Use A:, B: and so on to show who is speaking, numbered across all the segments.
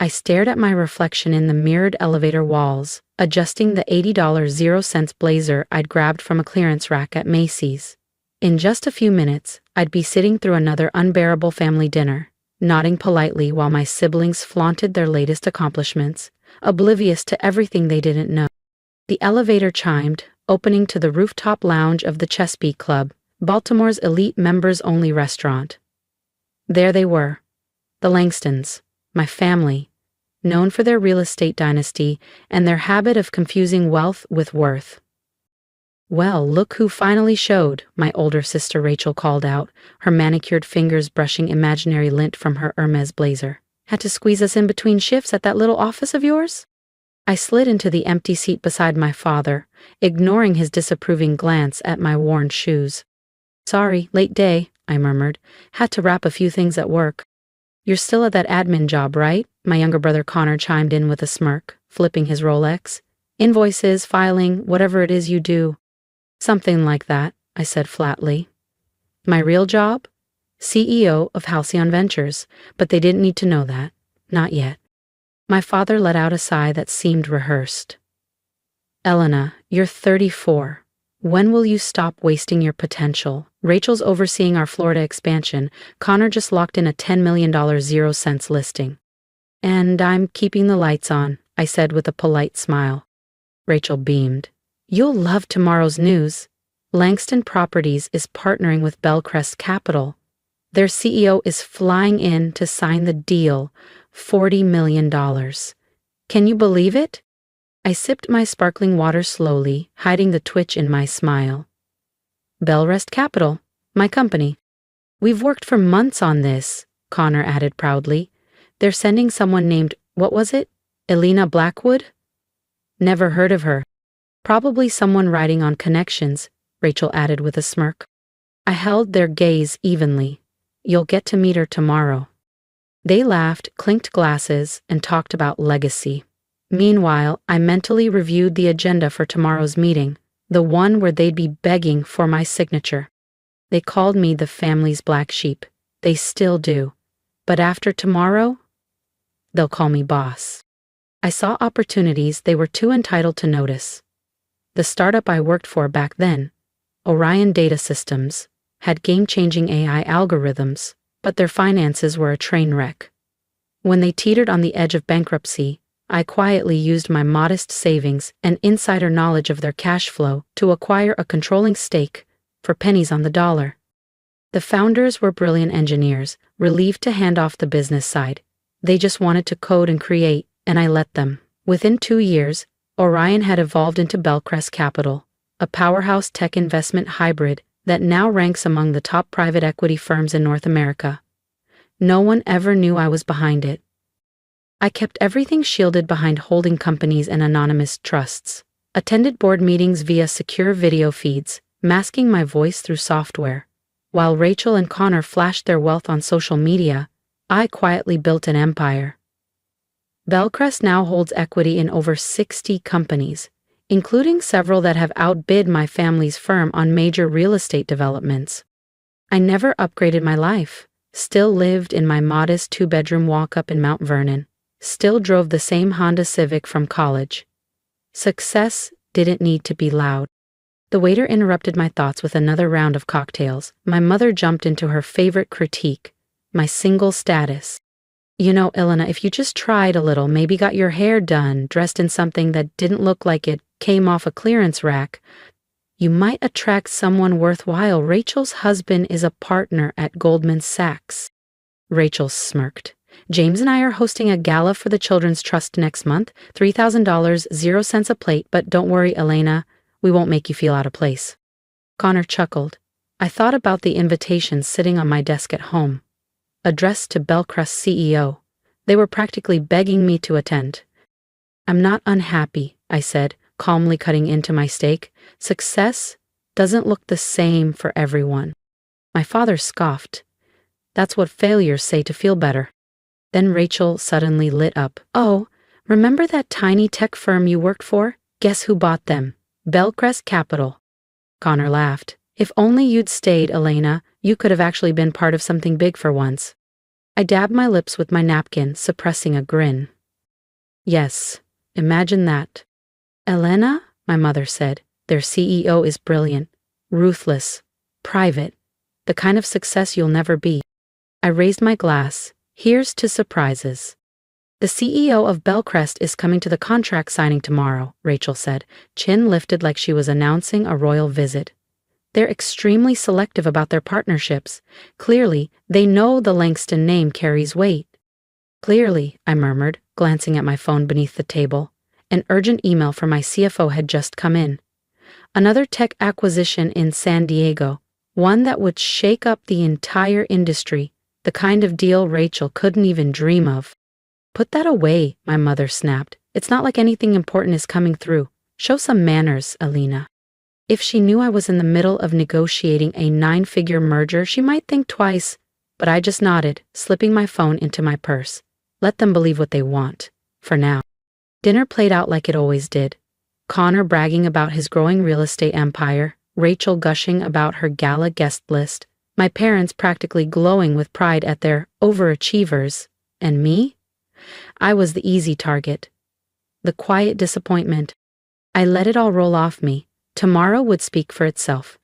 A: I stared at my reflection in the mirrored elevator walls, adjusting the $80.00 blazer I'd grabbed from a clearance rack at Macy's. In just a few minutes, I'd be sitting through another unbearable family dinner, nodding politely while my siblings flaunted their latest accomplishments, oblivious to everything they didn't know. The elevator chimed, opening to the rooftop lounge of the Chesapeake Club, Baltimore's elite members-only restaurant. There they were, the Langstons, my family, known for their real estate dynasty and their habit of confusing wealth with worth. "Well, look who finally showed," my older sister Rachel called out, her manicured fingers brushing imaginary lint from her Hermes blazer. "Had to squeeze us in between shifts at that little office of yours?" I slid into the empty seat beside my father, ignoring his disapproving glance at my worn shoes. "Sorry, late day," I murmured. "Had to wrap a few things at work." "You're still at that admin job, right?" My younger brother Connor chimed in with a smirk, flipping his Rolex. "Invoices, filing, whatever it is you do." "Something like that," I said flatly. "My real job? CEO of Halcyon Ventures, but they didn't need to know that. Not yet." My father let out a sigh that seemed rehearsed. "Elena, you're 34. When will you stop wasting your potential? Rachel's overseeing our Florida expansion. Connor just locked in a $10 million 0 cents listing. And I'm keeping the lights on," I said with a polite smile. Rachel beamed. "You'll love tomorrow's news. Langston Properties is partnering with Bellcrest Capital. Their CEO is flying in to sign the deal, $40 million. Can you believe it?" I sipped my sparkling water slowly, hiding the twitch in my smile. "Bellrest Capital, my company. We've worked for months on this," Connor added proudly. "They're sending someone named, what was it? Elena Blackwood?" "Never heard of her. Probably someone riding on connections," Rachel added with a smirk. I held their gaze evenly. "You'll get to meet her tomorrow." They laughed, clinked glasses, and talked about legacy. Meanwhile, I mentally reviewed the agenda for tomorrow's meeting, the one where they'd be begging for my signature. They called me the family's black sheep. They still do. But after tomorrow, they'll call me boss. I saw opportunities they were too entitled to notice. The startup I worked for back then, Orion Data Systems, had game-changing AI algorithms, but their finances were a train wreck. When they teetered on the edge of bankruptcy, I quietly used my modest savings and insider knowledge of their cash flow to acquire a controlling stake for pennies on the dollar. The founders were brilliant engineers, relieved to hand off the business side. They just wanted to code and create, and I let them. Within 2 years, Orion had evolved into Bellcrest Capital, a powerhouse tech investment hybrid that now ranks among the top private equity firms in North America. No one ever knew I was behind it. I kept everything shielded behind holding companies and anonymous trusts, attended board meetings via secure video feeds, masking my voice through software. While Rachel and Connor flashed their wealth on social media, I quietly built an empire. Bellcrest now holds equity in over 60 companies, including several that have outbid my family's firm on major real estate developments. I never upgraded my life, still lived in my modest 2-bedroom walk-up in Mount Vernon, still drove the same Honda Civic from college. Success didn't need to be loud. The waiter interrupted my thoughts with another round of cocktails. My mother jumped into her favorite critique, my single status. "You know, Elena, if you just tried a little, maybe got your hair done, dressed in something that didn't look like it came off a clearance rack, you might attract someone worthwhile. Rachel's husband is a partner at Goldman Sachs." Rachel smirked. "James and I are hosting a gala for the Children's Trust next month, $3,000, 0 cents a plate, but don't worry, Elena, we won't make you feel out of place." Connor chuckled. I thought about the invitations sitting on my desk at home, addressed to Bellcrest CEO. They were practically begging me to attend. "I'm not unhappy," I said, calmly cutting into my steak. "Success doesn't look the same for everyone." My father scoffed. "That's what failures say to feel better." Then Rachel suddenly lit up. "Oh, remember that tiny tech firm you worked for? Guess who bought them? Bellcrest Capital." Connor laughed. "If only you'd stayed, Elena, you could have actually been part of something big for once." I dabbed my lips with my napkin, suppressing a grin. Yes, imagine that. Elena, my mother said, their CEO is brilliant, ruthless, private, the kind of success you'll never be. I raised my glass. Here's to surprises. The CEO of Bellcrest is coming to the contract signing tomorrow, Rachel said, chin lifted like she was announcing a royal visit. They're extremely selective about their partnerships. Clearly, they know the Langston name carries weight. Clearly, I murmured, glancing at my phone beneath the table. An urgent email from my CFO had just come in. Another tech acquisition in San Diego, one that would shake up the entire industry, the kind of deal Rachel couldn't even dream of. Put that away, my mother snapped. It's not like anything important is coming through. Show some manners, Alina. If she knew I was in the middle of negotiating a 9-figure merger, she might think twice, but I just nodded, slipping my phone into my purse. Let them believe what they want, for now. Dinner played out like it always did. Connor bragging about his growing real estate empire, Rachel gushing about her gala guest list, my parents practically glowing with pride at their overachievers, and me? I was the easy target. The quiet disappointment. I let it all roll off me. Tomorrow would speak for itself.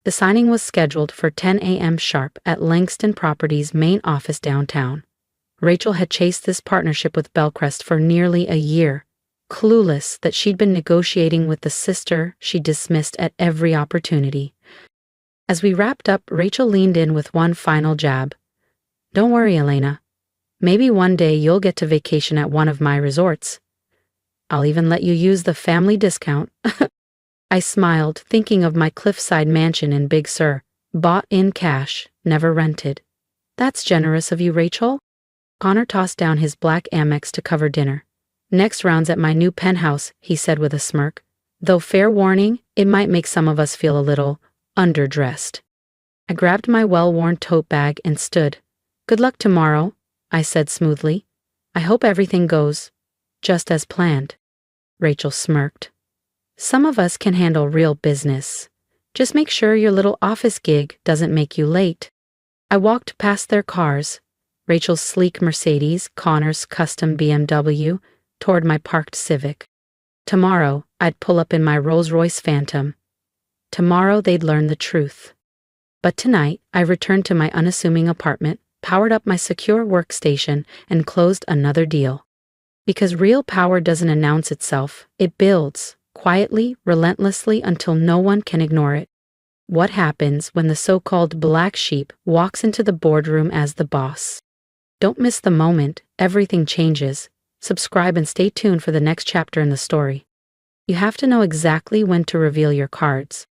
A: The signing was scheduled for 10 a.m. sharp at Langston Properties' main office downtown. Rachel had chased this partnership with Bellcrest for nearly a year, clueless that she'd been negotiating with the sister she dismissed at every opportunity. As we wrapped up, Rachel leaned in with one final jab. Don't worry, Elena. Maybe one day you'll get to vacation at one of my resorts. I'll even let you use the family discount. I smiled, thinking of my cliffside mansion in Big Sur, bought in cash, never rented. That's generous of you, Rachel. Connor tossed down his black Amex to cover dinner. Next round's at my new penthouse, he said with a smirk. Though fair warning, it might make some of us feel a little underdressed. I grabbed my well-worn tote bag and stood. Good luck tomorrow, I said smoothly. I hope everything goes just as planned. Rachel smirked. Some of us can handle real business. Just make sure your little office gig doesn't make you late. I walked past their cars, Rachel's sleek Mercedes, Connor's custom BMW, toward my parked Civic. Tomorrow, I'd pull up in my Rolls-Royce Phantom. Tomorrow, they'd learn the truth. But tonight, I returned to my unassuming apartment, powered up my secure workstation, and closed another deal. Because real power doesn't announce itself, it builds. Quietly, relentlessly, until no one can ignore it. What happens when the so-called black sheep walks into the boardroom as the boss? Don't miss the moment, everything changes. Subscribe and stay tuned for the next chapter in the story. You have to know exactly when to reveal your cards.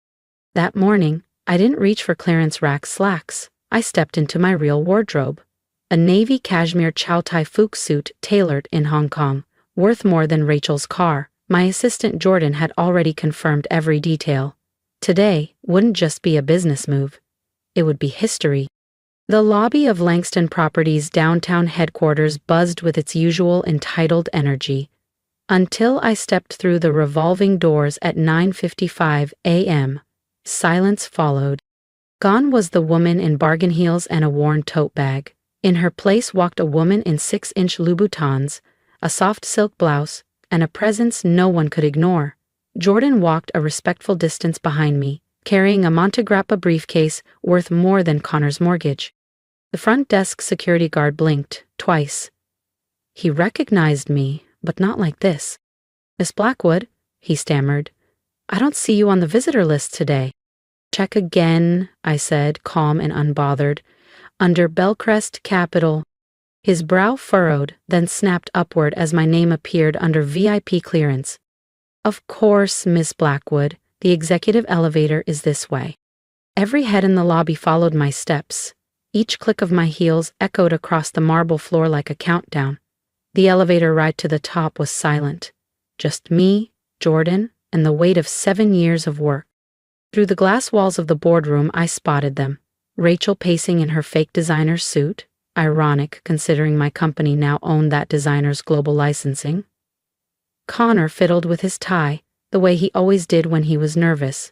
A: That morning, I didn't reach for clearance rack slacks. I stepped into my real wardrobe. A navy cashmere chow tai fook suit tailored in Hong Kong, worth more than Rachel's car. My assistant Jordan had already confirmed every detail. Today wouldn't just be a business move. It would be history. The lobby of Langston Properties' downtown headquarters buzzed with its usual entitled energy. Until I stepped through the revolving doors at 9:55 a.m., silence followed. Gone was the woman in bargain heels and a worn tote bag. In her place walked a woman in 6-inch Louboutins, a soft silk blouse, and a presence no one could ignore. Jordan walked a respectful distance behind me, carrying a Montegrappa briefcase worth more than Connor's mortgage. The front desk security guard blinked, twice. He recognized me, but not like this. Miss Blackwood, he stammered. I don't see you on the visitor list today. Check again, I said, calm and unbothered. Under Bellcrest Capital. His brow furrowed, then snapped upward as my name appeared under VIP clearance. Of course, Miss Blackwood, the executive elevator is this way. Every head in the lobby followed my steps. Each click of my heels echoed across the marble floor like a countdown. The elevator ride to the top was silent. Just me, Jordan, and the weight of 7 years of work. Through the glass walls of the boardroom, I spotted them. Rachel pacing in her fake designer suit, ironic considering my company now owned that designer's global licensing. Connor fiddled with his tie, the way he always did when he was nervous.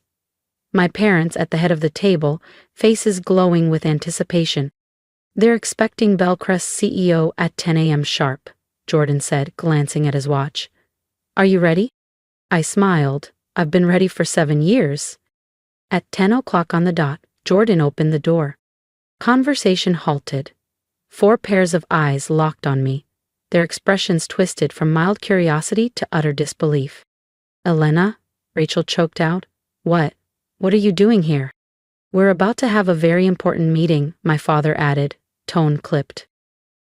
A: My parents at the head of the table, faces glowing with anticipation. They're expecting Bellcrest's CEO at 10 a.m. sharp, Jordan said, glancing at his watch. Are you ready? I smiled. I've been ready for 7 years. At 10 o'clock on the dot, Jordan opened the door. Conversation halted. 4 pairs of eyes locked on me, their expressions twisted from mild curiosity to utter disbelief. Elena, Rachel choked out. What are you doing here? We're about to have a very important meeting, my father added, tone clipped.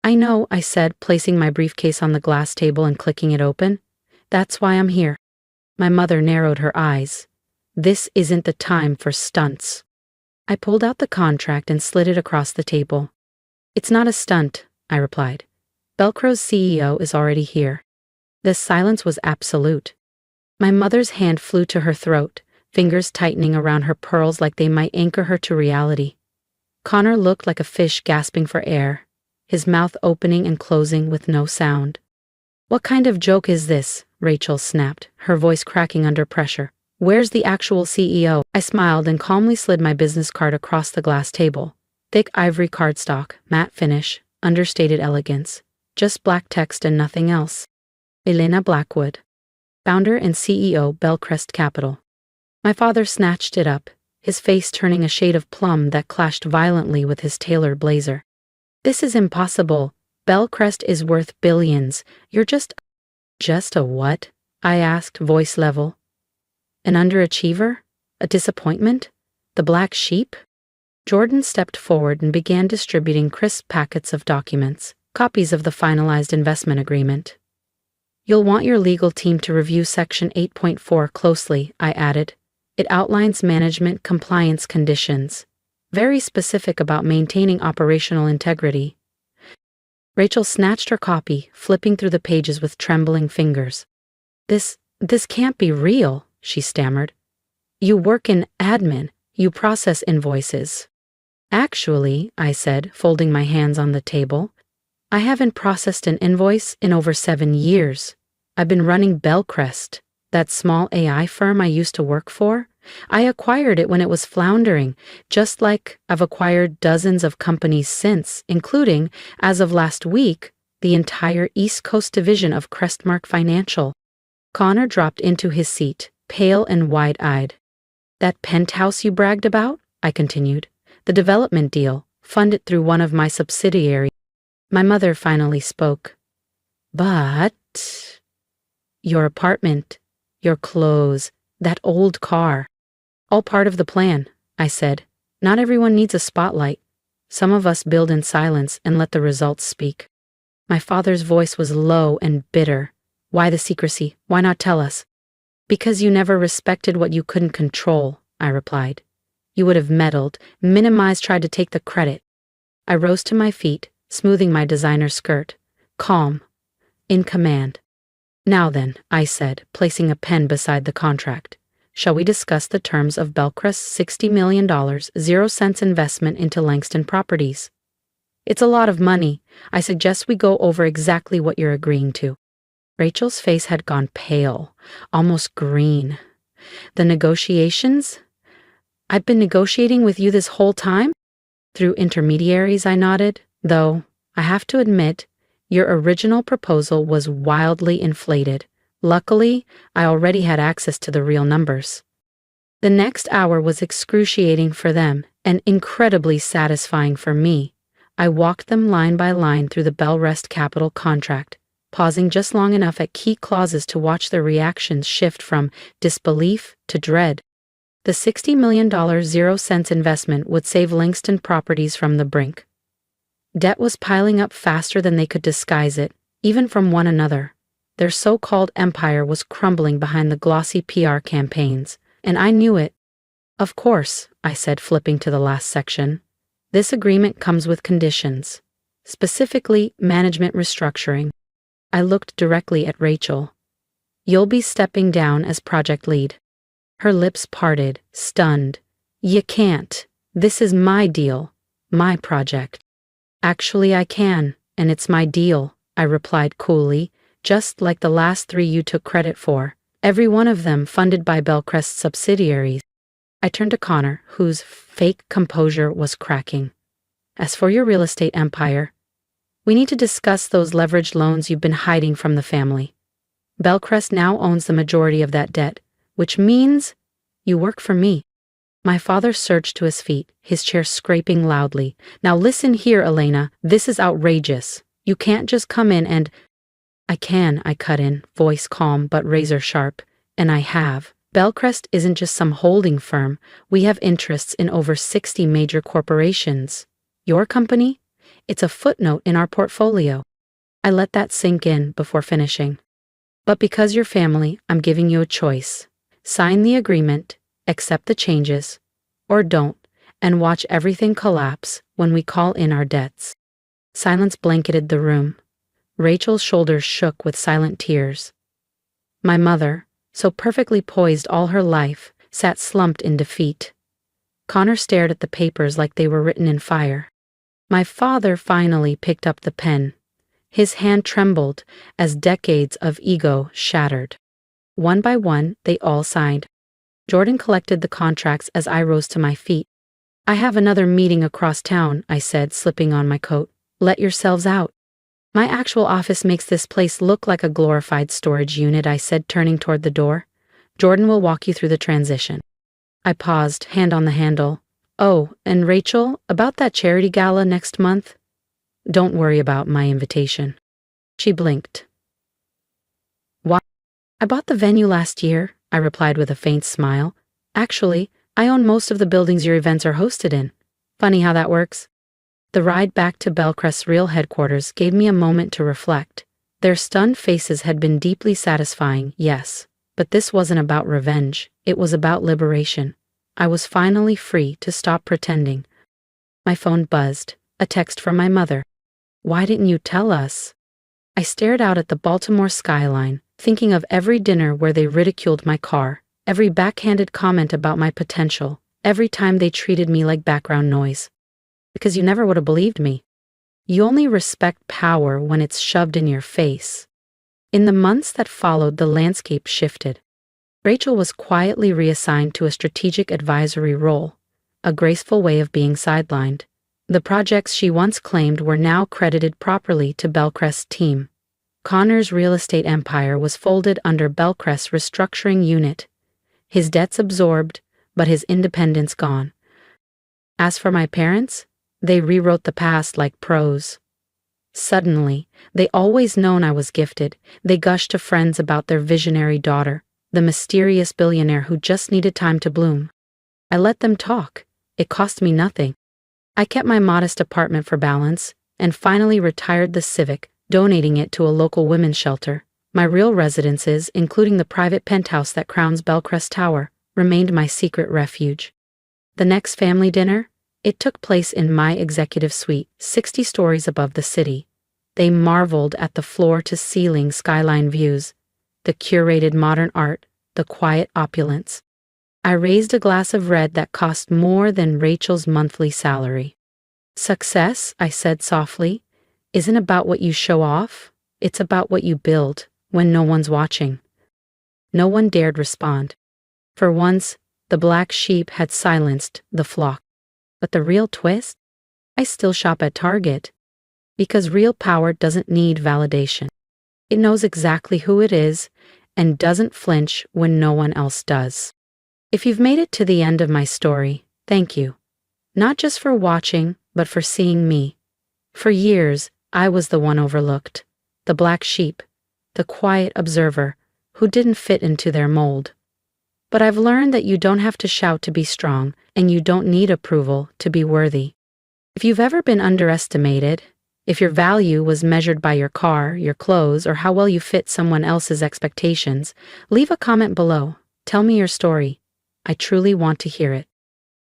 A: I know, I said, placing my briefcase on the glass table and clicking it open. That's why I'm here. My mother narrowed her eyes. This isn't the time for stunts. I pulled out the contract and slid it across the table. It's not a stunt, I replied. Bellcrest's CEO is already here. The silence was absolute. My mother's hand flew to her throat, fingers tightening around her pearls like they might anchor her to reality. Connor looked like a fish gasping for air, his mouth opening and closing with no sound. What kind of joke is this? Rachel snapped, her voice cracking under pressure. Where's the actual CEO? I smiled and calmly slid my business card across the glass table. Thick ivory cardstock, matte finish, understated elegance. Just black text and nothing else. Elena Blackwood, founder and CEO, Bellcrest Capital. My father snatched it up, his face turning a shade of plum that clashed violently with his tailored blazer. This is impossible. Bellcrest is worth billions. You're just a what? I asked, voice level. An underachiever? A disappointment? The black sheep? Jordan stepped forward and began distributing crisp packets of documents, copies of the finalized investment agreement. You'll want your legal team to review Section 8.4 closely, I added. It outlines management compliance conditions, very specific about maintaining operational integrity. Rachel snatched her copy, flipping through the pages with trembling fingers. This can't be real, she stammered. You work in admin, you process invoices. Actually, I said, folding my hands on the table, I haven't processed an invoice in over 7 years. I've been running Bellcrest, that small AI firm I used to work for. I acquired it when it was floundering, just like I've acquired dozens of companies since, including, as of last week, the entire East Coast division of Crestmark Financial. Connor dropped into his seat, pale and wide-eyed. That penthouse you bragged about? I continued. The development deal, funded through one of my subsidiaries. My mother finally spoke. But your apartment, your clothes, that old car. All part of the plan, I said. Not everyone needs a spotlight. Some of us build in silence and let the results speak. My father's voice was low and bitter. Why the secrecy? Why not tell us? Because you never respected what you couldn't control, I replied. You would have meddled, minimized, tried to take the credit. I rose to my feet, smoothing my designer skirt. Calm. In command. Now then, I said, placing a pen beside the contract. Shall we discuss the terms of Bellcrest's $60 million, 0 cents investment into Langston Properties? It's a lot of money. I suggest we go over exactly what you're agreeing to. Rachel's face had gone pale, almost green. The negotiations? I've been negotiating with you this whole time? Through intermediaries, I nodded, though, I have to admit, your original proposal was wildly inflated. Luckily, I already had access to the real numbers. The next hour was excruciating for them and incredibly satisfying for me. I walked them line by line through the Bellcrest Capital contract, pausing just long enough at key clauses to watch their reactions shift from disbelief to dread. The $60 million 0 cents investment would save Langston Properties from the brink. Debt was piling up faster than they could disguise it, even from one another. Their so-called empire was crumbling behind the glossy PR campaigns, and I knew it. Of course, I said, flipping to the last section. This agreement comes with conditions, specifically management restructuring. I looked directly at Rachel. You'll be stepping down as project lead. Her lips parted, stunned. You can't. This is my deal, my project. Actually, I can, and it's my deal, I replied coolly, just like the last 3 you took credit for, every one of them funded by Bellcrest's subsidiaries. I turned to Connor, whose fake composure was cracking. As for your real estate empire, we need to discuss those leveraged loans you've been hiding from the family. Bellcrest now owns the majority of that debt, which means you work for me. My father surged to his feet, his chair scraping loudly. Now listen here, Elena, this is outrageous. You can't just come in and— I can, I cut in, voice calm but razor sharp, and I have. Bellcrest isn't just some holding firm, we have interests in over 60 major corporations. Your company? It's a footnote in our portfolio. I let that sink in before finishing. But because you're family, I'm giving you a choice. Sign the agreement, accept the changes, or don't, and watch everything collapse when we call in our debts. Silence blanketed the room. Rachel's shoulders shook with silent tears. My mother, so perfectly poised all her life, sat slumped in defeat. Connor stared at the papers like they were written in fire. My father finally picked up the pen. His hand trembled as decades of ego shattered. One by one, they all signed. Jordan collected the contracts as I rose to my feet. I have another meeting across town, I said, slipping on my coat. Let yourselves out. My actual office makes this place look like a glorified storage unit, I said, turning toward the door. Jordan will walk you through the transition. I paused, hand on the handle. Oh, and Rachel, about that charity gala next month? Don't worry about my invitation. She blinked. Why? I bought the venue last year, I replied with a faint smile. Actually, I own most of the buildings your events are hosted in. Funny how that works. The ride back to Bellcrest's real headquarters gave me a moment to reflect. Their stunned faces had been deeply satisfying, yes, but this wasn't about revenge, it was about liberation. I was finally free to stop pretending. My phone buzzed, a text from my mother. Why didn't you tell us? I stared out at the Baltimore skyline, thinking of every dinner where they ridiculed my car, every backhanded comment about my potential, every time they treated me like background noise. Because you never would have believed me. You only respect power when it's shoved in your face. In the months that followed, the landscape shifted. Rachel was quietly reassigned to a strategic advisory role, a graceful way of being sidelined. The projects she once claimed were now credited properly to Bellcrest's team. Connor's real estate empire was folded under Bellcrest's restructuring unit, his debts absorbed, but his independence gone. As for my parents, they rewrote the past like prose. Suddenly, they always known I was gifted, they gushed to friends about their visionary daughter, the mysterious billionaire who just needed time to bloom. I let them talk. It cost me nothing. I kept my modest apartment for balance, and finally retired the Civic, donating it to a local women's shelter. My real residences, including the private penthouse that crowns Bellcrest Tower, remained my secret refuge. The next family dinner? It took place in my executive suite, 60 stories above the city. They marveled at the floor-to-ceiling skyline views, the curated modern art, the quiet opulence. I raised a glass of red that cost more than Rachel's monthly salary. Success, I said softly, isn't about what you show off, it's about what you build when no one's watching. No one dared respond. For once, the black sheep had silenced the flock. But the real twist? I still shop at Target. Because real power doesn't need validation. It knows exactly who it is and doesn't flinch when no one else does. If you've made it to the end of my story, thank you. Not just for watching, but for seeing me. For years, I was the one overlooked. The black sheep. The quiet observer who didn't fit into their mold. But I've learned that you don't have to shout to be strong, and you don't need approval to be worthy. If you've ever been underestimated, if your value was measured by your car, your clothes, or how well you fit someone else's expectations, leave a comment below. Tell me your story. I truly want to hear it.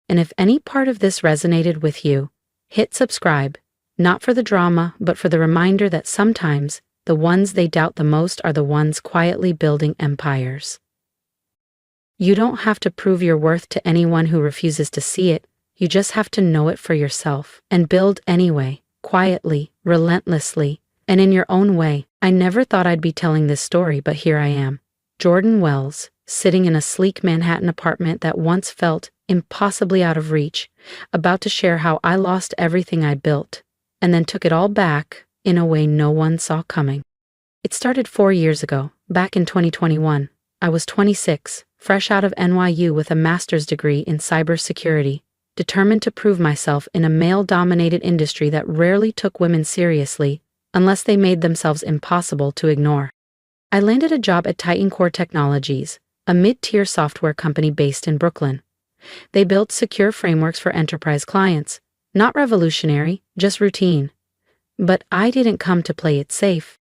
A: And if any part of this resonated with you, hit subscribe, not for the drama, but for the reminder that sometimes the ones they doubt the most are the ones quietly building empires. You don't have to prove your worth to anyone who refuses to see it, you just have to know it for yourself and build anyway, quietly, relentlessly, and in your own way. I never thought I'd be telling this story, but here I am. Jordan Wells, sitting in a sleek Manhattan apartment that once felt impossibly out of reach, about to share how I lost everything I built, and then took it all back in a way no one saw coming. It started 4 years ago, back in 2021. I was 26, fresh out of NYU with a master's degree in cybersecurity, determined to prove myself in a male-dominated industry that rarely took women seriously unless they made themselves impossible to ignore. I landed a job at Titan Core Technologies, a mid-tier software company based in Brooklyn. They built secure frameworks for enterprise clients, not revolutionary, just routine. But I didn't come to play it safe.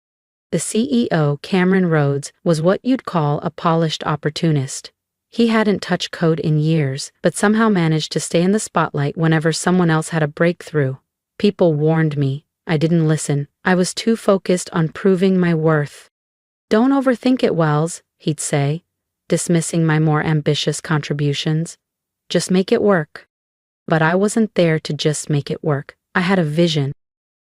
A: The CEO, Cameron Rhodes, was what you'd call a polished opportunist. He hadn't touched code in years, but somehow managed to stay in the spotlight whenever someone else had a breakthrough. People warned me. I didn't listen. I was too focused on proving my worth. "Don't overthink it, Wells," he'd say, dismissing my more ambitious contributions. "Just make it work." But I wasn't there to just make it work. I had a vision.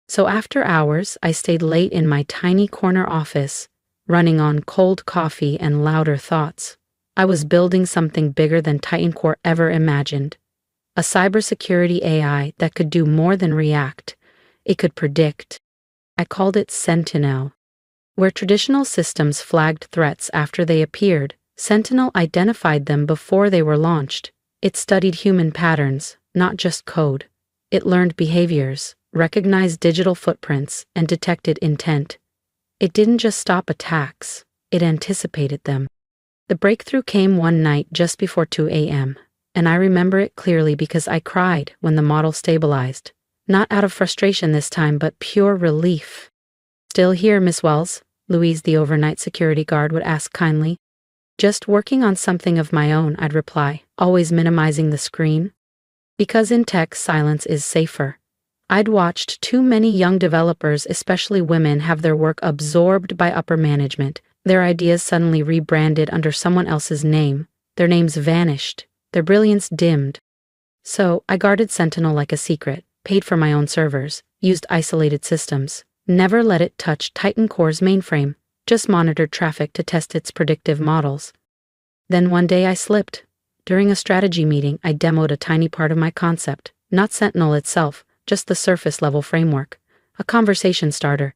A: So after hours, I stayed late in my tiny corner office, running on cold coffee and louder thoughts. I was building something bigger than Titan Core ever imagined. A cybersecurity AI that could do more than react. It could predict. I called it Sentinel. Where traditional systems flagged threats after they appeared, Sentinel identified them before they were launched. It studied human patterns, not just code. It learned behaviors, recognized digital footprints, and detected intent. It didn't just stop attacks, it anticipated them. The breakthrough came one night just before 2 a.m., and I remember it clearly because I cried when the model stabilized. Not out of frustration this time, but pure relief. "Still here, Miss Wells?" Louise, the overnight security guard, would ask kindly. "Just working on something of my own," I'd reply, always minimizing the screen. Because in tech, silence is safer. I'd watched too many young developers, especially women, have their work absorbed by upper management, their ideas suddenly rebranded under someone else's name, their names vanished, their brilliance dimmed. So I guarded Sentinel like a secret, paid for my own servers, used isolated systems, never let it touch Titan Core's mainframe, just monitored traffic to test its predictive models. Then one day I slipped. During a strategy meeting, I demoed a tiny part of my concept, not Sentinel itself, just the surface-level framework, a conversation starter.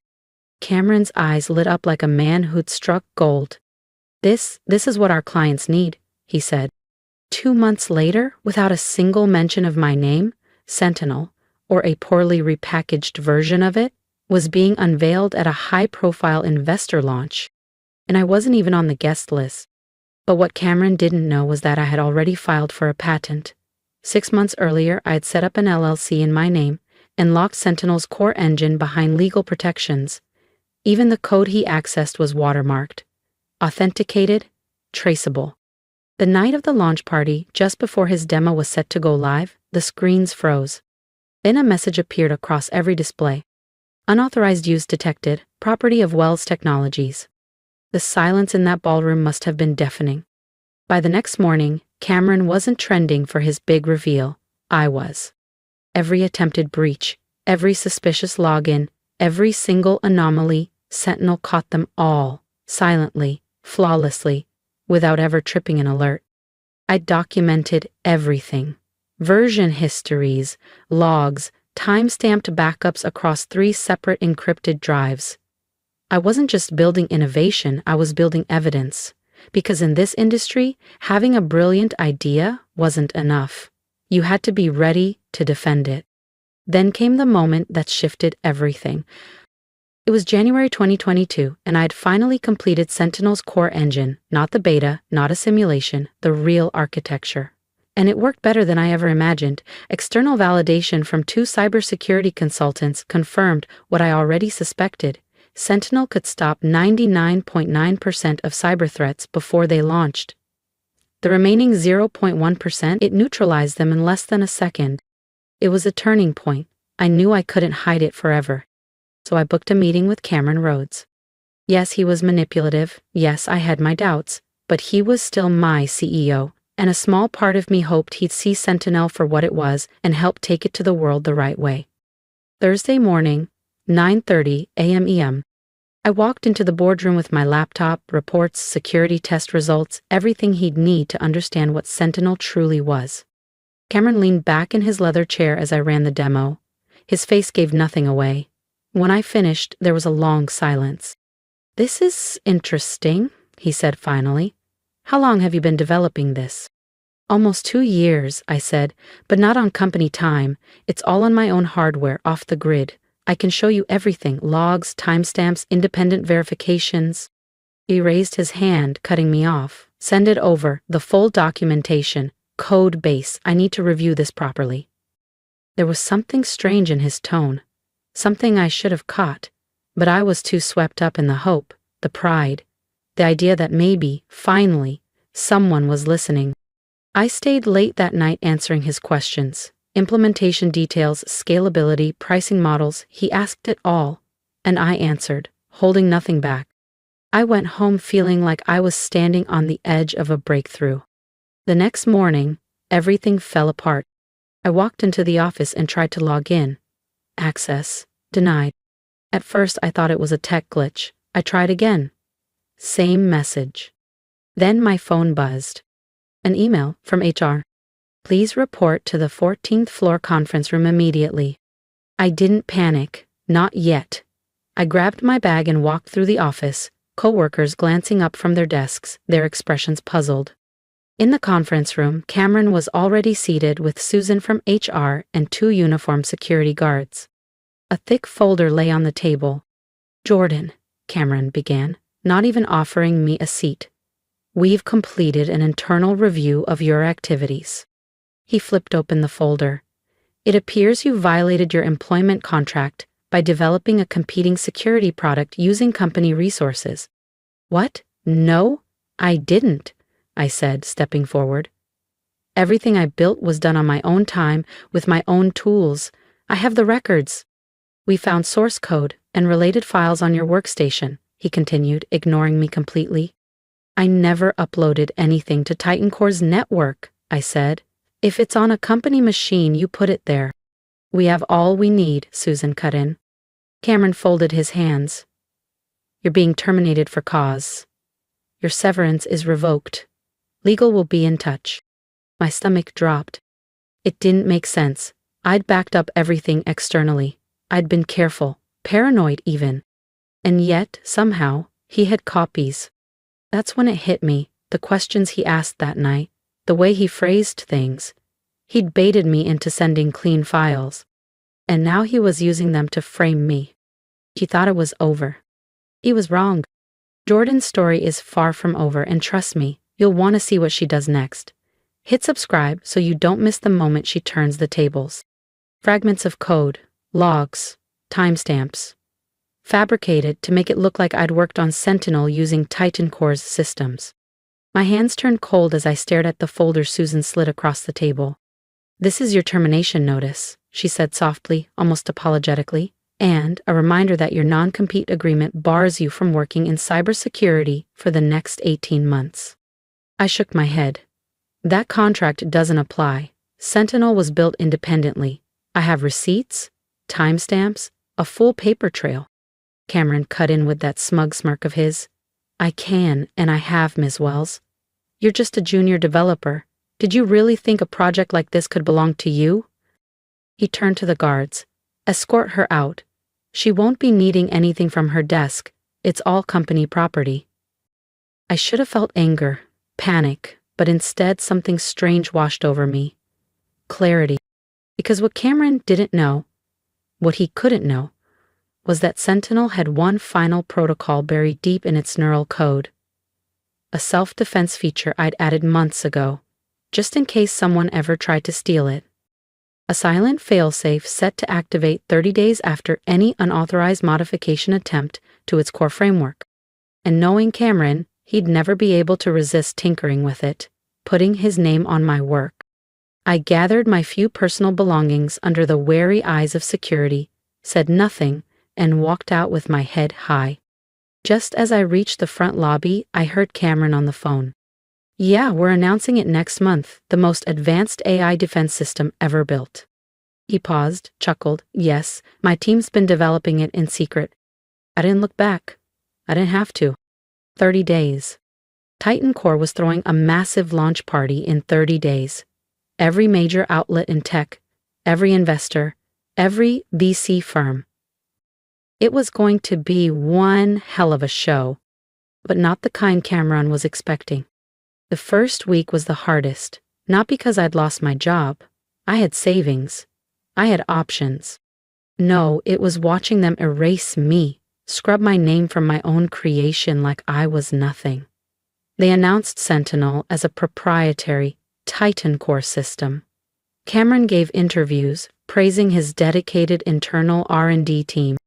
A: Cameron's eyes lit up like a man who'd struck gold. This is what our clients need," he said. 2 months later, without a single mention of my name, Sentinel, or a poorly repackaged version of it, was being unveiled at a high-profile investor launch. And I wasn't even on the guest list. But what Cameron didn't know was that I had already filed for a patent. 6 months earlier, I had set up an LLC in my name and locked Sentinel's core engine behind legal protections. Even the code he accessed was watermarked, authenticated, traceable. The night of the launch party, just before his demo was set to go live, the screens froze. Then a message appeared across every display. "Unauthorized use detected, property of Wells Technologies." The silence in that ballroom must have been deafening. By the next morning, Cameron wasn't trending for his big reveal. I was. Every attempted breach, every suspicious login, every single anomaly, Sentinel caught them all, silently, flawlessly, without ever tripping an alert. I documented everything. Version histories, logs, time-stamped backups across 3 separate encrypted drives. I wasn't just building innovation, I was building evidence. Because in this industry, having a brilliant idea wasn't enough. You had to be ready to defend it. Then came the moment that shifted everything. It was January 2022, and I had finally completed Sentinel's core engine, not the beta, not a simulation, the real architecture. And it worked better than I ever imagined. External validation from 2 cybersecurity consultants confirmed what I already suspected. Sentinel could stop 99.9% of cyber threats before they launched. The remaining 0.1%, it neutralized them in less than a second. It was a turning point. I knew I couldn't hide it forever. So I booked a meeting with Cameron Rhodes. Yes, he was manipulative. Yes, I had my doubts. But he was still my CEO, and a small part of me hoped he'd see Sentinel for what it was and help take it to the world the right way. Thursday morning, 9:30 a.m. EM. I walked into the boardroom with my laptop, reports, security test results, everything he'd need to understand what Sentinel truly was. Cameron leaned back in his leather chair as I ran the demo. His face gave nothing away. When I finished, there was a long silence. "This is interesting," he said finally. "How long have you been developing this?" "Almost 2 years," I said, "but not on company time. It's all on my own hardware, off the grid. I can show you everything, logs, timestamps, independent verifications." He raised his hand, cutting me off. "Send it over, the full documentation, code base. I need to review this properly." There was something strange in his tone, something I should have caught, but I was too swept up in the hope, the pride, the idea that maybe, finally, someone was listening. I stayed late that night answering his questions. Implementation details, scalability, pricing models, he asked it all, and I answered, holding nothing back. I went home feeling like I was standing on the edge of a breakthrough. The next morning, everything fell apart. I walked into the office and tried to log in. Access denied. At first I thought it was a tech glitch. I tried again. Same message. Then my phone buzzed. An email from HR. "Please report to the 14th floor conference room immediately." I didn't panic, not yet. I grabbed my bag and walked through the office, coworkers glancing up from their desks, their expressions puzzled. In the conference room, Cameron was already seated with Susan from HR and 2 uniformed security guards. A thick folder lay on the table. "Jordan," Cameron began, not even offering me a seat. "We've completed an internal review of your activities." He flipped open the folder. "It appears you violated your employment contract by developing a competing security product using company resources." "What? No, I didn't," I said, stepping forward. "Everything I built was done on my own time, with my own tools. I have the records." "We found source code and related files on your workstation," he continued, ignoring me completely. "I never uploaded anything to Titan Core's network," I said. "If it's on a company machine, you put it there." "We have all we need," Susan cut in. Cameron folded his hands. "You're being terminated for cause. Your severance is revoked. Legal will be in touch." My stomach dropped. It didn't make sense. I'd backed up everything externally. I'd been careful, paranoid even. And yet, somehow, he had copies. That's when it hit me, the questions he asked that night, the way he phrased things. He'd baited me into sending clean files. And now he was using them to frame me. He thought it was over. He was wrong. Jordan's story is far from over, and trust me, you'll want to see what she does next. Hit subscribe so you don't miss the moment she turns the tables. Fragments of code, logs, timestamps. Fabricated to make it look like I'd worked on Sentinel using Titan Core's systems. My hands turned cold as I stared at the folder Susan slid across the table. "This is your termination notice," she said softly, almost apologetically, "and a reminder that your non-compete agreement bars you from working in cybersecurity for the next 18 months. I shook my head. "That contract doesn't apply. Sentinel was built independently. I have receipts, timestamps, a full paper trail." Cameron cut in with that smug smirk of his. "I can, and I have, Ms. Wells. You're just a junior developer. Did you really think a project like this could belong to you?" He turned to the guards. "Escort her out. She won't be needing anything from her desk. It's all company property." I should have felt anger, panic, but instead something strange washed over me. Clarity. Because what Cameron didn't know, what he couldn't know, was that Sentinel had one final protocol buried deep in its neural code. A self-defense feature I'd added months ago, just in case someone ever tried to steal it. A silent failsafe set to activate 30 days after any unauthorized modification attempt to its core framework. And knowing Cameron, he'd never be able to resist tinkering with it, putting his name on my work. I gathered my few personal belongings under the wary eyes of security, said nothing, and walked out with my head high. Just as I reached the front lobby, I heard Cameron on the phone. "Yeah, we're announcing it next month, the most advanced AI defense system ever built." He paused, chuckled. "Yes, my team's been developing it in secret." I didn't look back. I didn't have to. 30 days. Titan Core was throwing a massive launch party in 30 days. Every major outlet in tech, every investor, every VC firm. It was going to be one hell of a show, but not the kind Cameron was expecting. The first week was the hardest, not because I'd lost my job. I had savings. I had options. No, it was watching them erase me, scrub my name from my own creation like I was nothing. They announced Sentinel as a proprietary Titan Core system. Cameron gave interviews praising his dedicated internal R&D team.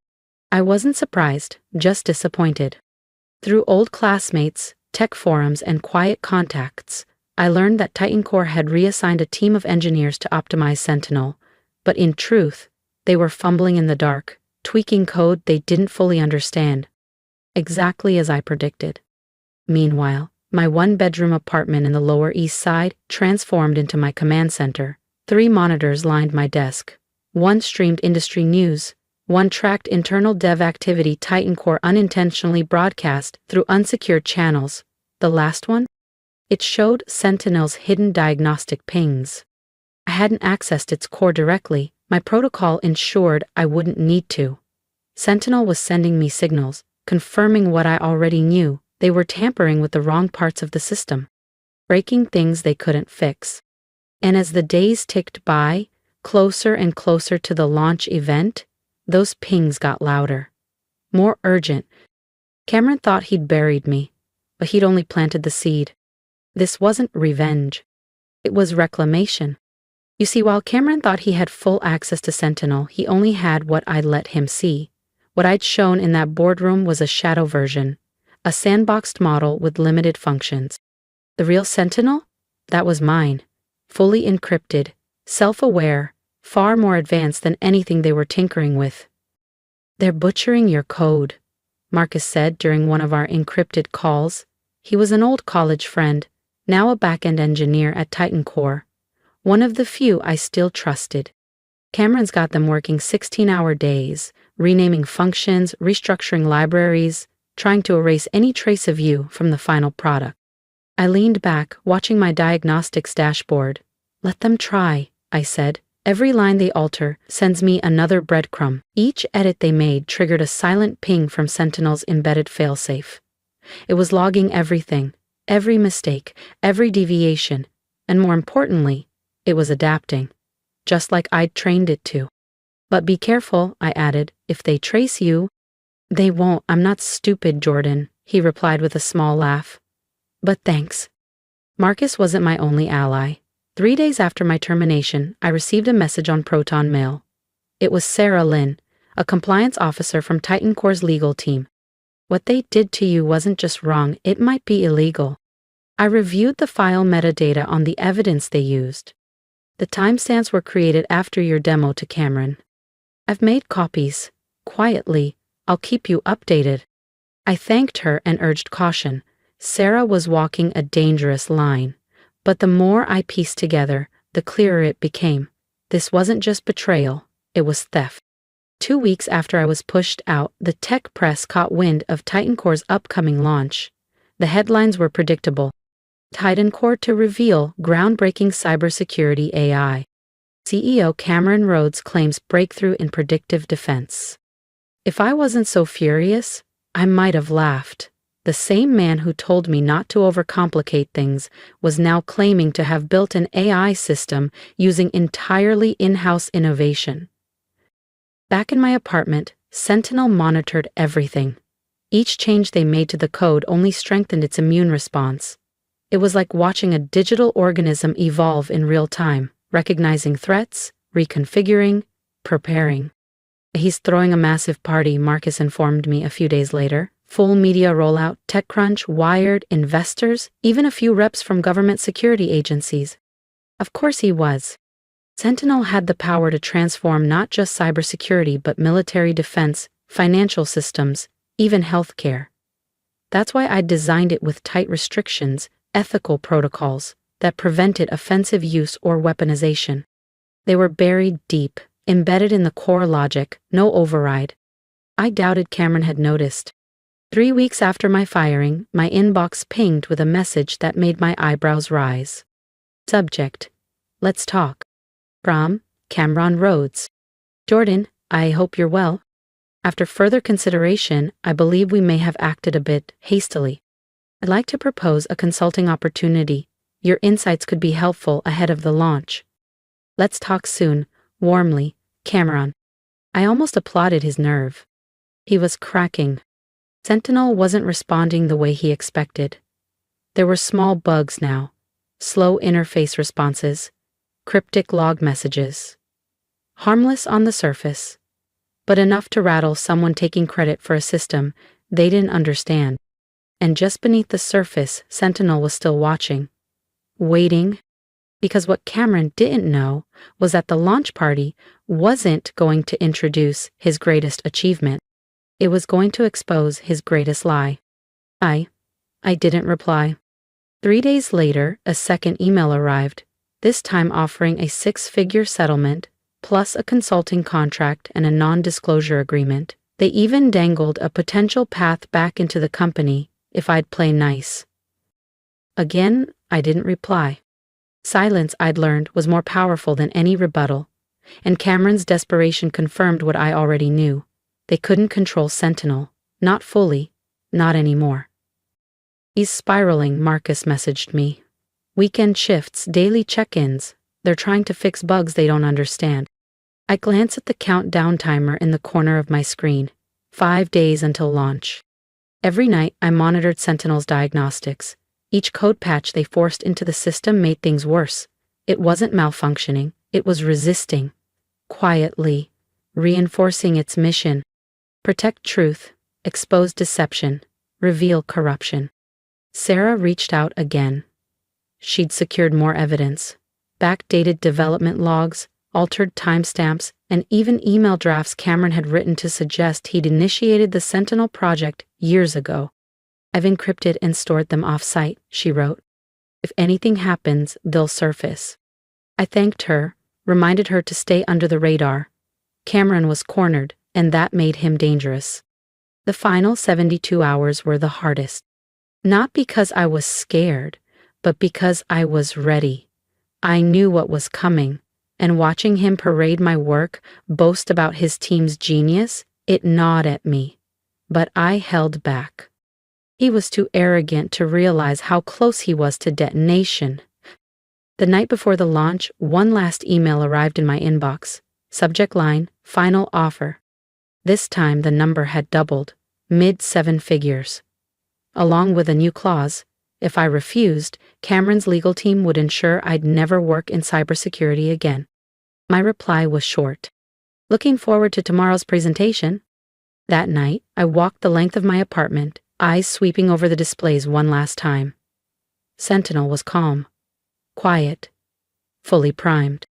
A: I wasn't surprised, just disappointed. Through old classmates, tech forums, and quiet contacts, I learned that Titan Core had reassigned a team of engineers to optimize Sentinel, but in truth, they were fumbling in the dark, tweaking code they didn't fully understand. Exactly as I predicted. Meanwhile, my one-bedroom apartment in the Lower East Side transformed into my command center. 3 monitors lined my desk. One streamed industry news. One tracked internal dev activity Titan Core unintentionally broadcast through unsecured channels. The last one? It showed Sentinel's hidden diagnostic pings. I hadn't accessed its core directly. My protocol ensured I wouldn't need to. Sentinel was sending me signals, confirming what I already knew. They were tampering with the wrong parts of the system, breaking things they couldn't fix. And as the days ticked by, closer and closer to the launch event, those pings got louder, more urgent. Cameron thought he'd buried me, but he'd only planted the seed. This wasn't revenge. It was reclamation. You see, while Cameron thought he had full access to Sentinel, he only had what I'd let him see. What I'd shown in that boardroom was a shadow version, a sandboxed model with limited functions. The real Sentinel? That was mine. Fully encrypted, self-aware, far more advanced than anything they were tinkering with. "They're butchering your code," Marcus said during one of our encrypted calls. He was an old college friend, now a back-end engineer at Titan Core, one of the few I still trusted. Cameron's got them working 16-hour days, renaming functions, restructuring libraries, trying to erase any trace of you from the final product. I leaned back, watching my diagnostics dashboard. "Let them try," I said. "Every line they alter sends me another breadcrumb." Each edit they made triggered a silent ping from Sentinel's embedded failsafe. It was logging everything, every mistake, every deviation, and more importantly, it was adapting, just like I'd trained it to. "But be careful," I added. "If they trace you—" "They won't. I'm not stupid, Jordan," he replied with a small laugh. "But thanks." Marcus wasn't my only ally. 3 days after my termination, I received a message on Proton Mail. It was Sarah Lynn, a compliance officer from Titan Core's legal team. "What they did to you wasn't just wrong, it might be illegal. I reviewed the file metadata on the evidence they used. The timestamps were created after your demo to Cameron. I've made copies. Quietly, I'll keep you updated." I thanked her and urged caution. Sarah was walking a dangerous line. But the more I pieced together, the clearer it became. This wasn't just betrayal, it was theft. 2 weeks after I was pushed out, the tech press caught wind of Titan Core's upcoming launch. The headlines were predictable. Titan Core to reveal groundbreaking cybersecurity AI. CEO Cameron Rhodes claims breakthrough in predictive defense. If I wasn't so furious, I might have laughed. The same man who told me not to overcomplicate things was now claiming to have built an AI system using entirely in-house innovation. Back in my apartment, Sentinel monitored everything. Each change they made to the code only strengthened its immune response. It was like watching a digital organism evolve in real time, recognizing threats, reconfiguring, preparing. "He's throwing a massive party," Marcus informed me a few days later. "Full media rollout, TechCrunch, Wired, investors, even a few reps from government security agencies." Of course he was. Sentinel had the power to transform not just cybersecurity but military defense, financial systems, even healthcare. That's why I designed it with tight restrictions, ethical protocols that prevented offensive use or weaponization. They were buried deep, embedded in the core logic, no override. I doubted Cameron had noticed. 3 weeks after my firing, my inbox pinged with a message that made my eyebrows rise. Subject: Let's talk. From Cameron Rhodes. Jordan, I hope you're well. After further consideration, I believe we may have acted a bit hastily. I'd like to propose a consulting opportunity. Your insights could be helpful ahead of the launch. Let's talk soon. Warmly, Cameron. I almost applauded his nerve. He was cracking. Sentinel wasn't responding the way he expected. There were small bugs now, slow interface responses, cryptic log messages. Harmless on the surface, but enough to rattle someone taking credit for a system they didn't understand. And just beneath the surface, Sentinel was still watching. Waiting. Because what Cameron didn't know was that the launch party wasn't going to introduce his greatest achievement. It was going to expose his greatest lie. I didn't reply. 3 days later, a second email arrived, this time offering a 6-figure settlement, plus a consulting contract and a non-disclosure agreement. They even dangled a potential path back into the company if I'd play nice. Again, I didn't reply. Silence, I'd learned, was more powerful than any rebuttal, and Cameron's desperation confirmed what I already knew. They couldn't control Sentinel, not fully, not anymore. He's spiraling, Marcus messaged me. Weekend shifts, daily check-ins. They're trying to fix bugs they don't understand. I glance at the countdown timer in the corner of my screen. 5 days until launch. Every night, I monitored Sentinel's diagnostics. Each code patch they forced into the system made things worse. It wasn't malfunctioning, it was resisting. Quietly, reinforcing its mission. Protect truth, expose deception, reveal corruption. Sarah reached out again. She'd secured more evidence. Backdated development logs, altered timestamps, and even email drafts Cameron had written to suggest he'd initiated the Sentinel project years ago. I've encrypted and stored them off-site, she wrote. If anything happens, they'll surface. I thanked her, reminded her to stay under the radar. Cameron was cornered, and that made him dangerous. The final 72 hours were the hardest. Not because I was scared, but because I was ready. I knew what was coming, and watching him parade my work, boast about his team's genius, it gnawed at me. But I held back. He was too arrogant to realize how close he was to detonation. The night before the launch, one last email arrived in my inbox. Subject line, final offer. This time the number had doubled, mid-7 figures. Along with a new clause, if I refused, Cameron's legal team would ensure I'd never work in cybersecurity again. My reply was short. Looking forward to tomorrow's presentation. That night, I walked the length of my apartment, eyes sweeping over the displays one last time. Sentinel was calm, quiet, fully primed.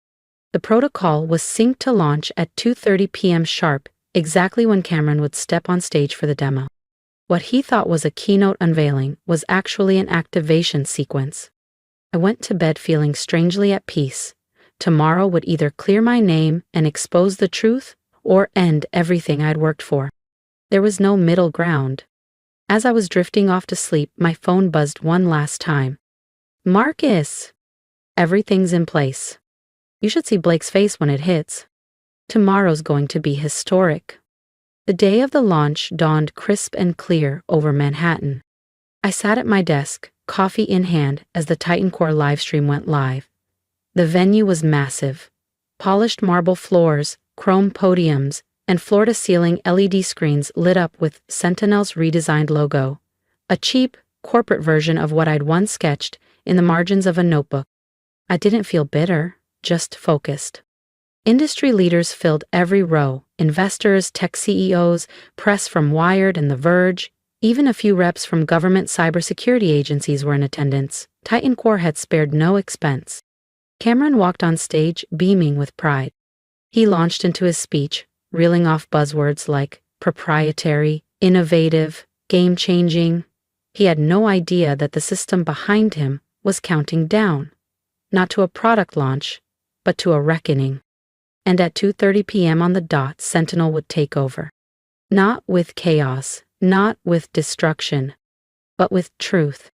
A: The protocol was synced to launch at 2:30 p.m. sharp, exactly when Cameron would step on stage for the demo. What he thought was a keynote unveiling was actually an activation sequence. I went to bed feeling strangely at peace. Tomorrow would either clear my name and expose the truth, or end everything I'd worked for. There was no middle ground. As I was drifting off to sleep, my phone buzzed one last time. Marcus! Everything's in place. You should see Blake's face when it hits. Tomorrow's going to be historic. The day of the launch dawned crisp and clear over Manhattan. I sat at my desk, coffee in hand, as the Titan Core livestream went live. The venue was massive. Polished marble floors, chrome podiums, and floor-to-ceiling LED screens lit up with Sentinel's redesigned logo, a cheap, corporate version of what I'd once sketched in the margins of a notebook. I didn't feel bitter, just focused. Industry leaders filled every row, investors, tech CEOs, press from Wired and The Verge, even a few reps from government cybersecurity agencies were in attendance. Titan Core had spared no expense. Cameron walked on stage, beaming with pride. He launched into his speech, reeling off buzzwords like proprietary, innovative, game-changing. He had no idea that the system behind him was counting down, not to a product launch, but to a reckoning. And at 2:30 p.m. on the dot, Sentinel would take over. Not with chaos, Not with destruction, but with truth.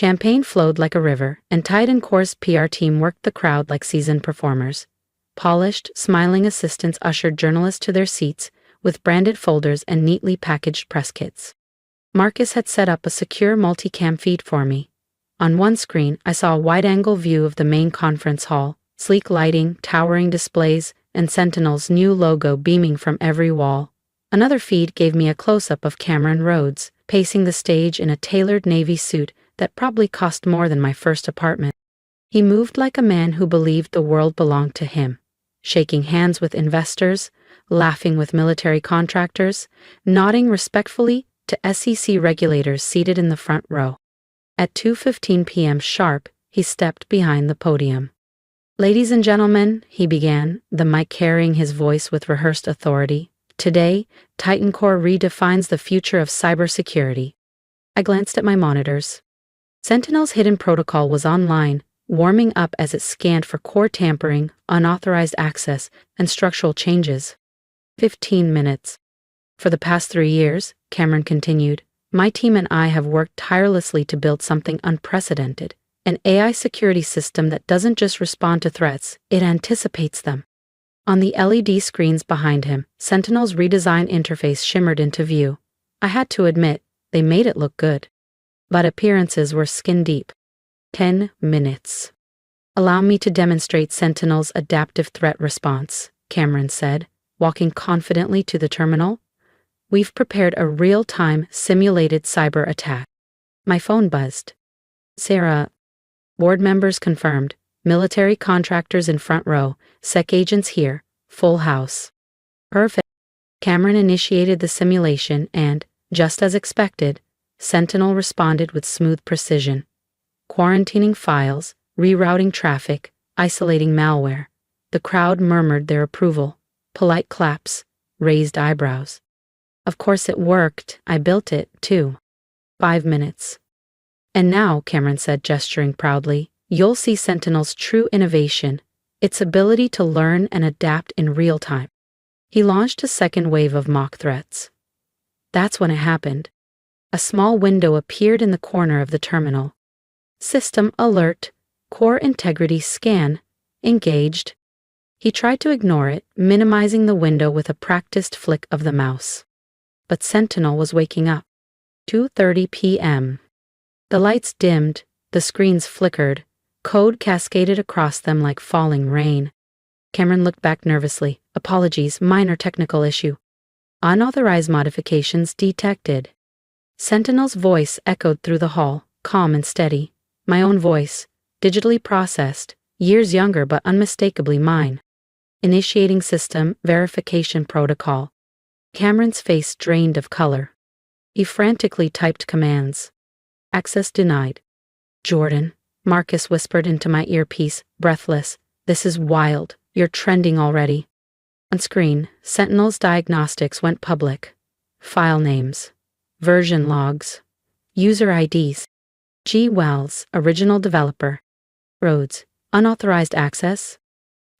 A: Champagne flowed like a river, and Titan Core's PR team worked the crowd like seasoned performers. Polished, smiling assistants ushered journalists to their seats, with branded folders and neatly packaged press kits. Marcus had set up a secure multicam feed for me. On one screen, I saw a wide-angle view of the main conference hall, sleek lighting, towering displays, and Sentinel's new logo beaming from every wall. Another feed gave me a close-up of Cameron Rhodes, pacing the stage in a tailored navy suit that probably cost more than my first apartment. He moved like a man who believed the world belonged to him, shaking hands with investors, laughing with military contractors, nodding respectfully to SEC regulators seated in the front row. At 2:15 p.m. sharp, he stepped behind the podium. "Ladies and gentlemen," he began, the mic carrying his voice with rehearsed authority, "today, Titan Core redefines the future of cybersecurity." I glanced at my monitors. Sentinel's hidden protocol was online, warming up as it scanned for core tampering, unauthorized access, and structural changes. 15 minutes. "For the past 3 years," Cameron continued, "my team and I have worked tirelessly to build something unprecedented, an AI security system that doesn't just respond to threats, it anticipates them." On the LED screens behind him, Sentinel's redesigned interface shimmered into view. I had to admit, they made it look good. But appearances were skin-deep. 10 minutes. "Allow me to demonstrate Sentinel's adaptive threat response," Cameron said, walking confidently to the terminal. "We've prepared a real-time simulated cyber attack." My phone buzzed. "Sarah." Board members confirmed. "Military contractors in front row, SEC agents here, full house." "Perfect." Cameron initiated the simulation and, just as expected, Sentinel responded with smooth precision. Quarantining files, rerouting traffic, isolating malware. The crowd murmured their approval. Polite claps, raised eyebrows. "Of course it worked. I built it, too." 5 minutes. "And now," Cameron said, gesturing proudly, "you'll see Sentinel's true innovation, its ability to learn and adapt in real time." He launched a second wave of mock threats. That's when it happened. A small window appeared in the corner of the terminal. "System alert, core integrity scan, engaged." He tried to ignore it, minimizing the window with a practiced flick of the mouse. But Sentinel was waking up. 2:30 p.m. The lights dimmed, the screens flickered, code cascaded across them like falling rain. Cameron looked back nervously. "Apologies, minor technical issue." "Unauthorized modifications detected." Sentinel's voice echoed through the hall, calm and steady. My own voice, digitally processed, years younger but unmistakably mine. "Initiating system verification protocol." Cameron's face drained of color. He frantically typed commands. "Access denied." "Jordan," Marcus whispered into my earpiece, breathless, "this is wild. You're trending already." On screen, Sentinel's diagnostics went public. File names. Version logs. User IDs. G. Wells, original developer. Rhodes, unauthorized access.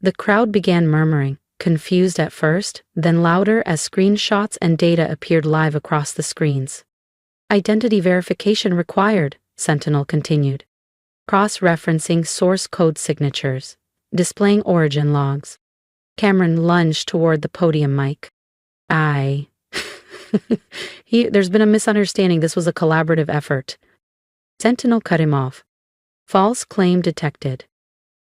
A: The crowd began murmuring, confused at first, then louder as screenshots and data appeared live across the screens. "Identity verification required," Sentinel continued. Cross-referencing source code signatures. Displaying origin logs. Cameron lunged toward the podium mic. There's been a misunderstanding. This was a collaborative effort." Sentinel cut him off. "False claim detected."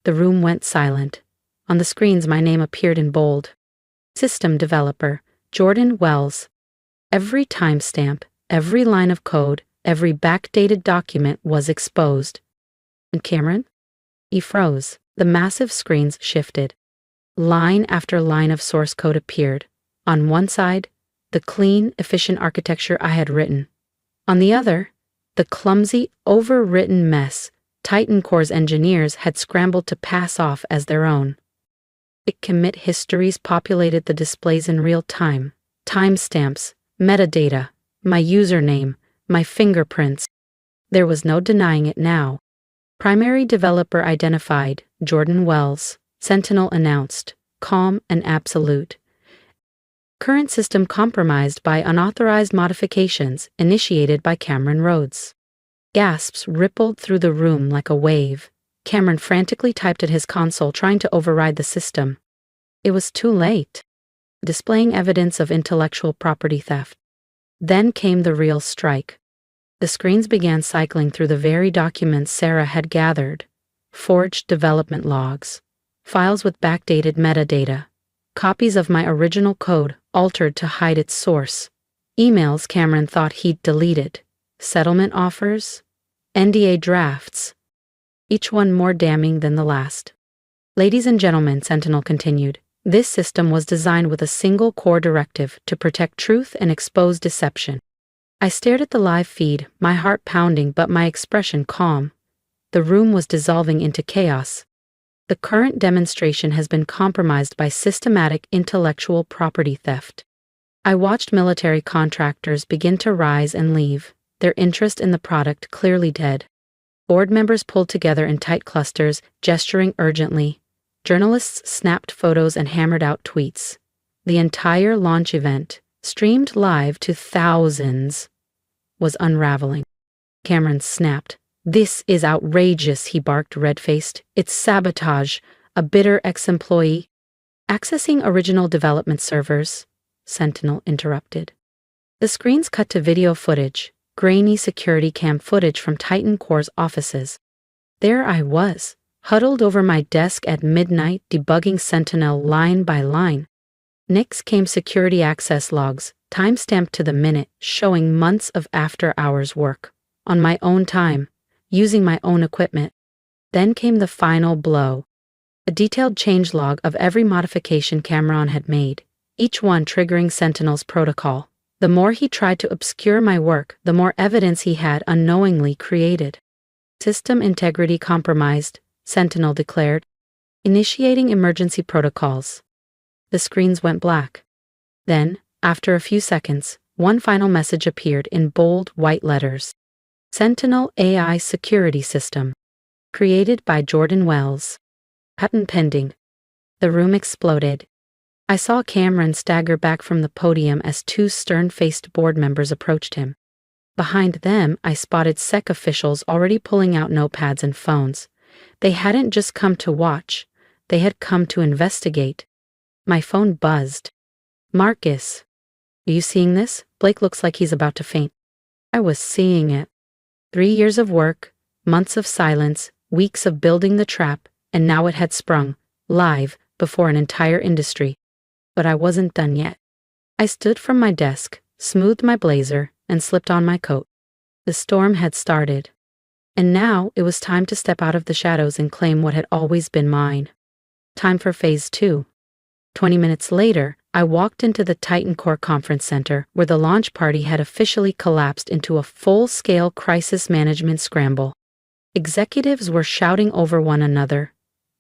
A: The room went silent. On the screens my name appeared in bold. System developer, Jordan Wells. Every timestamp, every line of code, every backdated document was exposed. "And Cameron?" He froze. The massive screens shifted. Line after line of source code appeared. On one side, the clean, efficient architecture I had written. On the other, the clumsy, overwritten mess Titan Core's engineers had scrambled to pass off as their own. Commit histories populated the displays in real time. Timestamps, metadata, my username, my fingerprints. There was no denying it now. "Primary developer identified, Jordan Wells," Sentinel announced, calm and absolute. Current system compromised by unauthorized modifications initiated by Cameron Rhodes. Gasps rippled through the room like a wave. Cameron frantically typed at his console trying to override the system. It was too late. Displaying evidence of intellectual property theft. Then came the real strike. The screens began cycling through the very documents Sarah had gathered. Forged development logs. Files with backdated metadata. Copies of my original code altered to hide its source. Emails Cameron thought he'd deleted. Settlement offers. NDA drafts. Each one more damning than the last. Ladies and gentlemen, Sentinel continued, this system was designed with a single core directive to protect truth and expose deception. I stared at the live feed, my heart pounding but my expression calm. The room was dissolving into chaos. The current demonstration has been compromised by systematic intellectual property theft. I watched military contractors begin to rise and leave, their interest in the product clearly dead. Board members pulled together in tight clusters, gesturing urgently. Journalists snapped photos and hammered out tweets. The entire launch event, streamed live to thousands, was unraveling. Cameron snapped. This is outrageous, he barked red-faced. It's sabotage, a bitter ex-employee. Accessing original development servers, Sentinel interrupted. The screens cut to video footage, grainy security cam footage from Titan Core's offices. There I was, huddled over my desk at midnight debugging Sentinel line by line. Next came security access logs, time-stamped to the minute, showing months of after-hours work. On my own time, using my own equipment. Then came the final blow. A detailed changelog of every modification Cameron had made, each one triggering Sentinel's protocol. The more he tried to obscure my work, the more evidence he had unknowingly created. System integrity compromised, Sentinel declared, initiating emergency protocols. The screens went black. Then, after a few seconds, one final message appeared in bold white letters. Sentinel AI Security System. Created by Jordan Wells. Patent pending. The room exploded. I saw Cameron stagger back from the podium as two stern-faced board members approached him. Behind them, I spotted SEC officials already pulling out notepads and phones. They hadn't just come to watch, they had come to investigate. My phone buzzed. Marcus. Are you seeing this? Blake looks like he's about to faint. I was seeing it. 3 years of work, months of silence, weeks of building the trap, and now it had sprung, live, before an entire industry. But I wasn't done yet. I stood from my desk, smoothed my blazer, and slipped on my coat. The storm had started. And now it was time to step out of the shadows and claim what had always been mine. Time for Phase 2. 20 minutes later, I walked into the Titan Core Conference Center, where the launch party had officially collapsed into a full-scale crisis management scramble. Executives were shouting over one another.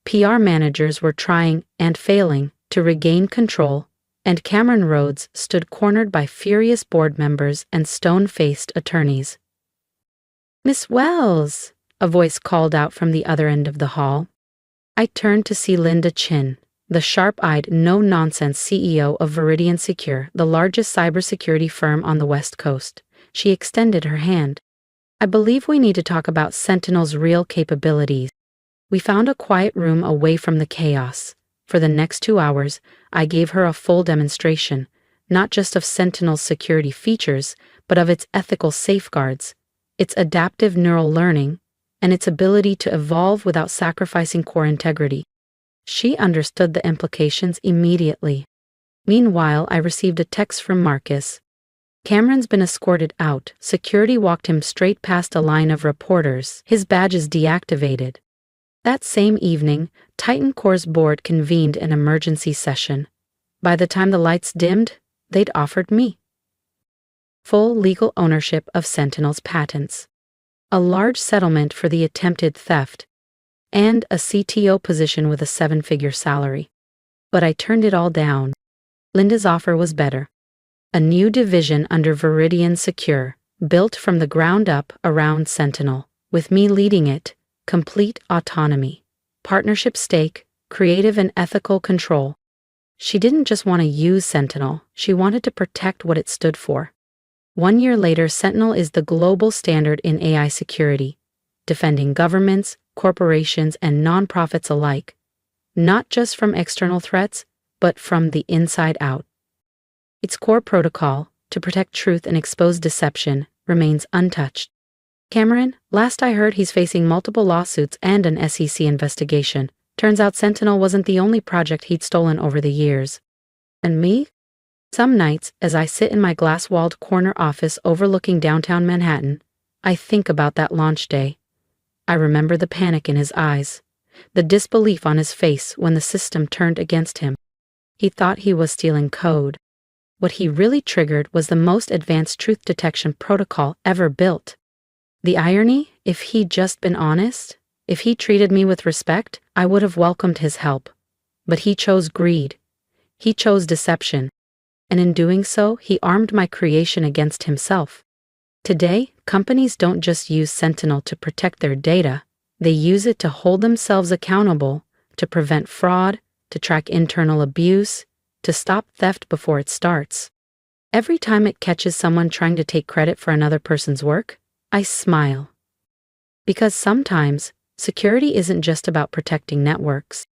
A: PR managers were trying, and failing, to regain control, and Cameron Rhodes stood cornered by furious board members and stone-faced attorneys. "Miss Wells," a voice called out from the other end of the hall. I turned to see Linda Chin, the sharp-eyed, no-nonsense CEO of Veridian Secure, the largest cybersecurity firm on the West Coast. She extended her hand. "I believe we need to talk about Sentinel's real capabilities." We found a quiet room away from the chaos. For the next 2 hours, I gave her a full demonstration, not just of Sentinel's security features, but of its ethical safeguards, its adaptive neural learning, and its ability to evolve without sacrificing core integrity. She understood the implications immediately. Meanwhile, I received a text from Marcus. "Cameron's been escorted out." Security walked him straight past a line of reporters, his badges deactivated. That same evening, Titan Core's board convened an emergency session. By the time the lights dimmed, they'd offered me full legal ownership of Sentinel's patents, a large settlement for the attempted theft, and a CTO position with a 7-figure salary. But I turned it all down. Linda's offer was better. A new division under Veridian Secure, built from the ground up around Sentinel, with me leading it, complete autonomy, partnership stake, creative and ethical control. She didn't just want to use Sentinel, she wanted to protect what it stood for. 1 year later, Sentinel is the global standard in AI security, defending governments, corporations, and nonprofits alike, not just from external threats, but from the inside out. Its core protocol, to protect truth and expose deception, remains untouched. Cameron, last I heard he's facing multiple lawsuits and an SEC investigation. Turns out Sentinel wasn't the only project he'd stolen over the years. And me? Some nights, as I sit in my glass-walled corner office overlooking downtown Manhattan, I think about that launch day. I remember the panic in his eyes, the disbelief on his face when the system turned against him. He thought he was stealing code. What he really triggered was the most advanced truth detection protocol ever built. The irony, if he'd just been honest, if he treated me with respect, I would have welcomed his help. But he chose greed. He chose deception. And in doing so, he armed my creation against himself. Today, companies don't just use Sentinel to protect their data. They use it to hold themselves accountable, to prevent fraud, to track internal abuse, to stop theft before it starts. Every time it catches someone trying to take credit for another person's work, I smile. Because sometimes, security isn't just about protecting networks.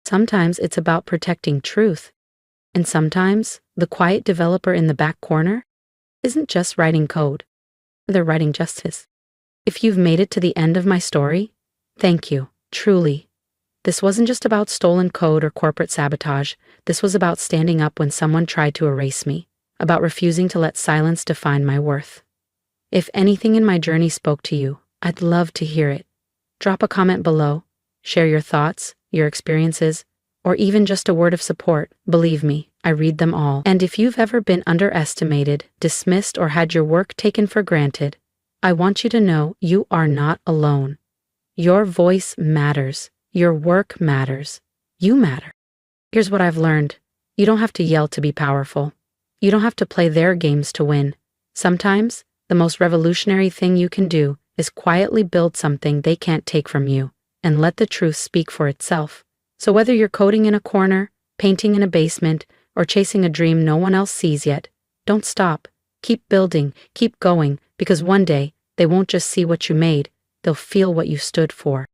A: Sometimes it's about protecting truth. And sometimes, the quiet developer in the back corner isn't just writing code. They're writing justice. If you've made it to the end of my story, thank you, truly. This wasn't just about stolen code or corporate sabotage. This was about standing up when someone tried to erase me, about refusing to let silence define my worth. If anything in my journey spoke to you, I'd love to hear it. Drop a comment below, share your thoughts, your experiences, or even just a word of support. Believe me, I read them all. And if you've ever been underestimated, dismissed, or had your work taken for granted, I want you to know you are not alone. Your voice matters. Your work matters. You matter. Here's what I've learned. You don't have to yell to be powerful. You don't have to play their games to win. Sometimes, the most revolutionary thing you can do is quietly build something they can't take from you, and let the truth speak for itself. So whether you're coding in a corner, painting in a basement, or chasing a dream no one else sees yet, don't stop. Keep building, keep going, because one day, they won't just see what you made, they'll feel what you stood for.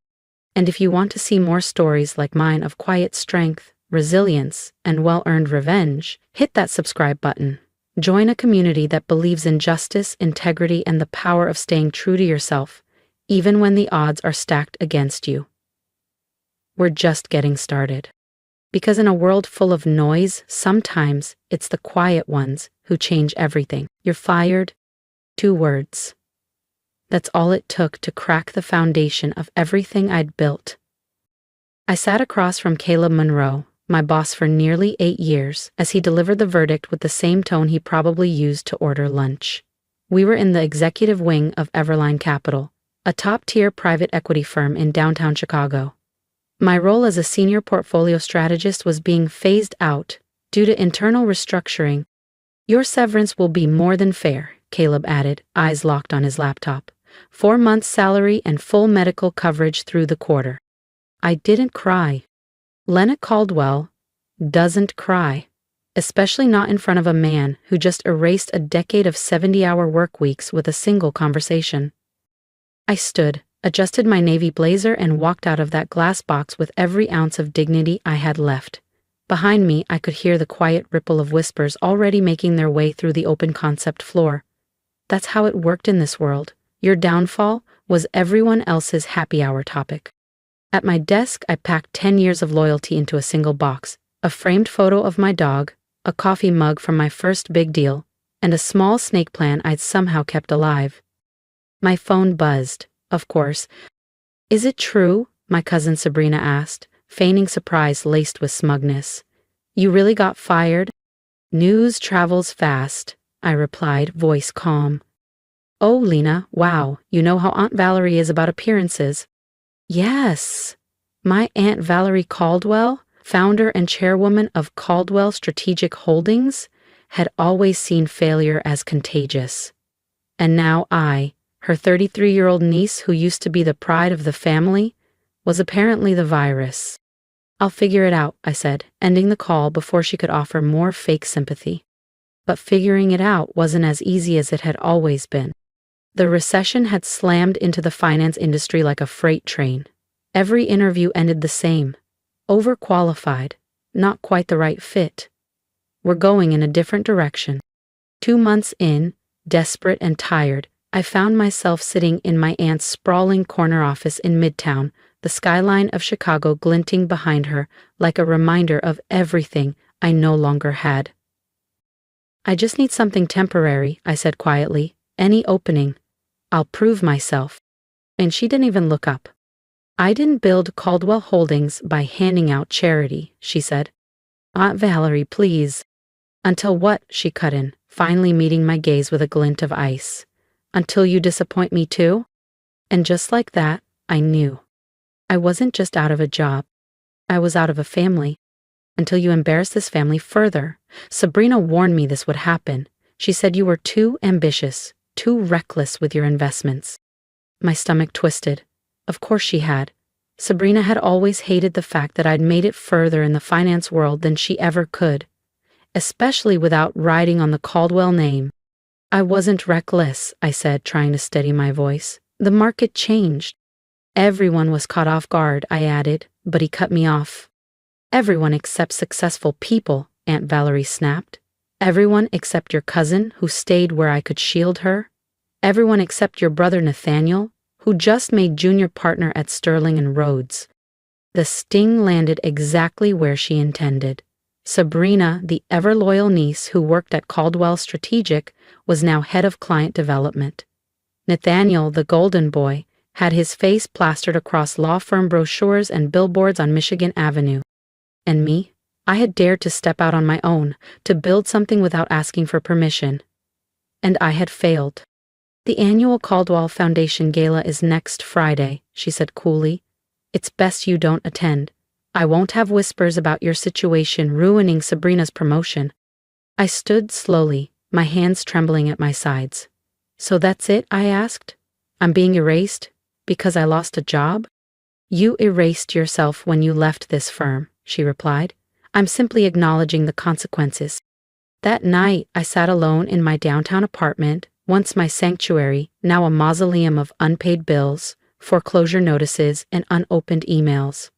A: And if you want to see more stories like mine of quiet strength, resilience, and well-earned revenge, hit that subscribe button. Join a community that believes in justice, integrity, and the power of staying true to yourself, even when the odds are stacked against you. We're just getting started. Because in a world full of noise, sometimes it's the quiet ones who change everything. You're fired. 2 words. That's all it took to crack the foundation of everything I'd built. I sat across from Caleb Monroe, my boss for nearly 8 years, as he delivered the verdict with the same tone he probably used to order lunch. We were in the executive wing of Everline Capital, a top-tier private equity firm in downtown Chicago. My role as a senior portfolio strategist was being phased out due to internal restructuring. Your severance will be more than fair, Caleb added, eyes locked on his laptop. 4 months' salary and full medical coverage through the quarter. I didn't cry. Lena Caldwell doesn't cry, especially not in front of a man who just erased a decade of 70-hour work weeks with a single conversation. I stood, adjusted my navy blazer, and walked out of that glass box with every ounce of dignity I had left. Behind me, I could hear the quiet ripple of whispers already making their way through the open concept floor. That's how it worked in this world. Your downfall was everyone else's happy hour topic. At my desk, I packed 10 years of loyalty into a single box, a framed photo of my dog, a coffee mug from my first big deal, and a small snake plant I'd somehow kept alive. My phone buzzed, of course. "Is it true?" my cousin Sabrina asked, feigning surprise laced with smugness. "You really got fired?" "News travels fast," I replied, voice calm. "Oh, Lena, wow, you know how Aunt Valerie is about appearances." Yes. My Aunt Valerie Caldwell, founder and chairwoman of Caldwell Strategic Holdings, had always seen failure as contagious. And now I, her 33-year-old niece who used to be the pride of the family, was apparently the virus. I'll figure it out, I said, ending the call before she could offer more fake sympathy. But figuring it out wasn't as easy as it had always been. The recession had slammed into the finance industry like a freight train. Every interview ended the same. Overqualified, not quite the right fit. We're going in a different direction. 2 months in, desperate and tired, I found myself sitting in my aunt's sprawling corner office in Midtown, the skyline of Chicago glinting behind her like a reminder of everything I no longer had. I just need something temporary, I said quietly. Any opening. I'll prove myself. And she didn't even look up. I didn't build Caldwell Holdings by handing out charity, she said. Aunt Valerie, please. Until what? She cut in, finally meeting my gaze with a glint of ice. Until you disappoint me too? And just like that, I knew. I wasn't just out of a job. I was out of a family. Until you embarrass this family further. Sabrina warned me this would happen. She said you were too ambitious, too reckless with your investments. My stomach twisted. Of course she had. Sabrina had always hated the fact that I'd made it further in the finance world than she ever could, especially without riding on the Caldwell name. I wasn't reckless, I said, trying to steady my voice. The market changed. Everyone was caught off guard, I added, but he cut me off. Everyone except successful people, Aunt Valerie snapped. Everyone except your cousin, who stayed where I could shield her. Everyone except your brother Nathaniel, who just made junior partner at Sterling and Rhodes. The sting landed exactly where she intended. Sabrina, the ever-loyal niece who worked at Caldwell Strategic, was now head of client development. Nathaniel, the golden boy, had his face plastered across law firm brochures and billboards on Michigan Avenue. And me? I had dared to step out on my own, to build something without asking for permission. And I had failed. The annual Caldwell Foundation Gala is next Friday, she said coolly. It's best you don't attend. I won't have whispers about your situation ruining Sabrina's promotion. I stood slowly, my hands trembling at my sides. So that's it? I asked. I'm being erased? Because I lost a job? You erased yourself when you left this firm, she replied. I'm simply acknowledging the consequences. That night, I sat alone in my downtown apartment, once my sanctuary, now a mausoleum of unpaid bills, foreclosure notices, and unopened emails.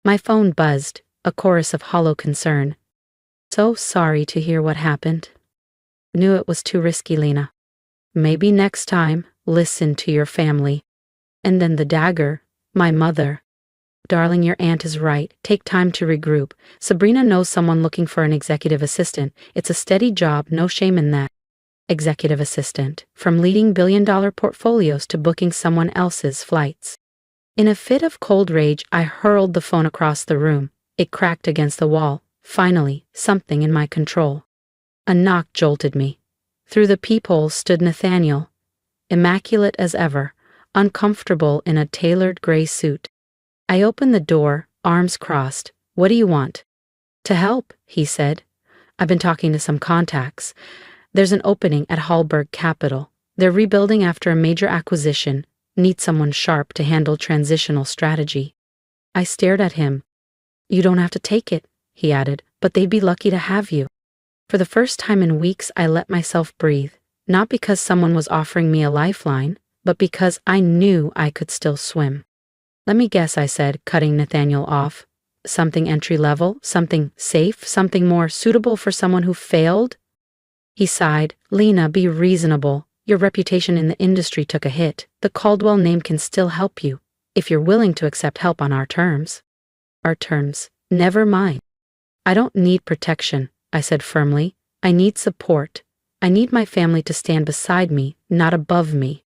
A: My phone buzzed, a chorus of hollow concern. So sorry to hear what happened. Knew it was too risky, Lena. Maybe next time, listen to your family. And then the dagger, my mother. Darling, your aunt is right. Take time to regroup. Sabrina knows someone looking for an executive assistant. It's a steady job, no shame in that. Executive assistant, from leading billion-dollar portfolios to booking someone else's flights. In a fit of cold rage, I hurled the phone across the room. It cracked against the wall. Finally, something in my control. A knock jolted me. Through the peephole stood Nathaniel, immaculate as ever, uncomfortable in a tailored gray suit. I opened the door, arms crossed. What do you want? To help, he said. I've been talking to some contacts. There's an opening at Hallberg Capital. They're rebuilding after a major acquisition. Need someone sharp to handle transitional strategy. I stared at him. You don't have to take it, he added, but they'd be lucky to have you. For the first time in weeks, I let myself breathe, not because someone was offering me a lifeline, but because I knew I could still swim. Let me guess, I said, cutting Nathaniel off. Something entry-level, something safe, something more suitable for someone who failed? He sighed. Lena, be reasonable. Your reputation in the industry took a hit. The Caldwell name can still help you, if you're willing to accept help on our terms. Our terms. Never mine. I don't need protection, I said firmly. I need support. I need my family to stand beside me, not above me.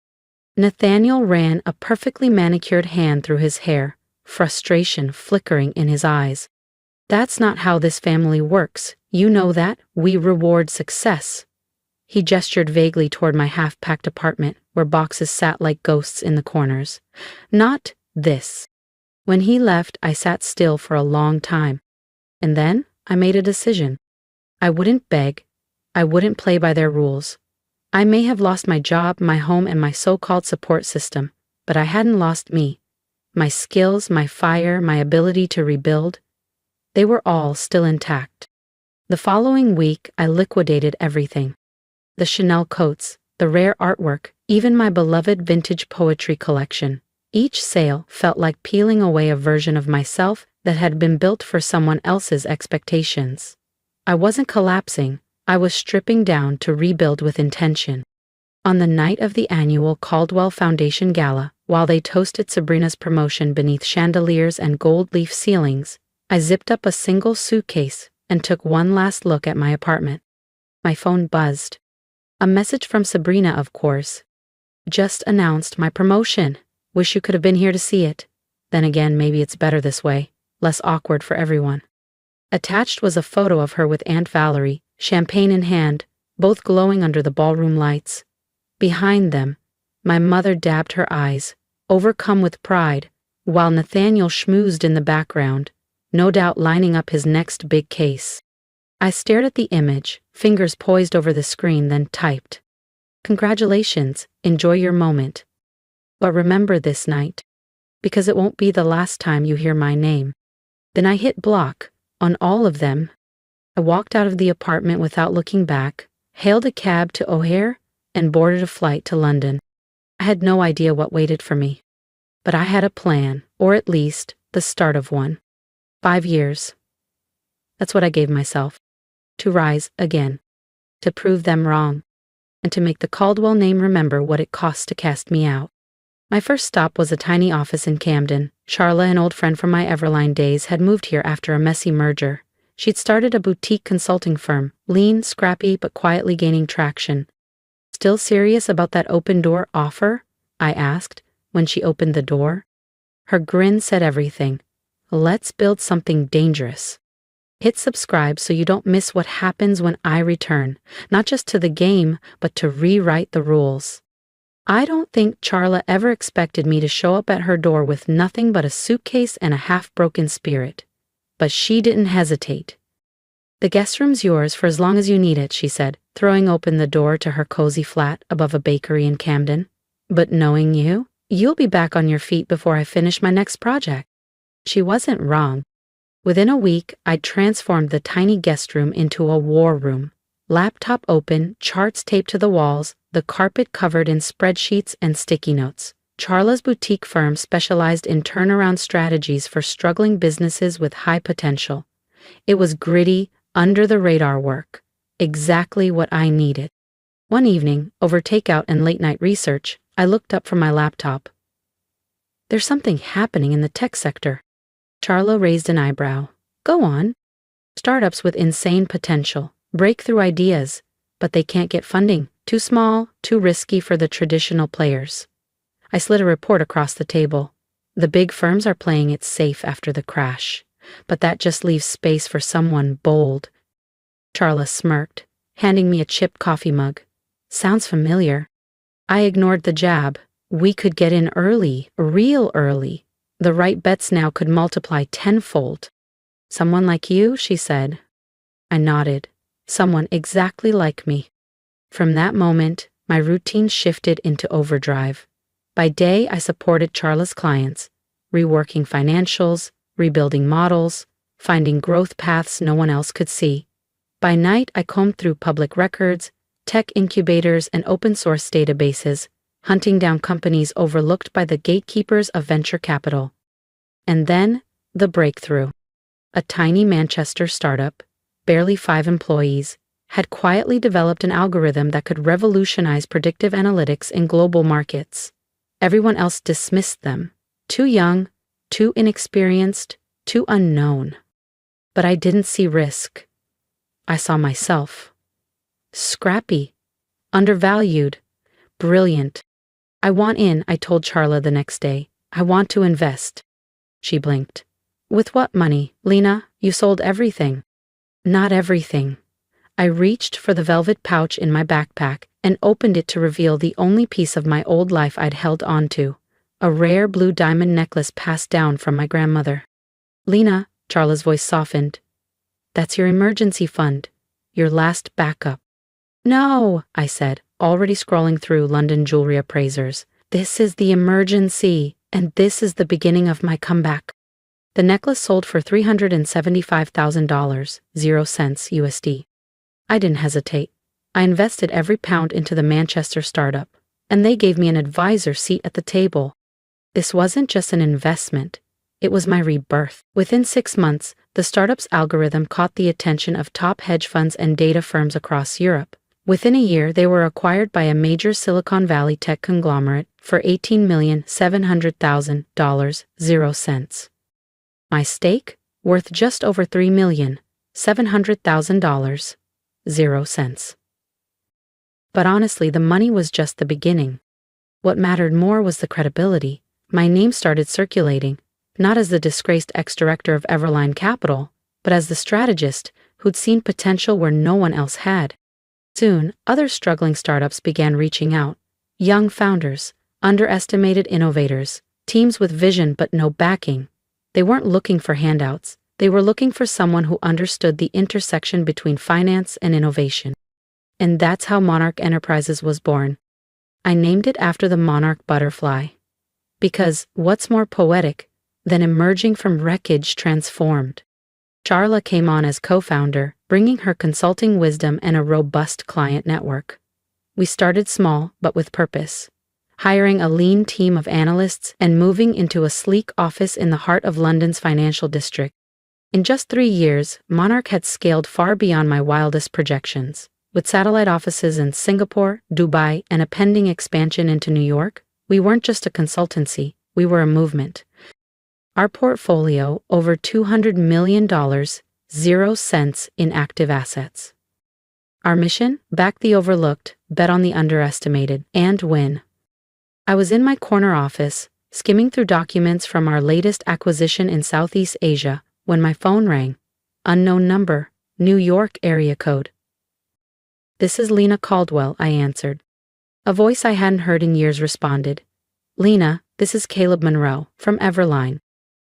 A: Nathaniel ran a perfectly manicured hand through his hair, frustration flickering in his eyes. That's not how this family works. You know that. We reward success. He gestured vaguely toward my half-packed apartment, where boxes sat like ghosts in the corners. Not this. When he left, I sat still for a long time. And then I made a decision. I wouldn't beg. I wouldn't play by their rules. I may have lost my job, my home, and my so-called support system, but I hadn't lost me. my skills, my fire, my ability to rebuild, they were all still intact. The following week, I liquidated everything. The Chanel coats, the rare artwork, even my beloved vintage poetry collection. Each sale felt like peeling away a version of myself that had been built for someone else's expectations. I wasn't collapsing, I was stripping down to rebuild with intention. On the night of the annual Caldwell Foundation Gala, while they toasted Sabrina's promotion beneath chandeliers and gold leaf ceilings, I zipped up a single suitcase and took one last look at my apartment. My phone buzzed. A message from Sabrina, of course. Just announced my promotion. Wish you could have been here to see it. Then again, maybe it's better this way, less awkward for everyone. Attached was a photo of her with Aunt Valerie, champagne in hand, both glowing under the ballroom lights. Behind them, my mother dabbed her eyes, overcome with pride, while Nathaniel schmoozed in the background, no doubt lining up his next big case. I stared at the image, fingers poised over the screen, then typed, "Congratulations, enjoy your moment. But remember this night, because it won't be the last time you hear my name." Then I hit block on all of them. I walked out of the apartment without looking back, hailed a cab to O'Hare, and boarded a flight to London. I had no idea what waited for me. But I had a plan, or at least the start of one. 5 years. That's what I gave myself. To rise again. To prove them wrong. And to make the Caldwell name remember what it cost to cast me out. My first stop was a tiny office in Camden. Charla, an old friend from my Everline days, had moved here after a messy merger. She'd started a boutique consulting firm, lean, scrappy, but quietly gaining traction. "Still serious about that open door offer?" I asked, when she opened the door. Her grin said everything. "Let's build something dangerous. Hit subscribe so you don't miss what happens when I return, not just to the game, but to rewrite the rules." I don't think Charla ever expected me to show up at her door with nothing but a suitcase and a half-broken spirit. But she didn't hesitate. "The guest room's yours for as long as you need it," she said, throwing open the door to her cozy flat above a bakery in Camden. "But knowing you, you'll be back on your feet before I finish my next project." She wasn't wrong. Within a week, I'd transformed the tiny guest room into a war room. Laptop open, charts taped to the walls, the carpet covered in spreadsheets and sticky notes. Charla's boutique firm specialized in turnaround strategies for struggling businesses with high potential. It was gritty, under-the-radar work. Exactly what I needed. One evening, over takeout and late-night research, I looked up from my laptop. "There's something happening in the tech sector." Charla raised an eyebrow. "Go on." "Startups with insane potential, breakthrough ideas, but they can't get funding. Too small, too risky for the traditional players." I slid a report across the table. "The big firms are playing it safe after the crash, but that just leaves space for someone bold." Charla smirked, handing me a chipped coffee mug. "Sounds familiar." I ignored the jab. We could get in early, real early. The right bets now could multiply tenfold. "Someone like you," she said. I nodded. Someone exactly like me. From that moment, my routine shifted into overdrive. By day, I supported Charla's clients, reworking financials, rebuilding models, finding growth paths no one else could see. By night, I combed through public records, tech incubators, and open-source databases, hunting down companies overlooked by the gatekeepers of venture capital. And then, the breakthrough. A tiny Manchester startup, barely 5 employees, had quietly developed an algorithm that could revolutionize predictive analytics in global markets. Everyone else dismissed them. Too young, too inexperienced, too unknown. But I didn't see risk. I saw myself. Scrappy, undervalued, brilliant. "I want in," I told Charla the next day. "I want to invest." She blinked. "With what money, Lena? You sold everything." "Not everything." I reached for the velvet pouch in my backpack and opened it to reveal the only piece of my old life I'd held onto, a rare blue diamond necklace passed down from my grandmother. "Lena," Charla's voice softened, "that's your emergency fund, your last backup." "No," I said, already scrolling through London jewelry appraisers. "This is the emergency. And this is the beginning of my comeback. The necklace sold for $375,000, 0 cents USD. I didn't hesitate. I invested every pound into the Manchester startup, and they gave me an advisor seat at the table. This wasn't just an investment, it was my rebirth. Within 6 months, the startup's algorithm caught the attention of top hedge funds and data firms across Europe. Within a year, they were acquired by a major Silicon Valley tech conglomerate for $18,700,000, 0 cents. My stake, worth just over $3,700,000, 0 cents. But honestly, the money was just the beginning. What mattered more was the credibility. My name started circulating, not as the disgraced ex-director of Everline Capital, but as the strategist who'd seen potential where no one else had. Soon, other struggling startups began reaching out. Young founders, underestimated innovators, teams with vision but no backing. They weren't looking for handouts. They were looking for someone who understood the intersection between finance and innovation. And that's how Monarch Enterprises was born. I named it after the monarch butterfly. Because what's more poetic than emerging from wreckage transformed? Charla came on as co-founder, bringing her consulting wisdom and a robust client network. We started small, but with purpose, hiring a lean team of analysts and moving into a sleek office in the heart of London's financial district. In just 3 years, Monarch had scaled far beyond my wildest projections. With satellite offices in Singapore, Dubai, and a pending expansion into New York, we weren't just a consultancy, we were a movement. Our portfolio, over $200 million, 0 cents in active assets. Our mission? Back the overlooked, bet on the underestimated, and win. I was in my corner office, skimming through documents from our latest acquisition in Southeast Asia, when my phone rang. Unknown number, New York area code. "This is Lena Caldwell," I answered. A voice I hadn't heard in years responded. "Lena, this is Caleb Monroe, from Everline."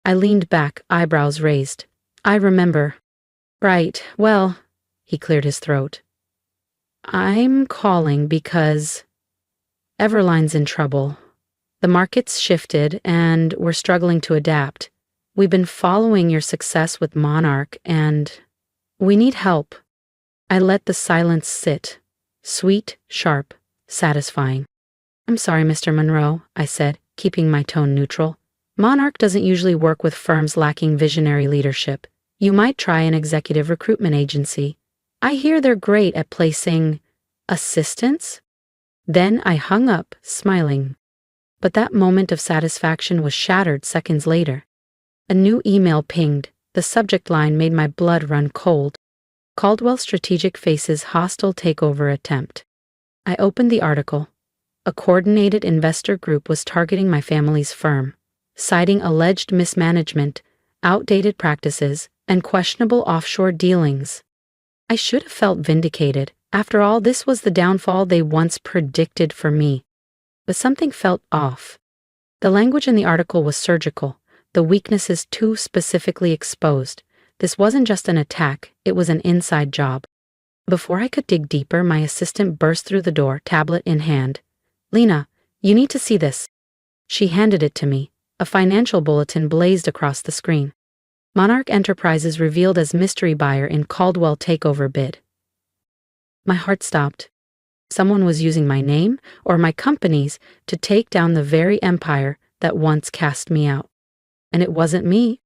A: I leaned back, eyebrows raised. "I remember." "Right, well," he cleared his throat. "I'm calling because Everline's in trouble. The market's shifted, and we're struggling to adapt. We've been following your success with Monarch, and we need help." I let the silence sit. Sweet, sharp, satisfying. "I'm sorry, Mr. Monroe," I said, keeping my tone neutral. "Monarch doesn't usually work with firms lacking visionary leadership. You might try an executive recruitment agency. I hear they're great at placing assistants." Then I hung up, smiling. But that moment of satisfaction was shattered seconds later. A new email pinged. The subject line made my blood run cold. Caldwell Strategic faces hostile takeover attempt. I opened the article. A coordinated investor group was targeting my family's firm, citing alleged mismanagement, outdated practices, and questionable offshore dealings. I should have felt vindicated. After all, this was the downfall they once predicted for me. But something felt off. The language in the article was surgical, the weaknesses too specifically exposed. This wasn't just an attack, it was an inside job. Before I could dig deeper, my assistant burst through the door, tablet in hand. "Lena, you need to see this." She handed it to me. A financial bulletin blazed across the screen. Monarch Enterprises revealed as mystery buyer in Caldwell takeover bid. My heart stopped. Someone was using my name, or my company's, to take down the very empire that once cast me out. And it wasn't me.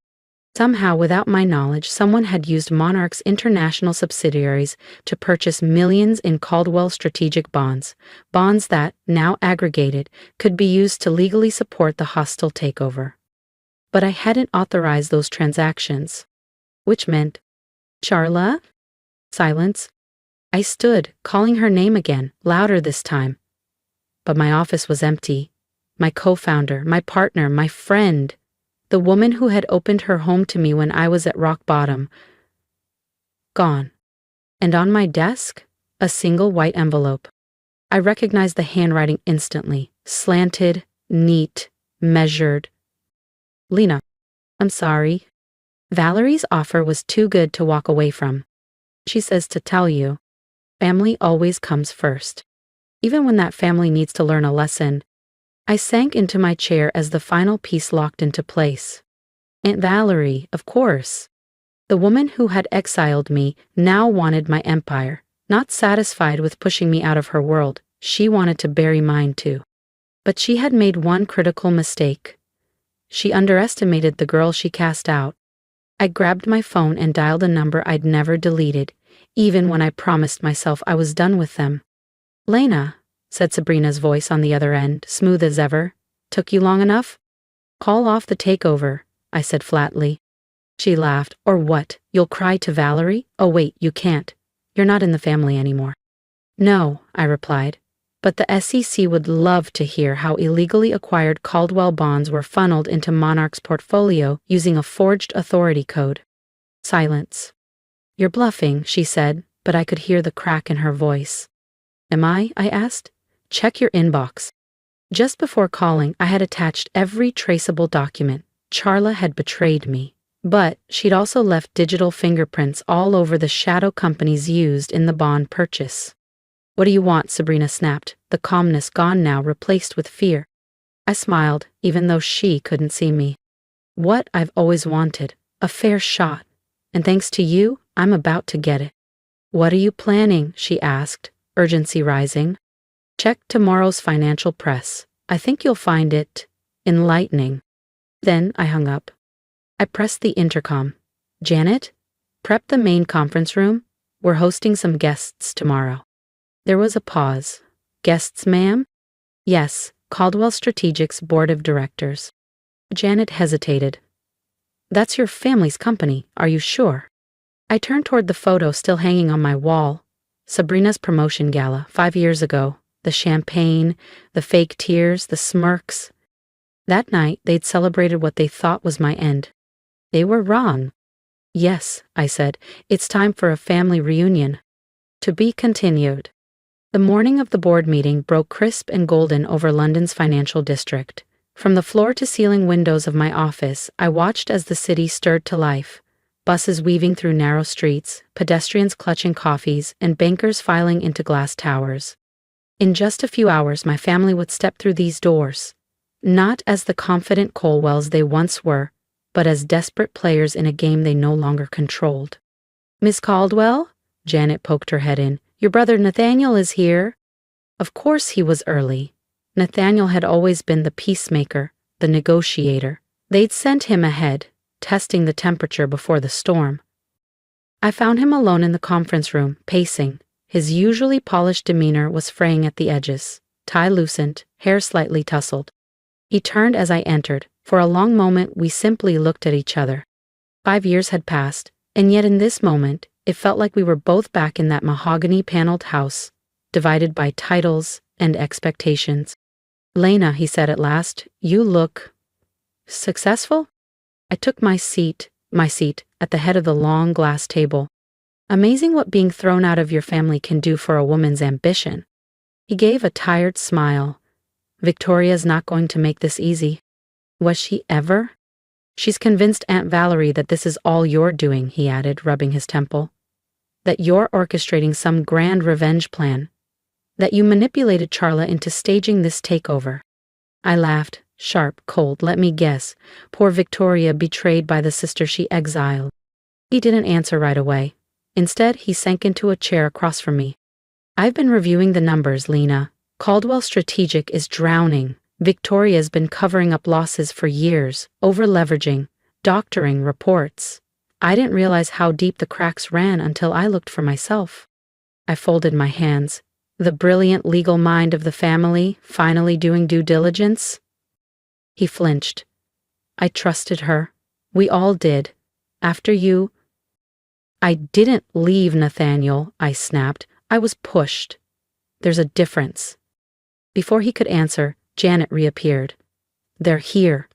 A: Somehow, without my knowledge, someone had used Monarch's international subsidiaries to purchase millions in Caldwell strategic bonds, bonds that, now aggregated, could be used to legally support the hostile takeover. But I hadn't authorized those transactions, which meant, "Charla?" Silence. I stood, calling her name again, louder this time. But my office was empty. My co-founder, my partner, my friend, the woman who had opened her home to me when I was at rock bottom, gone. And on my desk, a single white envelope. I recognized the handwriting instantly, slanted, neat, measured. "Lena, I'm sorry. Valerie's offer was too good to walk away from. She says to tell you, family always comes first. Even when that family needs to learn a lesson, I sank into my chair as the final piece locked into place. Aunt Valerie, of course. The woman who had exiled me now wanted my empire. Not satisfied with pushing me out of her world, she wanted to bury mine too. But she had made one critical mistake. She underestimated the girl she cast out. I grabbed my phone and dialed a number I'd never deleted, even when I promised myself I was done with them. "Lena," said Sabrina's voice on the other end, smooth as ever. "Took you long enough?" "Call off the takeover," I said flatly. She laughed. "Or what? You'll cry to Valerie? Oh wait, you can't. You're not in the family anymore." "No," I replied. "But the SEC would love to hear how illegally acquired Caldwell bonds were funneled into Monarch's portfolio using a forged authority code." Silence. "You're bluffing," she said, but I could hear the crack in her voice. "Am I?" I asked. "Check your inbox." Just before calling, I had attached every traceable document. Charla had betrayed me. But she'd also left digital fingerprints all over the shadow companies used in the bond purchase. "What do you want?" Sabrina snapped, the calmness gone now, replaced with fear. I smiled, even though she couldn't see me. "What I've always wanted, a fair shot. And thanks to you, I'm about to get it." "What are you planning?" she asked, urgency rising. "Check tomorrow's financial press. I think you'll find it enlightening." Then I hung up. I pressed the intercom. "Janet? Prep the main conference room. We're hosting some guests tomorrow." There was a pause. "Guests, ma'am?" "Yes, Caldwell Strategic's board of directors." Janet hesitated. "That's your family's company, are you sure?" I turned toward the photo still hanging on my wall. Sabrina's promotion gala, 5 years ago. The champagne, the fake tears, the smirks. That night, they'd celebrated what they thought was my end. They were wrong. "Yes," I said, "it's time for a family reunion." To be continued. The morning of the board meeting broke crisp and golden over London's financial district. From the floor-to-ceiling windows of my office, I watched as the city stirred to life. Buses weaving through narrow streets, pedestrians clutching coffees, and bankers filing into glass towers. In just a few hours, my family would step through these doors. Not as the confident Colwells they once were, but as desperate players in a game they no longer controlled. "Miss Caldwell?" Janet poked her head in. "Your brother Nathaniel is here." Of course he was early. Nathaniel had always been the peacemaker, the negotiator. They'd sent him ahead, testing the temperature before the storm. I found him alone in the conference room, pacing. His usually polished demeanor was fraying at the edges, tie loosened, hair slightly tousled. He turned as I entered. For a long moment we simply looked at each other. 5 years had passed, and yet in this moment, it felt like we were both back in that mahogany-paneled house, divided by titles and expectations. "Lena," he said at last, "you look successful?" I took my seat at the head of the long glass table. "Amazing what being thrown out of your family can do for a woman's ambition." He gave a tired smile. "Victoria's not going to make this easy." "Was she ever?" "She's convinced Aunt Valerie that this is all you're doing," he added, rubbing his temple. "That you're orchestrating some grand revenge plan. That you manipulated Charla into staging this takeover." I laughed, sharp, cold. "Let me guess. Poor Victoria betrayed by the sister she exiled." He didn't answer right away. Instead, he sank into a chair across from me. "I've been reviewing the numbers, Lena. Caldwell Strategic is drowning. Victoria's been covering up losses for years, over-leveraging, doctoring reports. I didn't realize how deep the cracks ran until I looked for myself." I folded my hands. The brilliant legal mind of the family, finally doing due diligence? He flinched. "I trusted her. We all did. After you—" "I didn't leave Nathaniel," I snapped. "I was pushed. There's a difference." Before he could answer, Janet reappeared. "They're here."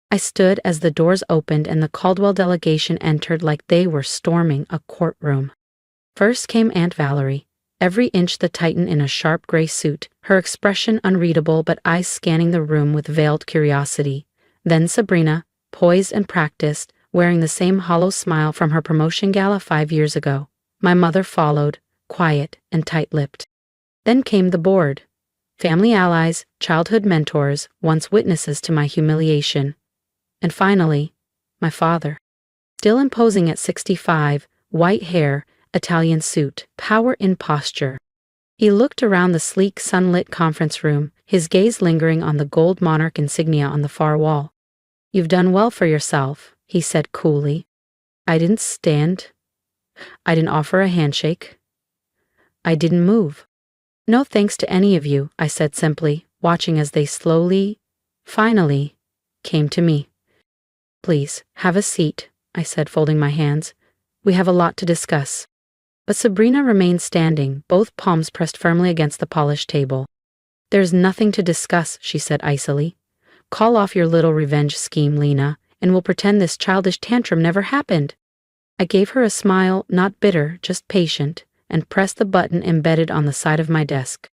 A: I stood as the doors opened and the Caldwell delegation entered like they were storming a courtroom. First came Aunt Valerie, every inch the Titan in a sharp gray suit, her expression unreadable but eyes scanning the room with veiled curiosity. Then Sabrina, poised and practiced, wearing the same hollow smile from her promotion gala 5 years ago. My mother followed, quiet and tight-lipped. Then came the board. family allies, childhood mentors, once witnesses to my humiliation. And finally, my father. Still imposing at 65, white hair, Italian suit, power in posture. He looked around the sleek, sunlit conference room, his gaze lingering on the gold monarch insignia on the far wall. "You've done well for yourself," he said coolly. I didn't stand. I didn't offer a handshake. I didn't move. "No thanks to any of you," I said simply, watching as they finally, came to me. "Please, have a seat," I said, folding my hands. "We have a lot to discuss." But Sabrina remained standing, both palms pressed firmly against the polished table. "There's nothing to discuss," she said icily. "Call off your little revenge scheme, Lena, and we'll pretend this childish tantrum never happened." I gave her a smile, not bitter, just patient, and pressed the button embedded on the side of my desk.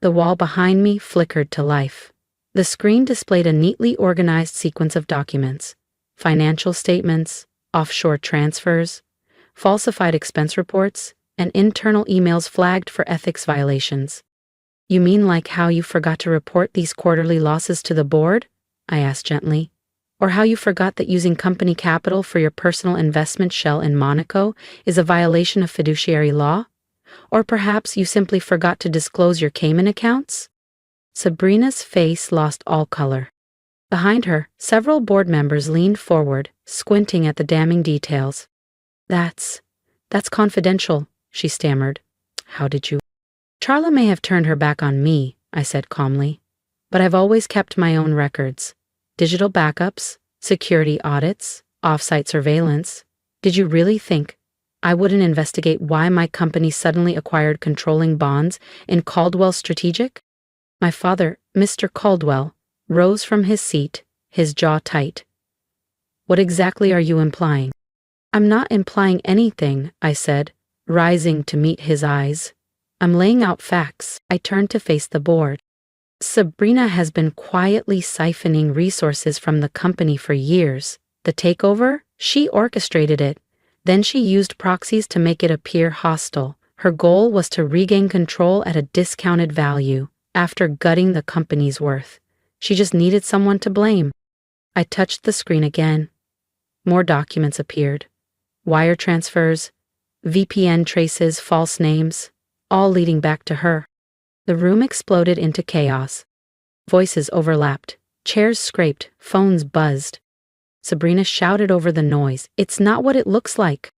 A: The wall behind me flickered to life. The screen displayed a neatly organized sequence of documents: financial statements, offshore transfers, falsified expense reports, and internal emails flagged for ethics violations. "You mean like how you forgot to report these quarterly losses to the board?" I asked gently. "Or how you forgot that using company capital for your personal investment shell in Monaco is a violation of fiduciary law? Or perhaps you simply forgot to disclose your Cayman accounts?" Sabrina's face lost all color. Behind her, several board members leaned forward, squinting at the damning details. That's confidential," she stammered. "How did you—" "Charla may have turned her back on me," I said calmly, "but I've always kept my own records. Digital backups, security audits, off-site surveillance. Did you really think I wouldn't investigate why my company suddenly acquired controlling bonds in Caldwell Strategic?" My father, Mr. Caldwell, rose from his seat, his jaw tight. "What exactly are you implying?" "I'm not implying anything," I said, rising to meet his eyes. "I'm laying out facts." I turned to face the board. "Sabrina has been quietly siphoning resources from the company for years. The takeover? She orchestrated it. Then she used proxies to make it appear hostile. Her goal was to regain control at a discounted value, after gutting the company's worth. She just needed someone to blame." I touched the screen again. More documents appeared. Wire transfers, VPN traces, false names, all leading back to her. The room exploded into chaos. Voices overlapped, chairs scraped, phones buzzed. Sabrina shouted over the noise, "It's not what it looks like."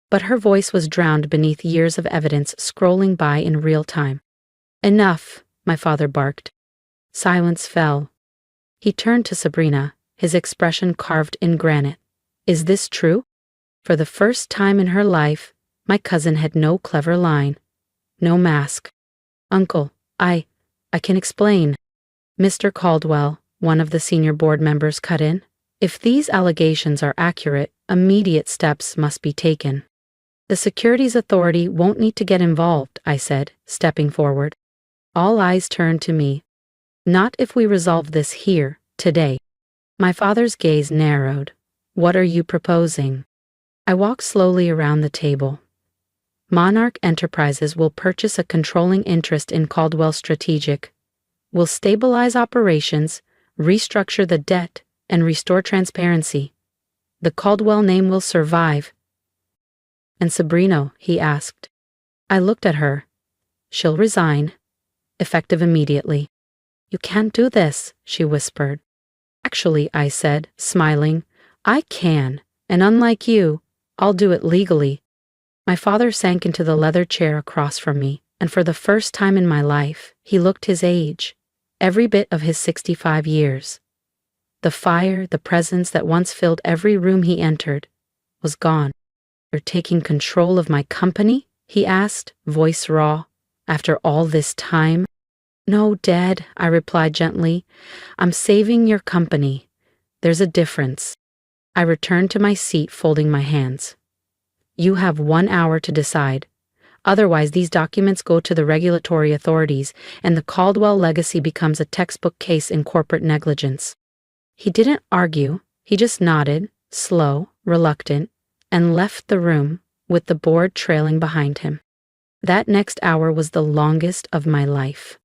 A: But her voice was drowned beneath years of evidence scrolling by in real time. "Enough," my father barked. Silence fell. He turned to Sabrina, his expression carved in granite. "Is this true?" For the first time in her life, my cousin had no clever line, no mask. "Uncle, I can explain." Mr. Caldwell, one of the senior board members, cut in. "If these allegations are accurate, immediate steps must be taken." "The Securities Authority won't need to get involved," I said, stepping forward. All eyes turned to me. "Not if we resolve this here, today." My father's gaze narrowed. "What are you proposing?" I walked slowly around the table. "Monarch Enterprises will purchase a controlling interest in Caldwell Strategic, will stabilize operations, restructure the debt, and restore transparency. The Caldwell name will survive." "And Sabrina?" he asked. I looked at her. "She'll resign, effective immediately." "You can't do this," she whispered. "Actually," I said, smiling, "I can, and unlike you, I'll do it legally." My father sank into the leather chair across from me, and for the first time in my life, he looked his age, every bit of his 65 years. The fire, the presence that once filled every room he entered, was gone. "You're taking control of my company?" he asked, voice raw. "After all this time?" "No, Dad," I replied gently. "I'm saving your company. There's a difference." I returned to my seat, folding my hands. "You have 1 hour to decide. Otherwise, these documents go to the regulatory authorities, and the Caldwell legacy becomes a textbook case in corporate negligence." He didn't argue. He just nodded, slow, reluctant, and left the room, with the board trailing behind him. That next hour was the longest of my life.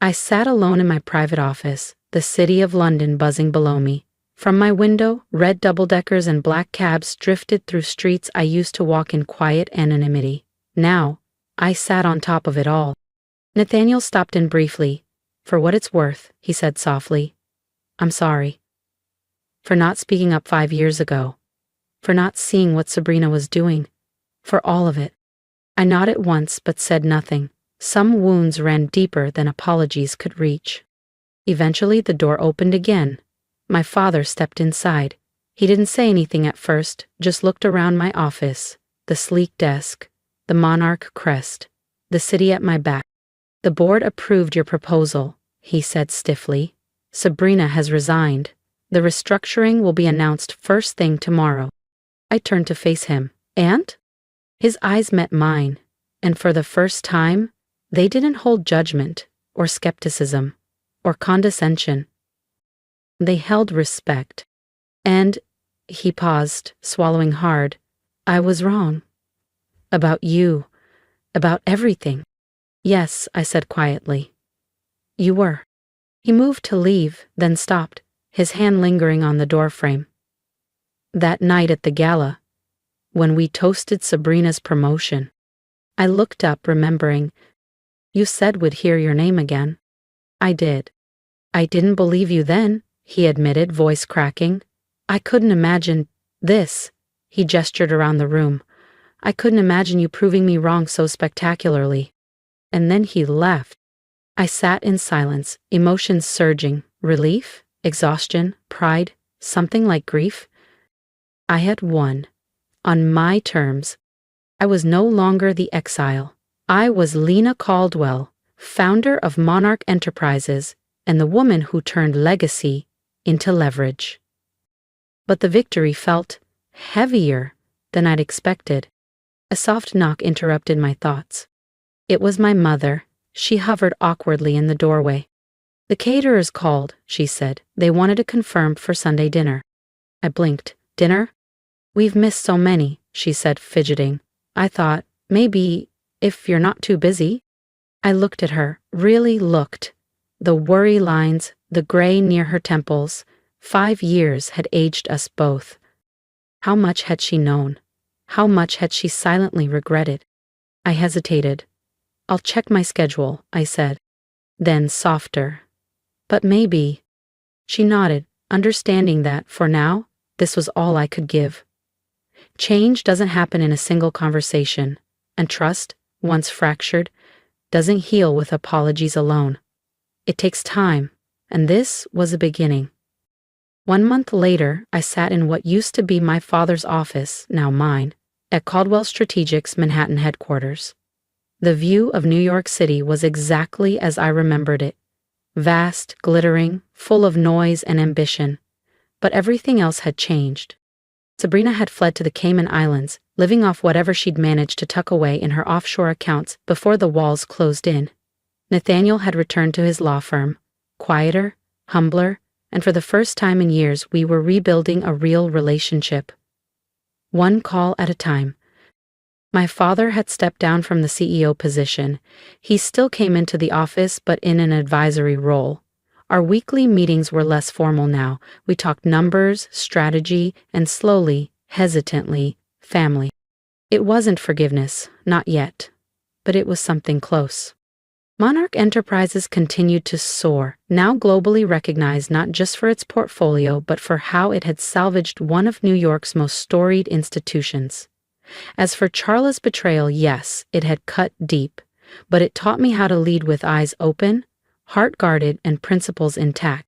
A: I sat alone in my private office, the city of London buzzing below me. From my window, red double-deckers and black cabs drifted through streets I used to walk in quiet anonymity. Now, I sat on top of it all. Nathaniel stopped in briefly. "For what it's worth," he said softly, "I'm sorry. For not speaking up 5 years ago. For not seeing what Sabrina was doing. For all of it." I nodded once but said nothing. Some wounds ran deeper than apologies could reach. Eventually the door opened again. My father stepped inside. He didn't say anything at first, just looked around my office, the sleek desk, the monarch crest, the city at my back. "The board approved your proposal," he said stiffly. "Sabrina has resigned. The restructuring will be announced first thing tomorrow." I turned to face him. "And?" His eyes met mine, and for the first time, they didn't hold judgment, or skepticism, or condescension. They held respect. "And," he paused, swallowing hard, "I was wrong. About you. About everything." "Yes," I said quietly. "You were." He moved to leave, then stopped, his hand lingering on the doorframe. "That night at the gala, when we toasted Sabrina's promotion." I looked up, remembering. "You said we'd hear your name again." "I did." "I didn't believe you then," he admitted, voice cracking. "I couldn't imagine this." He gestured around the room. "I couldn't imagine you proving me wrong so spectacularly." And then he left. I sat in silence, emotions surging, relief, exhaustion, pride, something like grief. I had won. On my terms. I was no longer the exile. I was Lena Caldwell, founder of Monarch Enterprises, and the woman who turned legacy into leverage. But the victory felt heavier than I'd expected. A soft knock interrupted my thoughts. It was my mother. She hovered awkwardly in the doorway. "The caterers called," she said. "They wanted to confirm for Sunday dinner." I blinked. "Dinner?" "We've missed so many," she said, fidgeting. "I thought, maybe, if you're not too busy." I looked at her, really looked. The worry lines, the gray near her temples. 5 years had aged us both. How much had she known? How much had she silently regretted? I hesitated. "I'll check my schedule," I said. Then softer. "But maybe." She nodded, understanding that, for now, this was all I could give. Change doesn't happen in a single conversation, and trust, once fractured, doesn't heal with apologies alone. It takes time, and this was a beginning. 1 month later, I sat in what used to be my father's office, now mine, at Caldwell Strategic's Manhattan headquarters. The view of New York City was exactly as I remembered it. Vast, glittering, full of noise and ambition. But everything else had changed. Sabrina had fled to the Cayman Islands, living off whatever she'd managed to tuck away in her offshore accounts before the walls closed in. Nathaniel had returned to his law firm, quieter, humbler, and for the first time in years we were rebuilding a real relationship. One call at a time. My father had stepped down from the CEO position. He still came into the office, but in an advisory role. Our weekly meetings were less formal now. We talked numbers, strategy, and slowly, hesitantly, family. It wasn't forgiveness, not yet. But it was something close. Monarch Enterprises continued to soar, now globally recognized not just for its portfolio but for how it had salvaged one of New York's most storied institutions. As for Charla's betrayal, yes, it had cut deep, but it taught me how to lead with eyes open, heart guarded, and principles intact.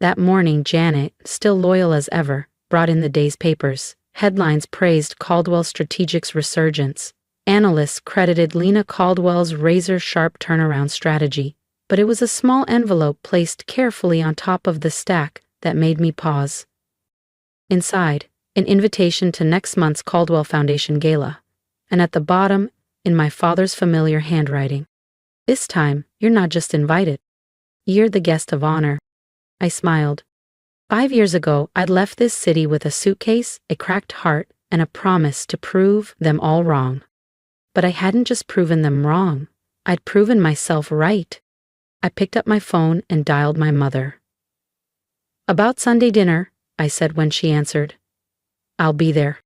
A: That morning, Janet, still loyal as ever, brought in the day's papers. Headlines praised Caldwell Strategic's resurgence. Analysts credited Lena Caldwell's razor-sharp turnaround strategy, but it was a small envelope placed carefully on top of the stack that made me pause. Inside, an invitation to next month's Caldwell Foundation Gala, and at the bottom, in my father's familiar handwriting, "This time, you're not just invited. You're the guest of honor." I smiled. 5 years ago, I'd left this city with a suitcase, a cracked heart, and a promise to prove them all wrong. But I hadn't just proven them wrong. I'd proven myself right. I picked up my phone and dialed my mother. "About Sunday dinner," I said when she answered. "I'll be there."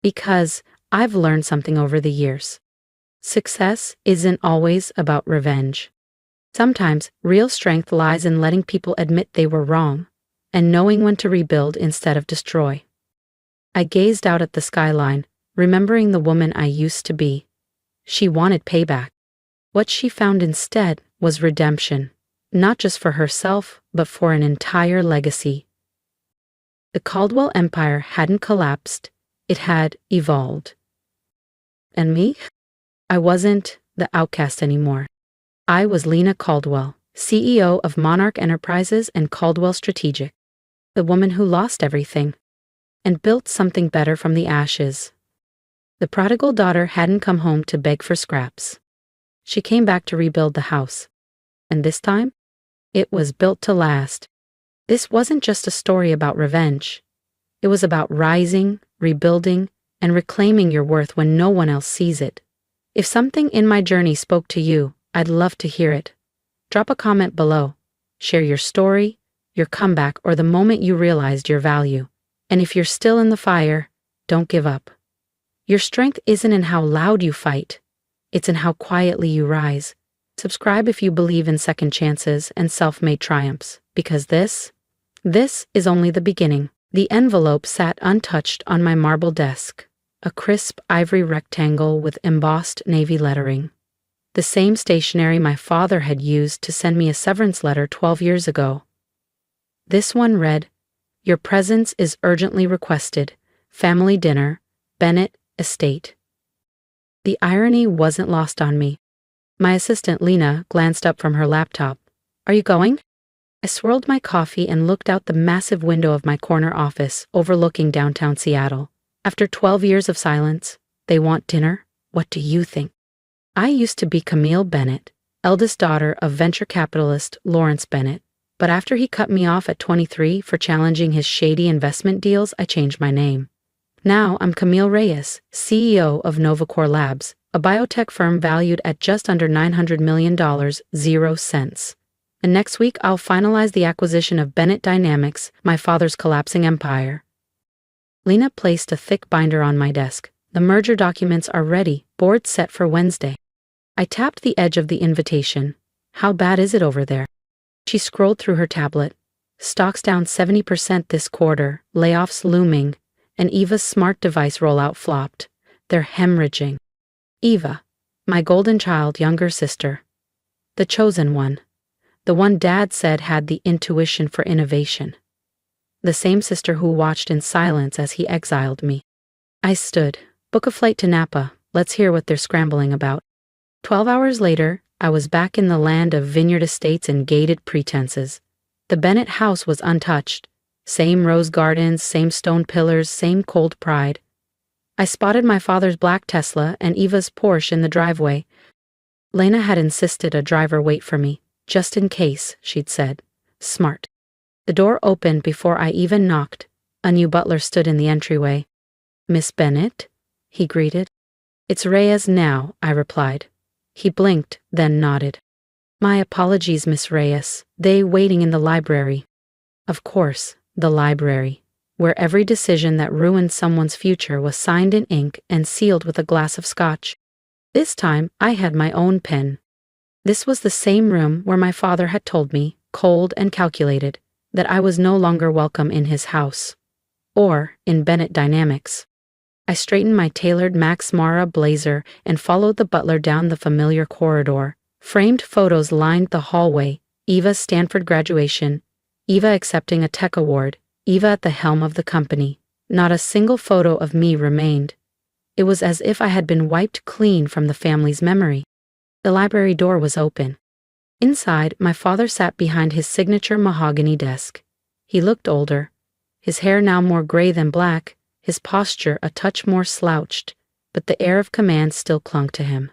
A: Because I've learned something over the years. Success isn't always about revenge. Sometimes real strength lies in letting people admit they were wrong and knowing when to rebuild instead of destroy. I gazed out at the skyline, remembering the woman I used to be. She wanted payback. What she found instead was redemption, not just for herself, but for an entire legacy. The Caldwell Empire hadn't collapsed, it had evolved. And me? I wasn't the outcast anymore. I was Lena Caldwell, CEO of Monarch Enterprises and Caldwell Strategic, the woman who lost everything and built something better from the ashes. The prodigal daughter hadn't come home to beg for scraps. She came back to rebuild the house. And this time, it was built to last. This wasn't just a story about revenge. It was about rising, rebuilding, and reclaiming your worth when no one else sees it. If something in my journey spoke to you, I'd love to hear it. Drop a comment below. Share your story, your comeback, or the moment you realized your value. And if you're still in the fire, don't give up. Your strength isn't in how loud you fight. It's in how quietly you rise. Subscribe if you believe in second chances and self-made triumphs, because this is only the beginning. The envelope sat untouched on my marble desk, a crisp ivory rectangle with embossed navy lettering. The same stationery my father had used to send me a severance letter 12 years ago. This one read, "Your presence is urgently requested. Family dinner, Bennett Estate." The irony wasn't lost on me. My assistant Lena glanced up from her laptop. "Are you going?" I swirled my coffee and looked out the massive window of my corner office overlooking downtown Seattle. After 12 years of silence, they want dinner? What do you think? I used to be Camille Bennett, eldest daughter of venture capitalist Lawrence Bennett, but after he cut me off at 23 for challenging his shady investment deals, I changed my name. Now I'm Camille Reyes, CEO of Novacor Labs, a biotech firm valued at just under $900 million, 0 cents. And next week I'll finalize the acquisition of Bennett Dynamics, my father's collapsing empire. Lena placed a thick binder on my desk. "The merger documents are ready, board set for Wednesday." I tapped the edge of the invitation. "How bad is it over there?" She scrolled through her tablet. "Stocks down 70% this quarter, layoffs looming, and Eva's smart device rollout flopped. They're hemorrhaging." Eva, my golden child younger sister. The chosen one. The one Dad said had the intuition for innovation. The same sister who watched in silence as he exiled me. I stood. "Book a flight to Napa. Let's hear what they're scrambling about." 12 hours later, I was back in the land of vineyard estates and gated pretenses. The Bennett house was untouched. Same rose gardens, same stone pillars, same cold pride. I spotted my father's black Tesla and Eva's Porsche in the driveway. Lena had insisted a driver wait for me. "Just in case," she'd said. Smart. The door opened before I even knocked. A new butler stood in the entryway. "Miss Bennett?" he greeted. "It's Reyes now," I replied. He blinked, then nodded. "My apologies, Miss Reyes. They waiting in the library." Of course, the library, where every decision that ruined someone's future was signed in ink and sealed with a glass of scotch. This time, I had my own pen. This was the same room where my father had told me, cold and calculated, that I was no longer welcome in his house. Or in Bennett Dynamics. I straightened my tailored Max Mara blazer and followed the butler down the familiar corridor. Framed photos lined the hallway. Eva's Stanford graduation, Eva accepting a tech award, Eva at the helm of the company. Not a single photo of me remained. It was as if I had been wiped clean from the family's memory. The library door was open. Inside, my father sat behind his signature mahogany desk. He looked older, his hair now more gray than black, his posture a touch more slouched, but the air of command still clung to him.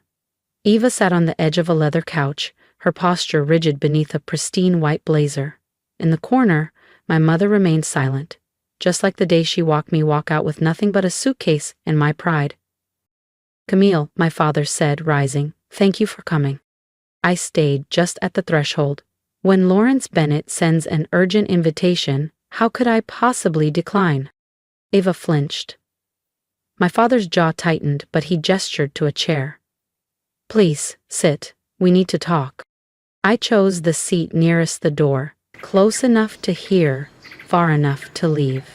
A: Eva sat on the edge of a leather couch, her posture rigid beneath a pristine white blazer. In the corner, my mother remained silent, just like the day she watched me walk out with nothing but a suitcase and my pride. "Camille," my father said, rising, "thank you for coming." I stayed just at the threshold. When Lawrence Bennett sends an urgent invitation, how could I possibly decline? Ava flinched. My father's jaw tightened, but he gestured to a chair. Please, sit. We need to talk. I chose the seat nearest the door, close enough to hear, far enough to leave.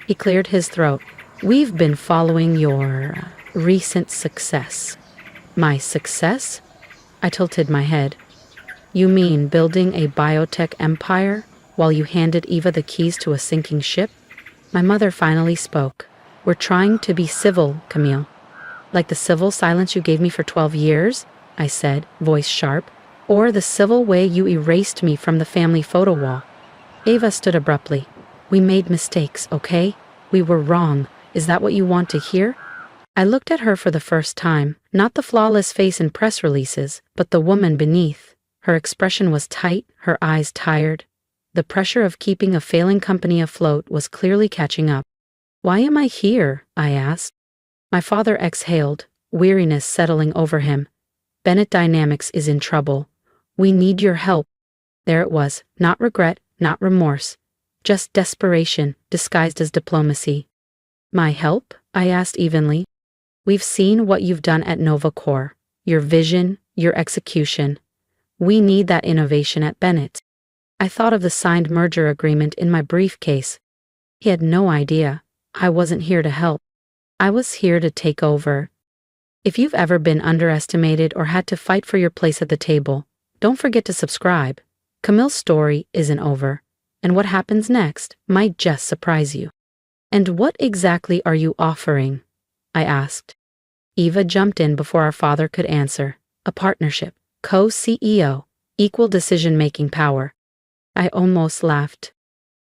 A: He cleared his throat. We've been following your recent success. My success? I tilted my head. You mean building a biotech empire while you handed Eva the keys to a sinking ship? My mother finally spoke. We're trying to be civil, Camille. Like the civil silence you gave me for 12 years, I said, voice sharp, or the civil way you erased me from the family photo wall. Ava stood abruptly. We made mistakes, okay? We were wrong. Is that what you want to hear? I looked at her for the first time, not the flawless face in press releases, but the woman beneath. Her expression was tight, her eyes tired. The pressure of keeping a failing company afloat was clearly catching up. Why am I here? I asked. My father exhaled, weariness settling over him. Bennett Dynamics is in trouble. We need your help. There it was, not regret, not remorse. Just desperation, disguised as diplomacy. My help? I asked evenly. We've seen what you've done at NovaCore. Your vision, your execution. We need that innovation at Bennett. I thought of the signed merger agreement in my briefcase. He had no idea. I wasn't here to help. I was here to take over. If you've ever been underestimated or had to fight for your place at the table, don't forget to subscribe. Camille's story isn't over, and what happens next might just surprise you. And what exactly are you offering? I asked. Eva jumped in before our father could answer. A partnership, co-CEO, equal decision-making power. I almost laughed.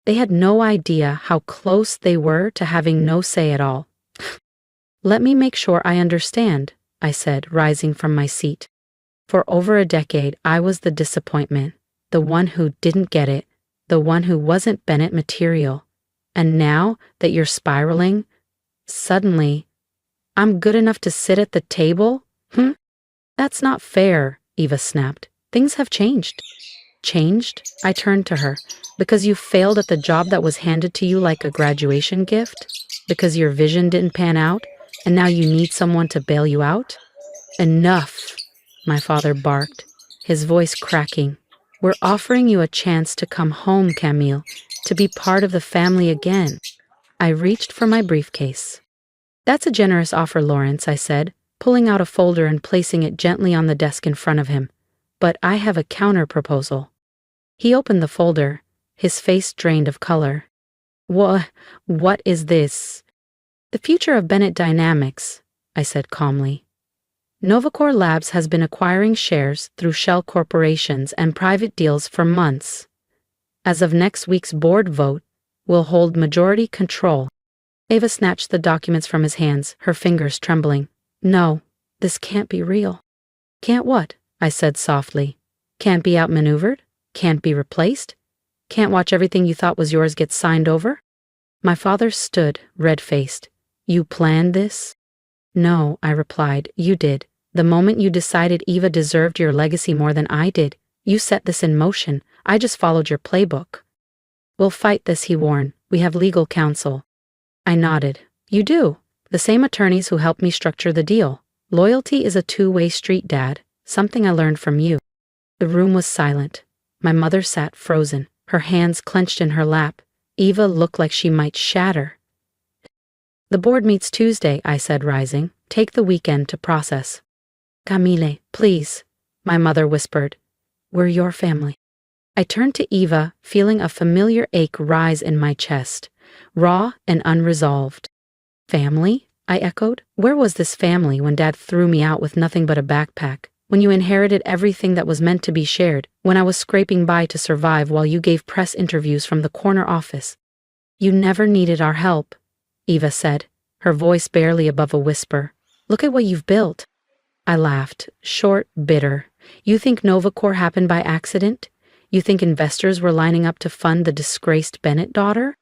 A: They had no idea how close they were to having no say at all. Let me make sure I understand, I said, rising from my seat. For over a decade, I was the disappointment, the one who didn't get it, the one who wasn't Bennett material. And now that you're spiraling, suddenly, I'm good enough to sit at the table? That's not fair, Eva snapped. Things have changed. Changed? I turned to her. Because you failed at the job that was handed to you like a graduation gift? Because your vision didn't pan out, and now you need someone to bail you out? Enough, my father barked, his voice cracking. We're offering you a chance to come home, Camille, to be part of the family again. I reached for my briefcase. That's a generous offer, Lawrence, I said, pulling out a folder and placing it gently on the desk in front of him. But I have a counter-proposal. He opened the folder, his face drained of color. What is this? The future of Bennett Dynamics, I said calmly. NovaCore Labs has been acquiring shares through shell corporations and private deals for months. As of next week's board vote, we'll hold majority control. Ava snatched the documents from his hands, her fingers trembling. No, this can't be real. Can't what? I said softly. Can't be outmaneuvered? Can't be replaced? Can't watch everything you thought was yours get signed over? My father stood, red-faced. You planned this? No, I replied, you did. The moment you decided Eva deserved your legacy more than I did, you set this in motion. I just followed your playbook. We'll fight this, he warned. We have legal counsel. I nodded. You do. The same attorneys who helped me structure the deal. Loyalty is a two-way street, Dad. Something I learned from you. The room was silent. My mother sat frozen, her hands clenched in her lap. Eva looked like she might shatter. The board meets Tuesday, I said, rising. Take the weekend to process. Camille, please, my mother whispered. We're your family. I turned to Eva, feeling a familiar ache rise in my chest, raw and unresolved. Family? I echoed. Where was this family when Dad threw me out with nothing but a backpack? When you inherited everything that was meant to be shared, when I was scraping by to survive while you gave press interviews from the corner office. You never needed our help, Eva said, her voice barely above a whisper. Look at what you've built. I laughed, short, bitter. You think NovaCore happened by accident? You think investors were lining up to fund the disgraced Bennett daughter?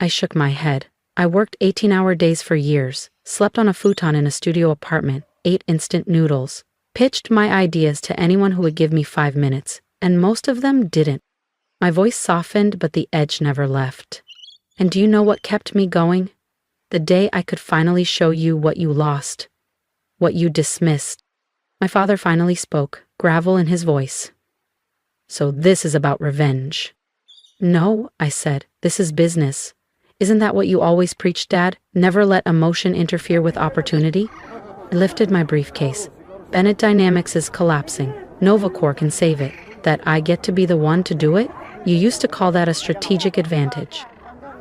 A: I shook my head. I worked 18-hour days for years, slept on a futon in a studio apartment, ate instant noodles. Pitched my ideas to anyone who would give me 5 minutes, and most of them didn't. My voice softened, but the edge never left. And do you know what kept me going? The day I could finally show you what you lost, what you dismissed. My father finally spoke, gravel in his voice. So this is about revenge. No, I said, this is business. Isn't that what you always preach, Dad? Never let emotion interfere with opportunity? I lifted my briefcase. Bennett Dynamics is collapsing. NovaCore can save it. That I get to be the one to do it? You used to call that a strategic advantage.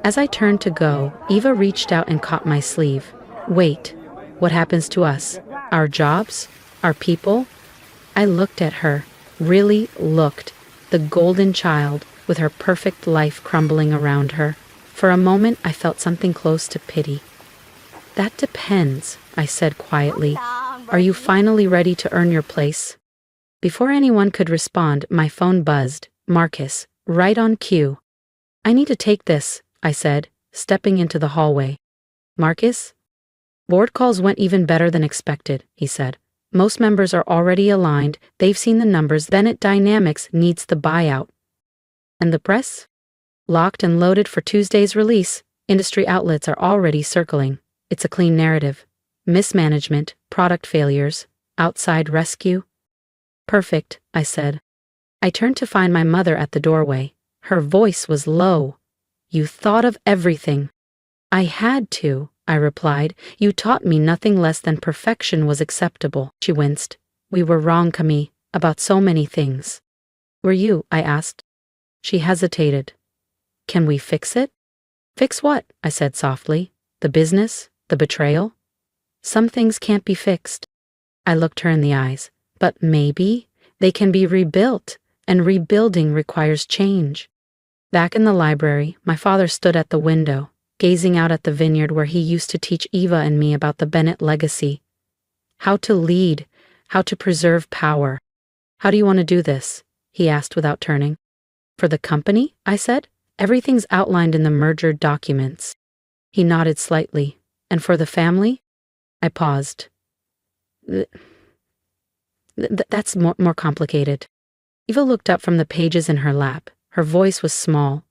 A: As I turned to go, Eva reached out and caught my sleeve. Wait, what happens to us? Our jobs? Our people? I looked at her, really looked, the golden child with her perfect life crumbling around her. For a moment, I felt something close to pity. That depends, I said quietly. Are you finally ready to earn your place? Before anyone could respond, my phone buzzed. Marcus, right on cue. I need to take this, I said, stepping into the hallway. Marcus? Board calls went even better than expected, he said. Most members are already aligned. They've seen the numbers. Bennett Dynamics needs the buyout. And the press? Locked and loaded for Tuesday's release. Industry outlets are already circling. It's a clean narrative. Mismanagement, product failures, outside rescue. Perfect, I said. I turned to find my mother at the doorway. Her voice was low. You thought of everything. I had to, I replied. You taught me nothing less than perfection was acceptable. She winced. We were wrong, Camille, about so many things. Were you? I asked. She hesitated. Can we fix it? Fix what? I said softly. The business? The betrayal? Some things can't be fixed. I looked her in the eyes. But maybe they can be rebuilt, and rebuilding requires change. Back in the library, my father stood at the window, gazing out at the vineyard where he used to teach Eva and me about the Bennett legacy. How to lead, how to preserve power. How do you want to do this? He asked without turning. For the company? I said. Everything's outlined in the merger documents. He nodded slightly. And for the family? I paused. That's more complicated. Eva looked up from the pages in her lap. Her voice was small.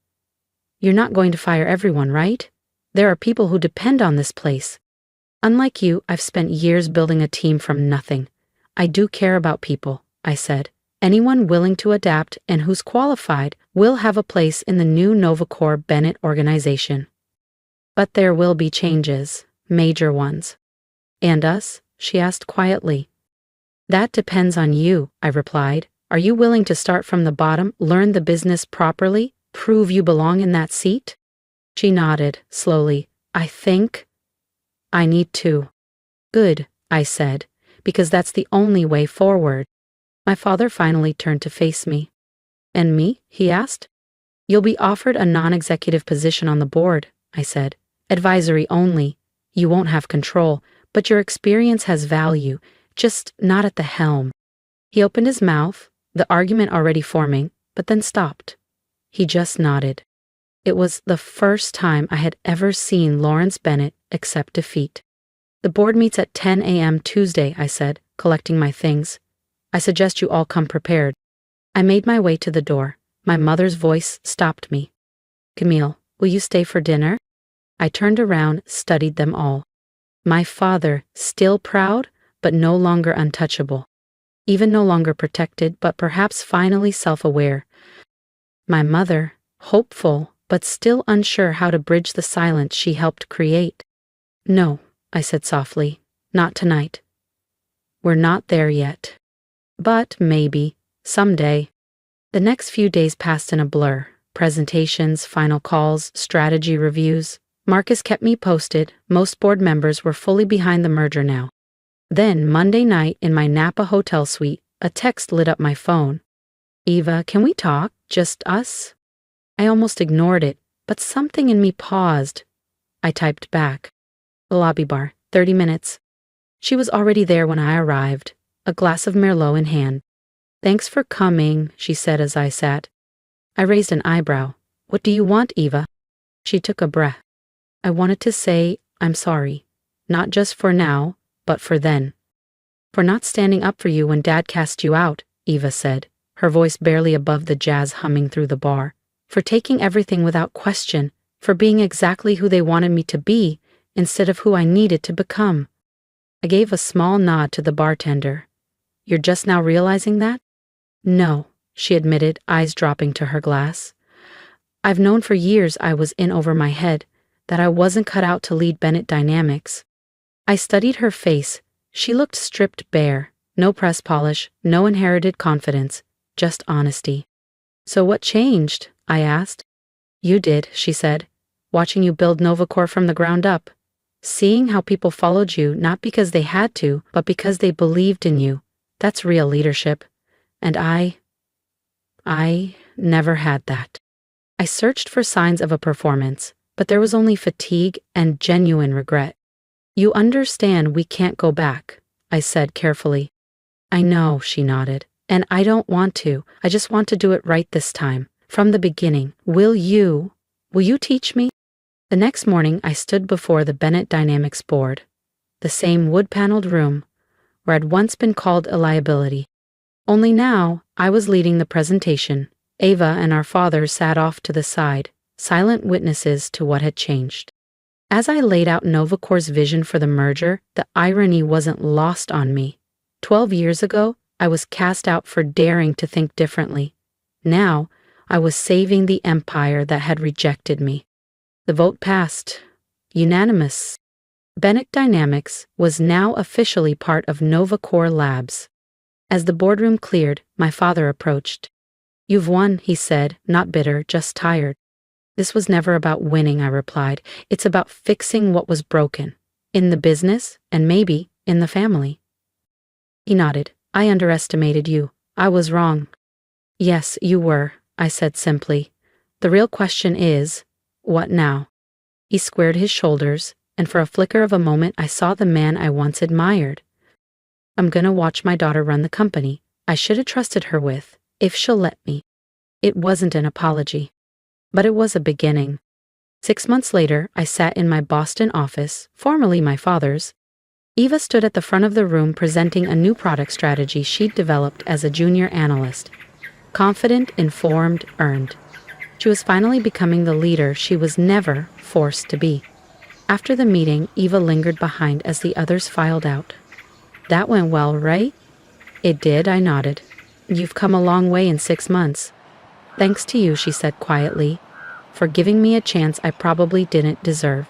A: You're not going to fire everyone, right? There are people who depend on this place. Unlike you, I've spent years building a team from nothing. I do care about people, I said. Anyone willing to adapt and who's qualified will have a place in the new NovaCore Bennett organization. But there will be changes, major ones. And us? She asked quietly. That depends on you, I replied. Are you willing to start from the bottom, learn the business properly, prove you belong in that seat? She nodded, slowly. I think I need to. Good, I said, because that's the only way forward. My father finally turned to face me. And me? He asked. You'll be offered a non-executive position on the board, I said. Advisory only. You won't have control, but your experience has value, just not at the helm. He opened his mouth, the argument already forming, but then stopped. He just nodded. It was the first time I had ever seen Lawrence Bennett accept defeat. The board meets at 10 a.m. Tuesday, I said, collecting my things. I suggest you all come prepared. I made my way to the door. My mother's voice stopped me. Camille, will you stay for dinner? I turned around, studied them all. My father, still proud, but no longer untouchable. Even no longer protected, but perhaps finally self-aware. My mother, hopeful, but still unsure how to bridge the silence she helped create. No, I said softly, not tonight. We're not there yet. But maybe, someday. The next few days passed in a blur. Presentations, final calls, strategy reviews. Marcus kept me posted. Most board members were fully behind the merger now. Then, Monday night, in my Napa hotel suite, a text lit up my phone. Eva, can we talk? Just us? I almost ignored it, but something in me paused. I typed back. The lobby bar, 30 minutes. She was already there when I arrived, a glass of Merlot in hand. Thanks for coming, she said as I sat. I raised an eyebrow. What do you want, Eva? She took a breath. I wanted to say, I'm sorry. Not just for now, but for then. For not standing up for you when Dad cast you out, Eva said, her voice barely above the jazz humming through the bar. For taking everything without question, for being exactly who they wanted me to be, instead of who I needed to become. I gave a small nod to the bartender. You're just now realizing that? No, she admitted, eyes dropping to her glass. I've known for years I was in over my head, that I wasn't cut out to lead Bennett Dynamics. I studied her face. She looked stripped bare, no press polish, no inherited confidence, just honesty. So what changed? I asked. You did, she said, watching you build Novacor from the ground up. Seeing how people followed you not because they had to, but because they believed in you. That's real leadership. And I never had that. I searched for signs of a performance, but there was only fatigue and genuine regret. You understand we can't go back, I said carefully. I know, she nodded, and I don't want to. I just want to do it right this time, from the beginning. Will you teach me? The next morning I stood before the Bennett Dynamics board, the same wood-paneled room where I'd once been called a liability. Only now I was leading the presentation. Ava and our father sat off to the side, silent witnesses to what had changed. As I laid out Novacor's vision for the merger, the irony wasn't lost on me. 12 years ago, I was cast out for daring to think differently. Now, I was saving the empire that had rejected me. The vote passed. Unanimous. Bennett Dynamics was now officially part of Novacor Labs. As the boardroom cleared, my father approached. You've won, he said, not bitter, just tired. This was never about winning, I replied. It's about fixing what was broken. In the business, and maybe in the family. He nodded. I underestimated you. I was wrong. Yes, you were, I said simply. The real question is, what now? He squared his shoulders, and for a flicker of a moment I saw the man I once admired. I'm gonna watch my daughter run the company. I should have trusted her with, if she'll let me. It wasn't an apology. But it was a beginning. 6 months later, I sat in my Boston office, formerly my father's. Eva stood at the front of the room presenting a new product strategy she'd developed as a junior analyst. Confident, informed, earned. She was finally becoming the leader she was never forced to be. After the meeting, Eva lingered behind as the others filed out. That went well, right? It did, I nodded. You've come a long way in 6 months. Thanks to you, she said quietly, for giving me a chance I probably didn't deserve.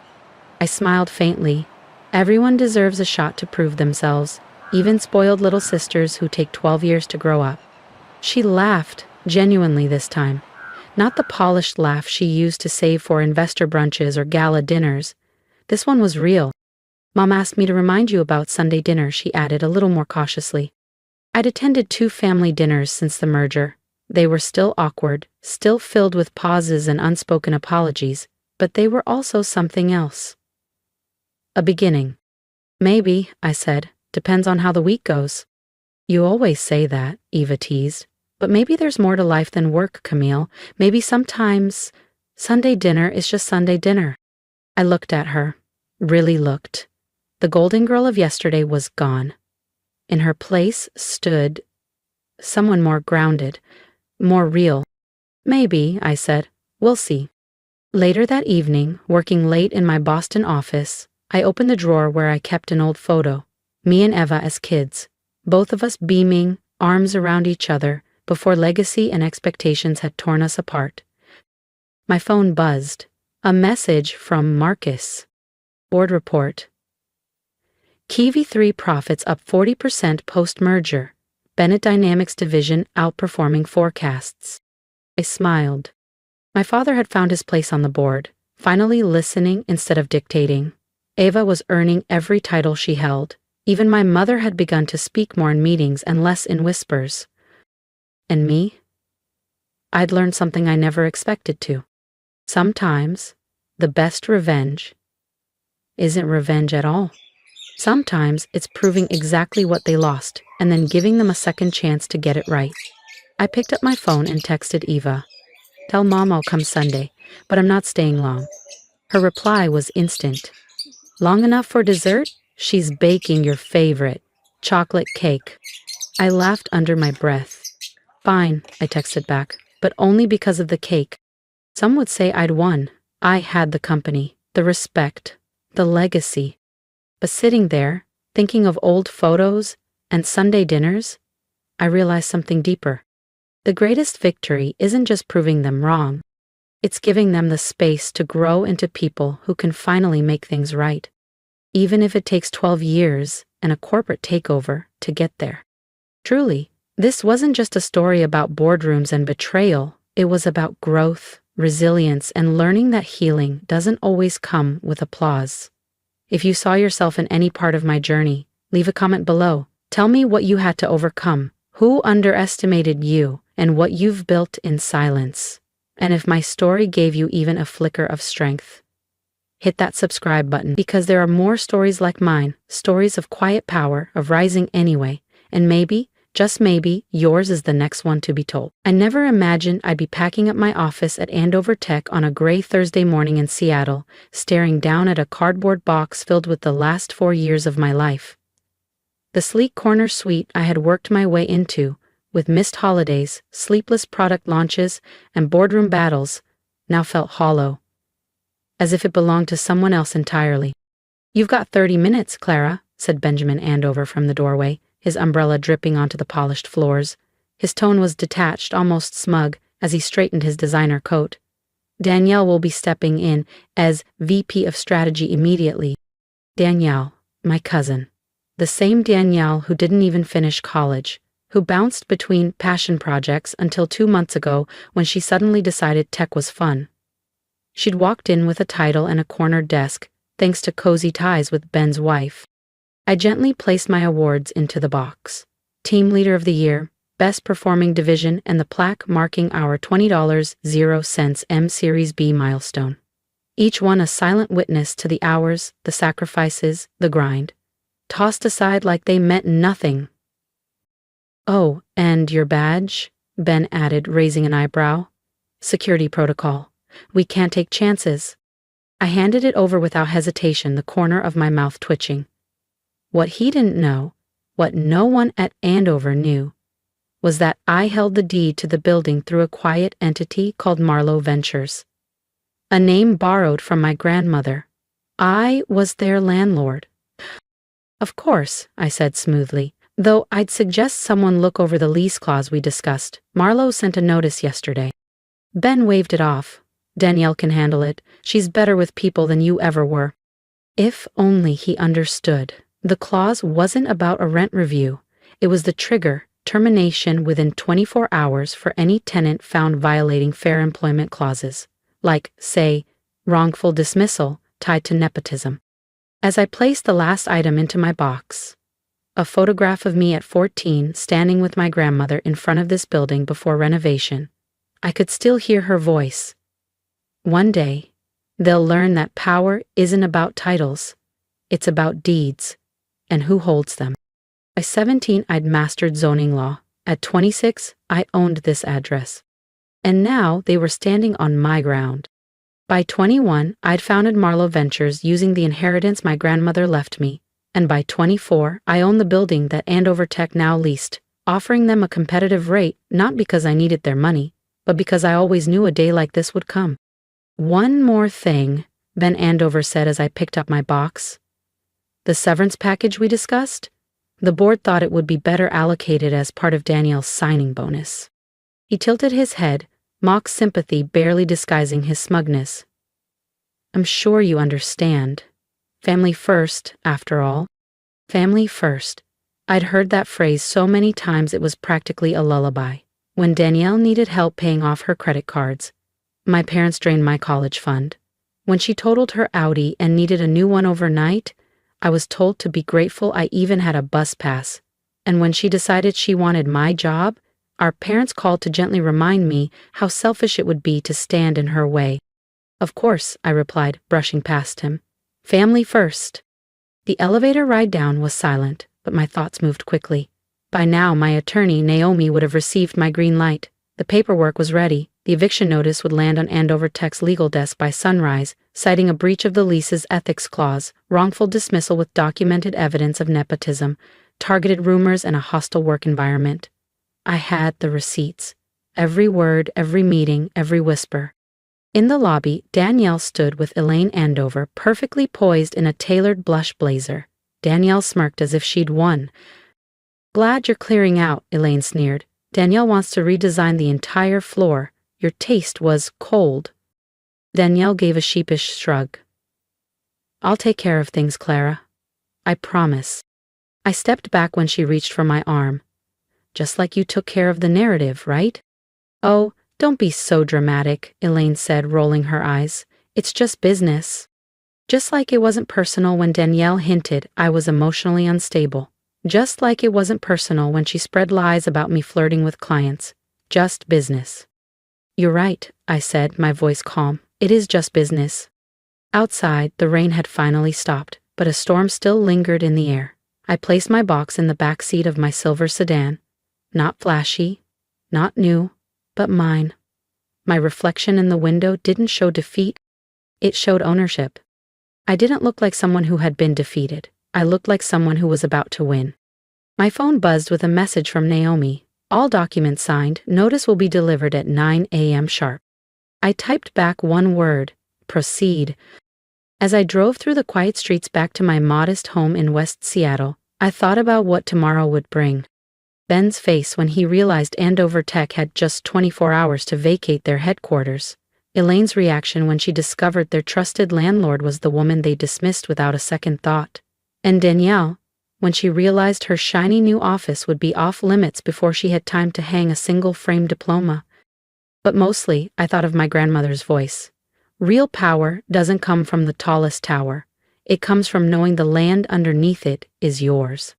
A: I smiled faintly. Everyone deserves a shot to prove themselves, even spoiled little sisters who take 12 years to grow up. She laughed, genuinely this time. Not the polished laugh she used to save for investor brunches or gala dinners. This one was real. Mom asked me to remind you about Sunday dinner, she added a little more cautiously. I'd attended 2 family dinners since the merger. They were still awkward, still filled with pauses and unspoken apologies, but they were also something else. A beginning. Maybe, I said, depends on how the week goes. You always say that, Eva teased. But maybe there's more to life than work, Camille. Maybe sometimes Sunday dinner is just Sunday dinner. I looked at her, really looked. The golden girl of yesterday was gone. In her place stood someone more grounded, more real. Maybe, I said. We'll see. Later that evening, working late in my Boston office, I opened the drawer where I kept an old photo. Me and Eva as kids, both of us beaming, arms around each other, before legacy and expectations had torn us apart. My phone buzzed. A message from Marcus. Board report. Key V3 profits up 40% post-merger. Bennett Dynamics division outperforming forecasts. I smiled. My father had found his place on the board, finally listening instead of dictating. Ava was earning every title she held. Even my mother had begun to speak more in meetings and less in whispers. And me? I'd learned something I never expected to. Sometimes, the best revenge isn't revenge at all. Sometimes it's proving exactly what they lost and then giving them a second chance to get it right. I picked up my phone and texted Eva. Tell Mom I'll come Sunday, but I'm not staying long. Her reply was instant. Long enough for dessert? She's baking your favorite. Chocolate cake. I laughed under my breath. Fine, I texted back, but only because of the cake. Some would say I'd won. I had the company, the respect, the legacy. But sitting there, thinking of old photos and Sunday dinners, I realized something deeper. The greatest victory isn't just proving them wrong. It's giving them the space to grow into people who can finally make things right. Even if it takes 12 years and a corporate takeover to get there. Truly, this wasn't just a story about boardrooms and betrayal. It was about growth, resilience, and learning that healing doesn't always come with applause. If you saw yourself in any part of my journey, leave a comment below. Tell me what you had to overcome, who underestimated you, and what you've built in silence. And if my story gave you even a flicker of strength, hit that subscribe button, because there are more stories like mine, stories of quiet power, of rising anyway, and maybe, just maybe, yours is the next one to be told. I never imagined I'd be packing up my office at Andover Tech on a gray Thursday morning in Seattle, staring down at a cardboard box filled with the last 4 years of my life. The sleek corner suite I had worked my way into, with missed holidays, sleepless product launches, and boardroom battles, now felt hollow, as if it belonged to someone else entirely. "You've got 30 minutes, Clara," said Benjamin Andover from the doorway, his umbrella dripping onto the polished floors. His tone was detached, almost smug, as he straightened his designer coat. "Danielle will be stepping in as VP of Strategy immediately." Danielle, my cousin. The same Danielle who didn't even finish college, who bounced between passion projects until 2 months ago when she suddenly decided tech was fun. She'd walked in with a title and a corner desk, thanks to cozy ties with Ben's wife. I gently placed my awards into the box. Team Leader of the Year, Best Performing Division, and the plaque marking our $20.00 M-Series B milestone. Each one a silent witness to the hours, the sacrifices, the grind. Tossed aside like they meant nothing. "Oh, and your badge?" Ben added, raising an eyebrow. "Security protocol. We can't take chances." I handed it over without hesitation, the corner of my mouth twitching. What he didn't know, what no one at Andover knew, was that I held the deed to the building through a quiet entity called Marlowe Ventures. A name borrowed from my grandmother. I was their landlord. "Of course," I said smoothly, "though I'd suggest someone look over the lease clause we discussed. Marlowe sent a notice yesterday." Ben waved it off. "Danielle can handle it. She's better with people than you ever were." If only he understood. The clause wasn't about a rent review. It was the trigger, termination within 24 hours for any tenant found violating fair employment clauses, like, say, wrongful dismissal tied to nepotism. As I placed the last item into my box, a photograph of me at 14 standing with my grandmother in front of this building before renovation, I could still hear her voice. One day, they'll learn that power isn't about titles. It's about deeds, and who holds them. By 17, I'd mastered zoning law. At 26, I owned this address. And now they were standing on my ground. By 21, I'd founded Marlowe Ventures using the inheritance my grandmother left me. And by 24, I owned the building that Andover Tech now leased, offering them a competitive rate, not because I needed their money, but because I always knew a day like this would come. "One more thing," Ben Andover said as I picked up my box. "The severance package we discussed? The board thought it would be better allocated as part of Danielle's signing bonus." He tilted his head, mock sympathy barely disguising his smugness. "I'm sure you understand. Family first, after all." Family first. I'd heard that phrase so many times it was practically a lullaby. When Danielle needed help paying off her credit cards, my parents drained my college fund. When she totaled her Audi and needed a new one overnight, I was told to be grateful I even had a bus pass. And when she decided she wanted my job, our parents called to gently remind me how selfish it would be to stand in her way. "Of course," I replied, brushing past him. "Family first." The elevator ride down was silent, but my thoughts moved quickly. By now, my attorney, Naomi, would have received my green light. The paperwork was ready. The eviction notice would land on Andover Tech's legal desk by sunrise, citing a breach of the lease's ethics clause, wrongful dismissal with documented evidence of nepotism, targeted rumors, and a hostile work environment. I had the receipts. Every word, every meeting, every whisper. In the lobby, Danielle stood with Elaine Andover, perfectly poised in a tailored blush blazer. Danielle smirked as if she'd won. "Glad you're clearing out," Elaine sneered. "Danielle wants to redesign the entire floor. Your taste was cold." Danielle gave a sheepish shrug. "I'll take care of things, Clara. I promise." I stepped back when she reached for my arm. "Just like you took care of the narrative, right?" "Oh, don't be so dramatic," Elaine said, rolling her eyes. "It's just business." Just like it wasn't personal when Danielle hinted I was emotionally unstable. Just like it wasn't personal when she spread lies about me flirting with clients. Just business. "You're right," I said, my voice calm. "It is just business." Outside, the rain had finally stopped, but a storm still lingered in the air. I placed my box in the back seat of my silver sedan. Not flashy, not new, but mine. My reflection in the window didn't show defeat, it showed ownership. I didn't look like someone who had been defeated. I looked like someone who was about to win. My phone buzzed with a message from Naomi. "All documents signed. Notice will be delivered at 9 a.m. sharp." I typed back one word: proceed. As I drove through the quiet streets back to my modest home in West Seattle, I thought about what tomorrow would bring. Ben's face when he realized Andover Tech had just 24 hours to vacate their headquarters. Elaine's reaction when she discovered their trusted landlord was the woman they dismissed without a second thought. And Danielle, when she realized her shiny new office would be off limits before she had time to hang a single frame diploma. But mostly, I thought of my grandmother's voice. Real power doesn't come from the tallest tower. It comes from knowing the land underneath it is yours.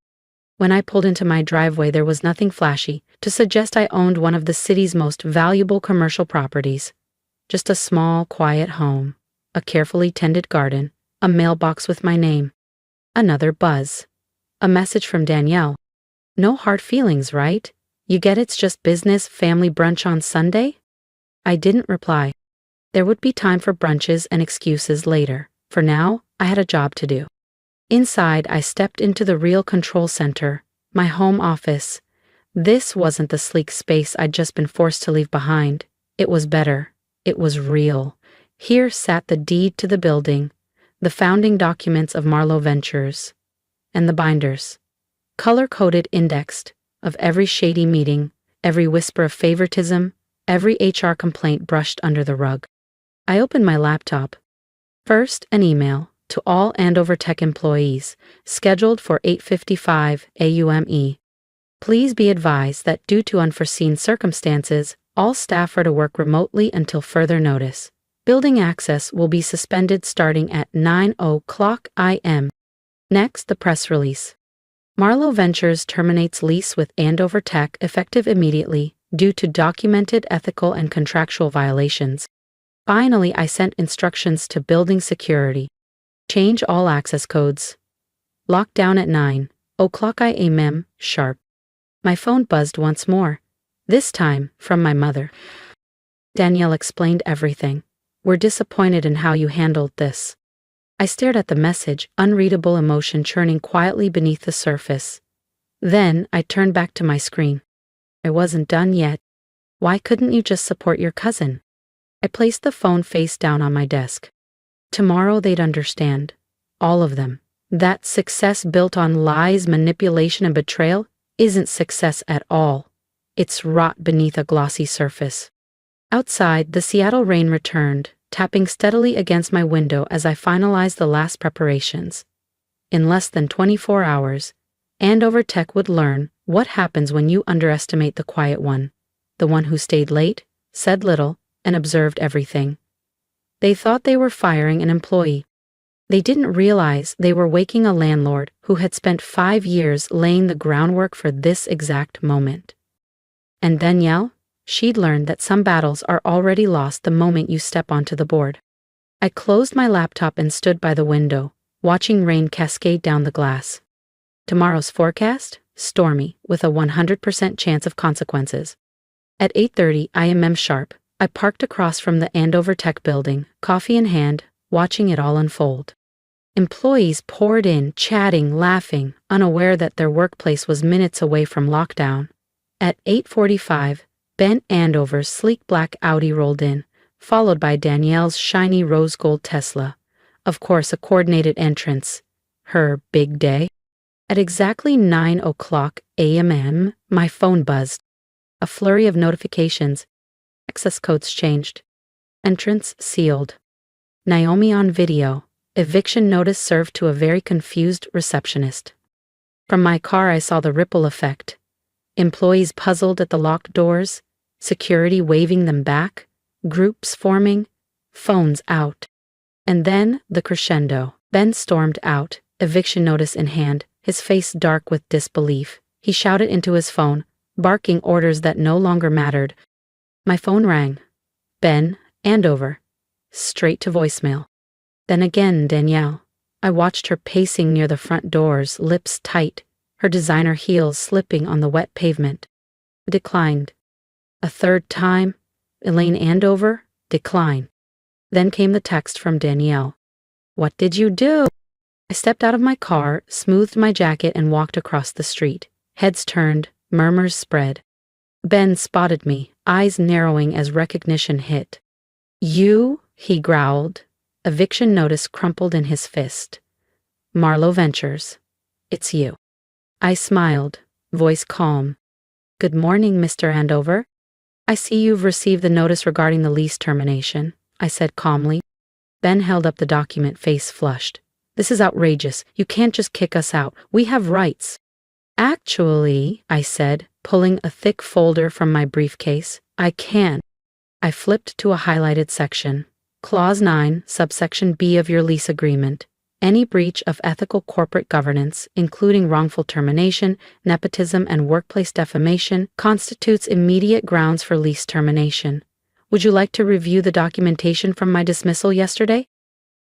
A: When I pulled into my driveway, there was nothing flashy to suggest I owned one of the city's most valuable commercial properties. Just a small, quiet home, a carefully tended garden, a mailbox with my name. Another buzz. A message from Danielle. "No hard feelings, right? You get it's just business, family brunch on Sunday?" I didn't reply. There would be time for brunches and excuses later. For now, I had a job to do. Inside, I stepped into the real control center, my home office. This wasn't the sleek space I'd just been forced to leave behind. It was better. It was real. Here sat the deed to the building, the founding documents of Marlowe Ventures, and the binders, color-coded, indexed, of every shady meeting, every whisper of favoritism, every HR complaint brushed under the rug. I opened my laptop. First, an email to all Andover Tech employees, scheduled for 8:55 a.m. Please be advised that due to unforeseen circumstances, all staff are to work remotely until further notice. Building access will be suspended starting at 9:00 a.m. Next, the press release. Marlowe Ventures terminates lease with Andover Tech effective immediately due to documented ethical and contractual violations. Finally, I sent instructions to building security. Change all access codes. Lockdown at 9:00 a.m. sharp. My phone buzzed once more. This time, from my mother. "Danielle explained everything. We're disappointed in how you handled this." I stared at the message, unreadable emotion churning quietly beneath the surface. Then, I turned back to my screen. I wasn't done yet. "Why couldn't you just support your cousin?" I placed the phone face down on my desk. Tomorrow they'd understand. All of them. That success built on lies, manipulation, and betrayal isn't success at all. It's rot beneath a glossy surface. Outside, the Seattle rain returned, tapping steadily against my window as I finalized the last preparations. In less than 24 hours, Andover Tech would learn what happens when you underestimate the quiet one, the one who stayed late, said little, and observed everything. They thought they were firing an employee. They didn't realize they were waking a landlord who had spent 5 years laying the groundwork for this exact moment. And Danielle? She'd learned that some battles are already lost the moment you step onto the board. I closed my laptop and stood by the window, watching rain cascade down the glass. Tomorrow's forecast? Stormy, with a 100% chance of consequences. At 8:30 a.m. sharp, I parked across from the Andover Tech building, coffee in hand, watching it all unfold. Employees poured in, chatting, laughing, unaware that their workplace was minutes away from lockdown. At 8:45, Ben Andover's sleek black Audi rolled in, followed by Danielle's shiny rose gold Tesla. Of course, a coordinated entrance. Her big day. At exactly 9 o'clock a.m., my phone buzzed. A flurry of notifications. Access codes changed. Entrance sealed. Naomi on video. Eviction notice served to a very confused receptionist. From my car, I saw the ripple effect. Employees puzzled at the locked doors, security waving them back, groups forming, phones out. And then the crescendo. Ben stormed out, eviction notice in hand, his face dark with disbelief. He shouted into his phone, barking orders that no longer mattered. My phone rang. Ben, Andover. Straight to voicemail. Then again, Danielle. I watched her pacing near the front doors, lips tight, her designer heels slipping on the wet pavement. Declined. A third time, Elaine Andover, decline. Then came the text from Danielle. What did you do? I stepped out of my car, smoothed my jacket, and walked across the street. Heads turned, murmurs spread. Ben spotted me, eyes narrowing as recognition hit. You, he growled. Eviction notice crumpled in his fist. Marlowe Ventures. It's you. I smiled, voice calm. Good morning, Mr. Andover. I see you've received the notice regarding the lease termination, I said calmly. Ben held up the document, face flushed. This is outrageous. You can't just kick us out. We have rights. Actually, I said, pulling a thick folder from my briefcase, I can. I flipped to a highlighted section. Clause 9, subsection B of your lease agreement. Any breach of ethical corporate governance, including wrongful termination, nepotism, and workplace defamation, constitutes immediate grounds for lease termination. Would you like to review the documentation from my dismissal yesterday?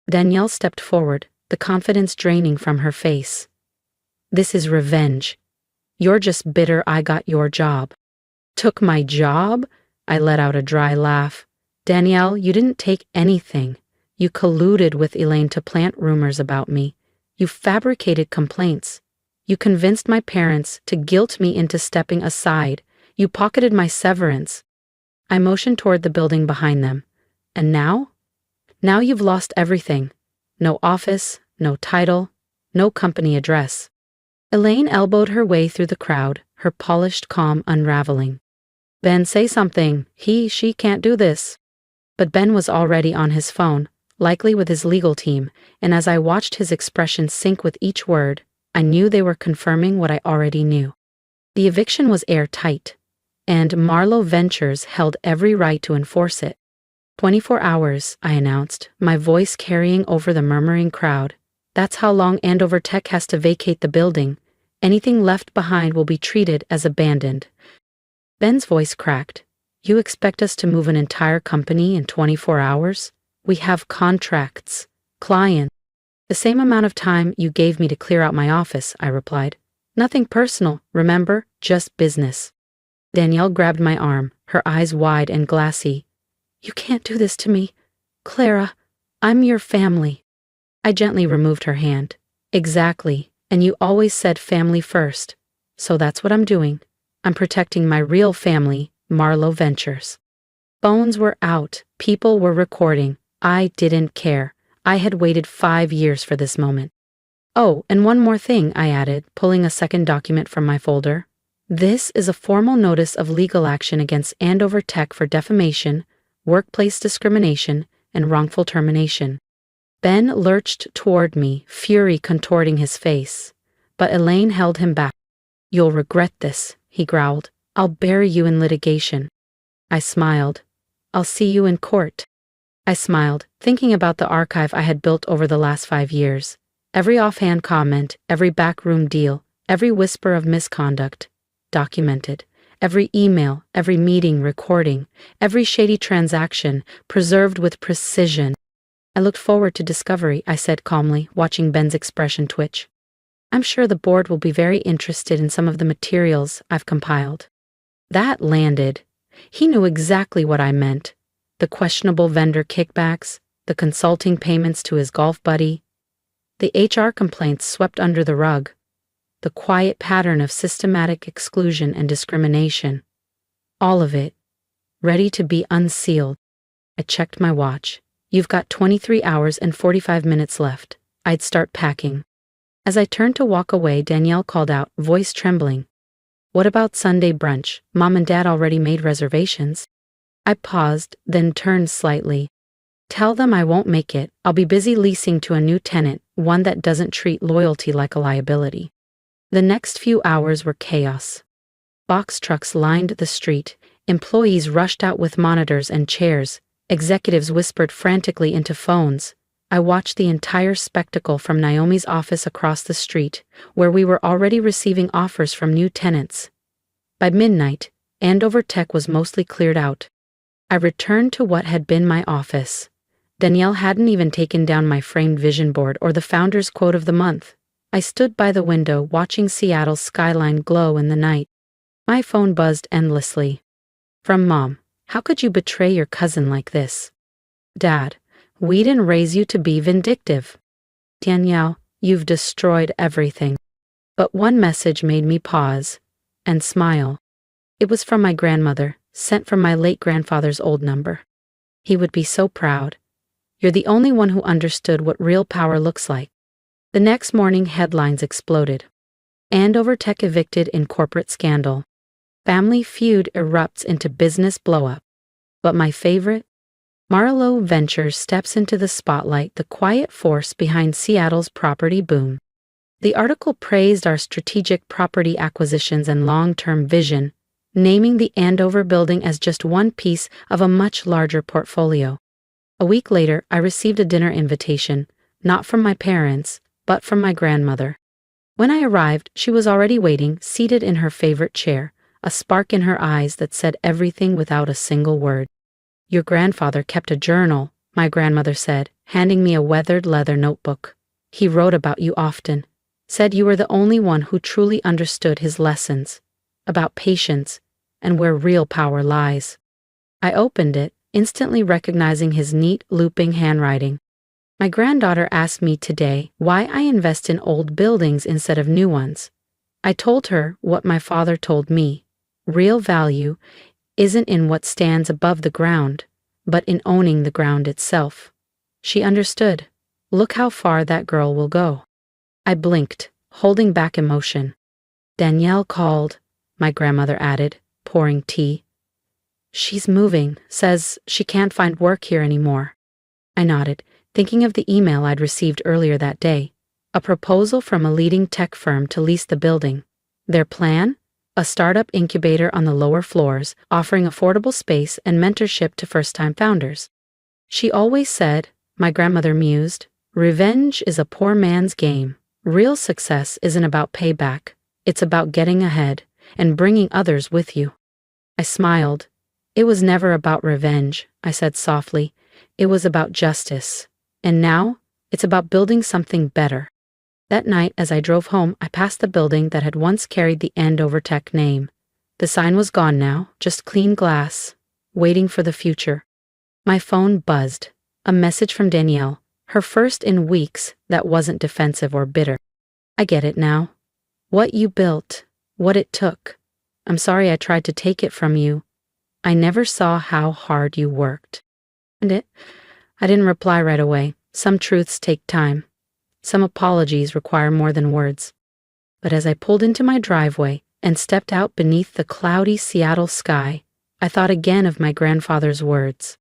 A: Danielle stepped forward, the confidence draining from her face. This is revenge. You're just bitter I got your job. Took my job? I let out a dry laugh. Danielle, you didn't take anything. You colluded with Elaine to plant rumors about me. You fabricated complaints. You convinced my parents to guilt me into stepping aside. You pocketed my severance. I motioned toward the building behind them. And now? Now you've lost everything. No office, no title, no company address. Elaine elbowed her way through the crowd, her polished calm unraveling. Ben, say something. She can't do this. But Ben was already on his phone, likely with his legal team, and as I watched his expression sink with each word, I knew they were confirming what I already knew. The eviction was airtight, and Marlowe Ventures held every right to enforce it. 24 hours, I announced, my voice carrying over the murmuring crowd. That's how long Andover Tech has to vacate the building. Anything left behind will be treated as abandoned. Ben's voice cracked. You expect us to move an entire company in 24 hours? We have contracts, clients. The same amount of time you gave me to clear out my office, I replied. Nothing personal, remember? Just business. Danielle grabbed my arm, her eyes wide and glassy. You can't do this to me. Clara, I'm your family. I gently removed her hand. Exactly, and you always said family first. So that's what I'm doing. I'm protecting my real family, Marlowe Ventures. Phones were out, people were recording. I didn't care. I had waited 5 years for this moment. Oh, and one more thing, I added, pulling a second document from my folder. This is a formal notice of legal action against Andover Tech for defamation, workplace discrimination, and wrongful termination. Ben lurched toward me, fury contorting his face. But Elaine held him back. You'll regret this, he growled. I'll bury you in litigation. I smiled. I'll see you in court. I smiled, thinking about the archive I had built over the last 5 years. Every offhand comment, every backroom deal, every whisper of misconduct, documented. Every email, every meeting recording, every shady transaction, preserved with precision. I looked forward to discovery, I said calmly, watching Ben's expression twitch. I'm sure the board will be very interested in some of the materials I've compiled. That landed. He knew exactly what I meant. The questionable vendor kickbacks, the consulting payments to his golf buddy. The HR complaints swept under the rug. The quiet pattern of systematic exclusion and discrimination. All of it, ready to be unsealed. I checked my watch. You've got 23 hours and 45 minutes left. I'd start packing. As I turned to walk away, Danielle called out, voice trembling. What about Sunday brunch? Mom and Dad already made reservations. I paused, then turned slightly. Tell them I won't make it. I'll be busy leasing to a new tenant, one that doesn't treat loyalty like a liability. The next few hours were chaos. Box trucks lined the street. Employees rushed out with monitors and chairs. Executives whispered frantically into phones. I watched the entire spectacle from Naomi's office across the street, where we were already receiving offers from new tenants. By midnight, Andover Tech was mostly cleared out. I returned to what had been my office. Danielle hadn't even taken down my framed vision board or the founder's quote of the month. I stood by the window watching Seattle's skyline glow in the night. My phone buzzed endlessly. From Mom. How could you betray your cousin like this? Dad. We didn't raise you to be vindictive. Danielle, you've destroyed everything. But one message made me pause and smile. It was from my grandmother, sent from my late grandfather's old number. He would be so proud. You're the only one who understood what real power looks like. The next morning, headlines exploded. Andover Tech evicted in corporate scandal. Family feud erupts into business blow-up. But my favorite? Marlowe Ventures steps into the spotlight, the quiet force behind Seattle's property boom. The article praised our strategic property acquisitions and long-term vision, naming the Andover building as just one piece of a much larger portfolio. A week later, I received a dinner invitation, not from my parents, but from my grandmother. When I arrived, she was already waiting, seated in her favorite chair, a spark in her eyes that said everything without a single word. Your grandfather kept a journal, my grandmother said, handing me a weathered leather notebook. He wrote about you often, said you were the only one who truly understood his lessons, about patience and where real power lies. I opened it, instantly recognizing his neat, looping handwriting. My granddaughter asked me today why I invest in old buildings instead of new ones. I told her what my father told me. Real value isn't in what stands above the ground, but in owning the ground itself. She understood. Look how far that girl will go. I blinked, holding back emotion. Danielle called, my grandmother added, pouring tea. She's moving, says she can't find work here anymore. I nodded, thinking of the email I'd received earlier that day. A proposal from a leading tech firm to lease the building. Their plan? A startup incubator on the lower floors, offering affordable space and mentorship to first-time founders. She always said, my grandmother mused, revenge is a poor man's game. Real success isn't about payback. It's about getting ahead and bringing others with you. I smiled. It was never about revenge, I said softly. It was about justice. And now, it's about building something better. That night, as I drove home, I passed the building that had once carried the Andover Tech name. The sign was gone now, just clean glass, waiting for the future. My phone buzzed. A message from Danielle, her first in weeks that wasn't defensive or bitter. I get it now. What you built, what it took. I'm sorry I tried to take it from you. I never saw how hard you worked. And I didn't reply right away. Some truths take time. Some apologies require more than words. But as I pulled into my driveway and stepped out beneath the cloudy Seattle sky, I thought again of my grandfather's words.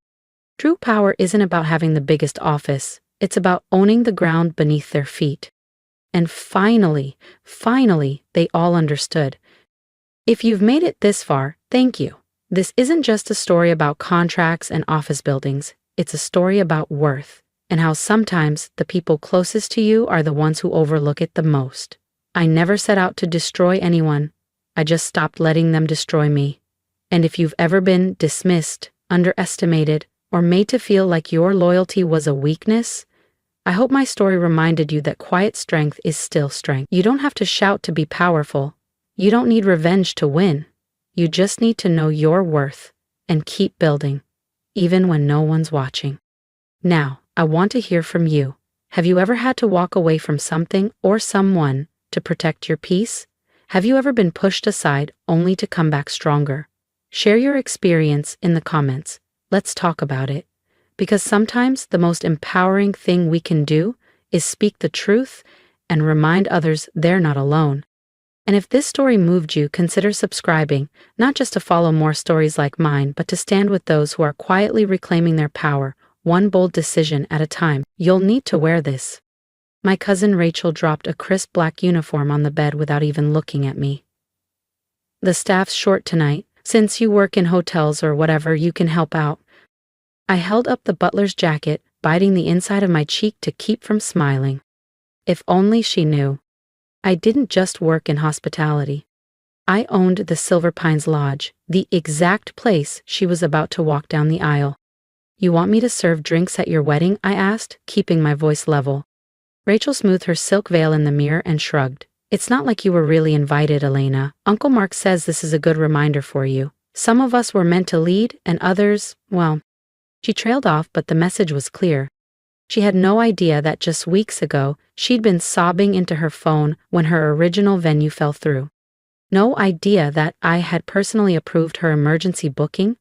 A: True power isn't about having the biggest office. It's about owning the ground beneath their feet. And finally, they all understood. If you've made it this far, thank you. This isn't just a story about contracts and office buildings. It's a story about worth. And how sometimes the people closest to you are the ones who overlook it the most. I never set out to destroy anyone. I just stopped letting them destroy me. And if you've ever been dismissed, underestimated, or made to feel like your loyalty was a weakness, I hope my story reminded you that quiet strength is still strength. You don't have to shout to be powerful. You don't need revenge to win. You just need to know your worth and keep building, even when no one's watching. Now, I want to hear from you. Have you ever had to walk away from something or someone to protect your peace? Have you ever been pushed aside only to come back stronger? Share your experience in the comments. Let's talk about it. Because sometimes the most empowering thing we can do is speak the truth and remind others they're not alone. And if this story moved you, consider subscribing, not just to follow more stories like mine, but to stand with those who are quietly reclaiming their power, one bold decision at a time. You'll need to wear this. My cousin Rachel dropped a crisp black uniform on the bed without even looking at me. The staff's short tonight. Since you work in hotels or whatever, you can help out. I held up the butler's jacket, biting the inside of my cheek to keep from smiling. If only she knew. I didn't just work in hospitality. I owned the Silver Pines Lodge, the exact place she was about to walk down the aisle. You want me to serve drinks at your wedding? I asked, keeping my voice level. Rachel smoothed her silk veil in the mirror and shrugged. It's not like you were really invited, Elena. Uncle Mark says this is a good reminder for you. Some of us were meant to lead, and others, well. She trailed off, but the message was clear. She had no idea that just weeks ago, she'd been sobbing into her phone when her original venue fell through. No idea that I had personally approved her emergency booking.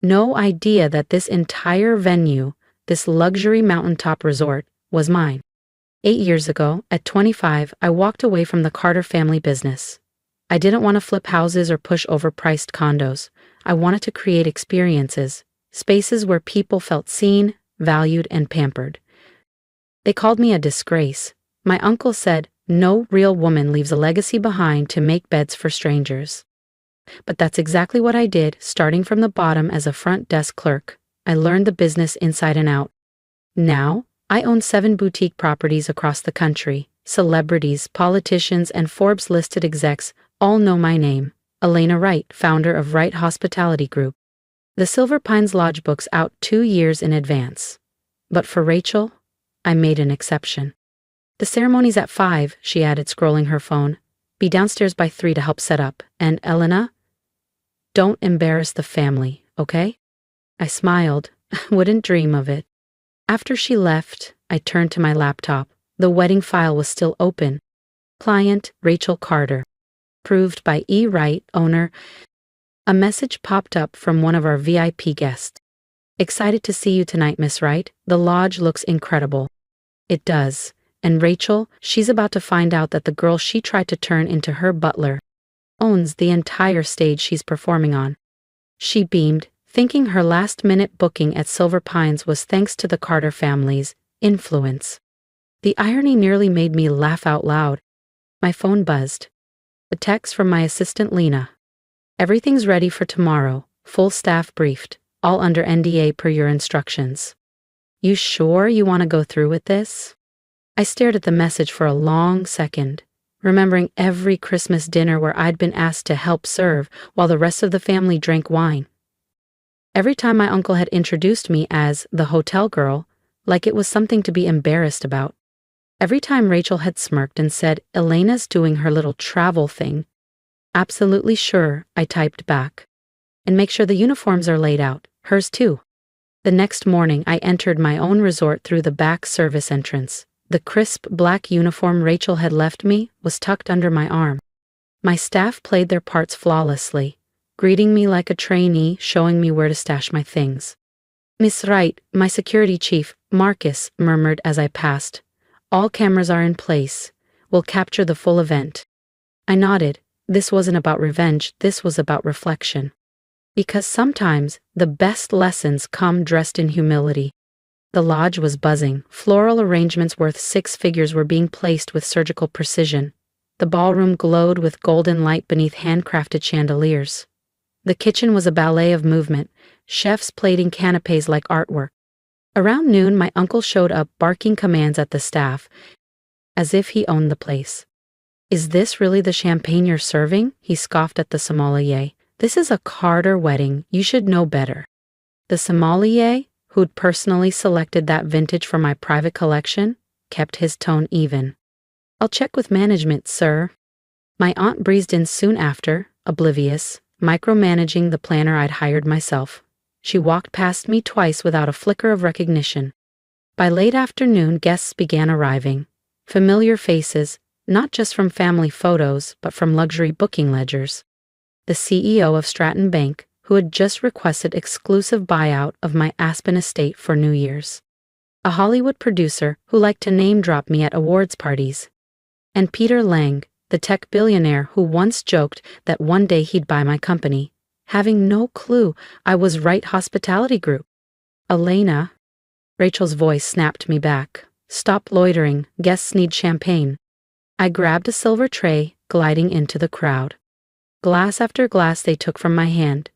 A: No idea that this entire venue, this luxury mountaintop resort, was mine. 8 years ago, at 25, I walked away from the Carter family business. I didn't want to flip houses or push overpriced condos. I wanted to create experiences, spaces where people felt seen, valued, and pampered. They called me a disgrace. My uncle said, no real woman leaves a legacy behind to make beds for strangers. But that's exactly what I did, starting from the bottom as a front desk clerk. I learned the business inside and out. Now, I own 7 boutique properties across the country. Celebrities, politicians, and Forbes-listed execs all know my name. Elena Wright, founder of Wright Hospitality Group. The Silver Pines Lodge book's out 2 years in advance. But for Rachel, I made an exception. The ceremony's at 5, she added, scrolling her phone. Be downstairs by 3 to help set up. And Elena, don't embarrass the family, okay? I smiled. Wouldn't dream of it. After she left, I turned to my laptop. The wedding file was still open. Client, Rachel Carter. Approved by E. Wright, owner. A message popped up from one of our VIP guests. Excited to see you tonight, Miss Wright. The lodge looks incredible. It does. And Rachel, she's about to find out that the girl she tried to turn into her butler owns the entire stage she's performing on. She beamed, thinking her last-minute booking at Silver Pines was thanks to the Carter family's influence. The irony nearly made me laugh out loud. My phone buzzed. A text from my assistant Lena. Everything's ready for tomorrow, full staff briefed, all under NDA per your instructions. You sure you want to go through with this? I stared at the message for a long second, remembering every Christmas dinner where I'd been asked to help serve while the rest of the family drank wine. Every time my uncle had introduced me as the hotel girl, like it was something to be embarrassed about. Every time Rachel had smirked and said, Elena's doing her little travel thing. Absolutely sure, I typed back. And make sure the uniforms are laid out, hers too. The next morning I entered my own resort through the back service entrance. The crisp black uniform Rachel had left me was tucked under my arm. My staff played their parts flawlessly, greeting me like a trainee, showing me where to stash my things. Miss Wright, my security chief, Marcus, murmured as I passed. All cameras are in place. We'll capture the full event. I nodded. This wasn't about revenge, this was about reflection. Because sometimes the best lessons come dressed in humility. The lodge was buzzing. Floral arrangements worth 6 figures were being placed with surgical precision. The ballroom glowed with golden light beneath handcrafted chandeliers. The kitchen was a ballet of movement, chefs plating canapes like artwork. Around noon, my uncle showed up barking commands at the staff, as if he owned the place. Is this really the champagne you're serving? He scoffed at the sommelier. This is a Carter wedding, you should know better. The sommelier, who'd personally selected that vintage for my private collection, kept his tone even. I'll check with management, sir. My aunt breezed in soon after, oblivious, micromanaging the planner I'd hired myself. She walked past me twice without a flicker of recognition. By late afternoon, guests began arriving. Familiar faces, not just from family photos, but from luxury booking ledgers. The CEO of Stratton Bank, who had just requested exclusive buyout of my Aspen estate for New Year's. A Hollywood producer who liked to name-drop me at awards parties. And Peter Lang, the tech billionaire who once joked that one day he'd buy my company, having no clue I was Right Hospitality Group. Elena. Rachel's voice snapped me back. Stop loitering, guests need champagne. I grabbed a silver tray, gliding into the crowd. Glass after glass they took from my hand,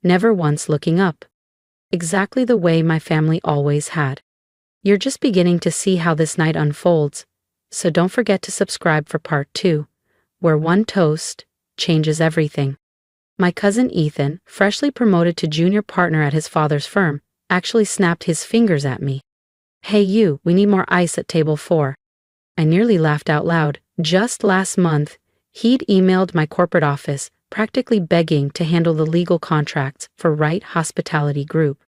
A: never once looking up. Exactly the way my family always had. You're just beginning to see how this night unfolds, so don't forget to subscribe for part 2, where one toast changes everything. My cousin Ethan, freshly promoted to junior partner at his father's firm, actually snapped his fingers at me. Hey you, we need more ice at table 4. I nearly laughed out loud. Just last month, he'd emailed my corporate office, practically begging to handle the legal contracts for Right Hospitality Group.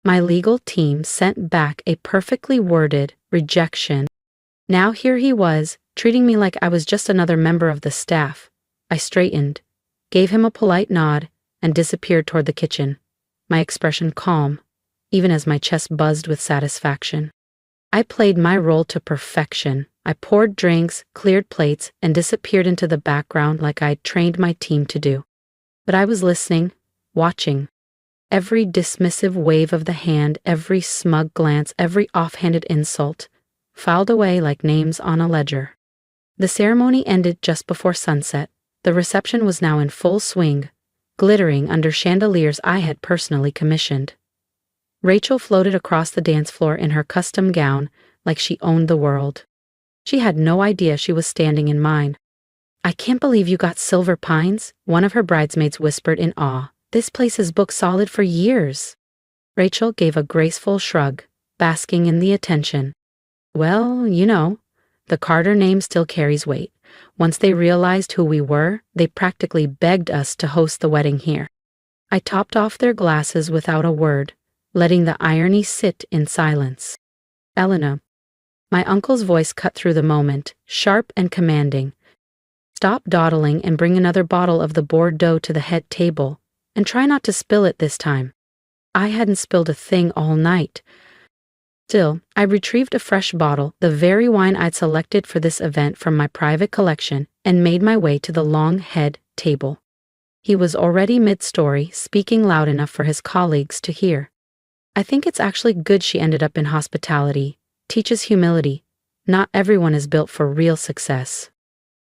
A: My legal team sent back a perfectly worded rejection. Now here he was, treating me like I was just another member of the staff. I straightened, gave him a polite nod, and disappeared toward the kitchen, my expression calm, even as my chest buzzed with satisfaction. I played my role to perfection. I poured drinks, cleared plates, and disappeared into the background like I'd trained my team to do. But I was listening, watching. Every dismissive wave of the hand, every smug glance, every offhanded insult, filed away like names on a ledger. The ceremony ended just before sunset. The reception was now in full swing, glittering under chandeliers I had personally commissioned. Rachel floated across the dance floor in her custom gown like she owned the world. She had no idea she was standing in mine. I can't believe you got Silver Pines, one of her bridesmaids whispered in awe. This place is booked solid for years. Rachel gave a graceful shrug, basking in the attention. Well, you know, the Carter name still carries weight. Once they realized who we were, they practically begged us to host the wedding here. I topped off their glasses without a word, letting the irony sit in silence. Elena. My uncle's voice cut through the moment, sharp and commanding. Stop dawdling and bring another bottle of the Bordeaux to the head table, and try not to spill it this time. I hadn't spilled a thing all night. Still, I retrieved a fresh bottle, the very wine I'd selected for this event from my private collection, and made my way to the long head table. He was already mid-story, speaking loud enough for his colleagues to hear. I think it's actually good she ended up in hospitality. Teaches humility. Not everyone is built for real success.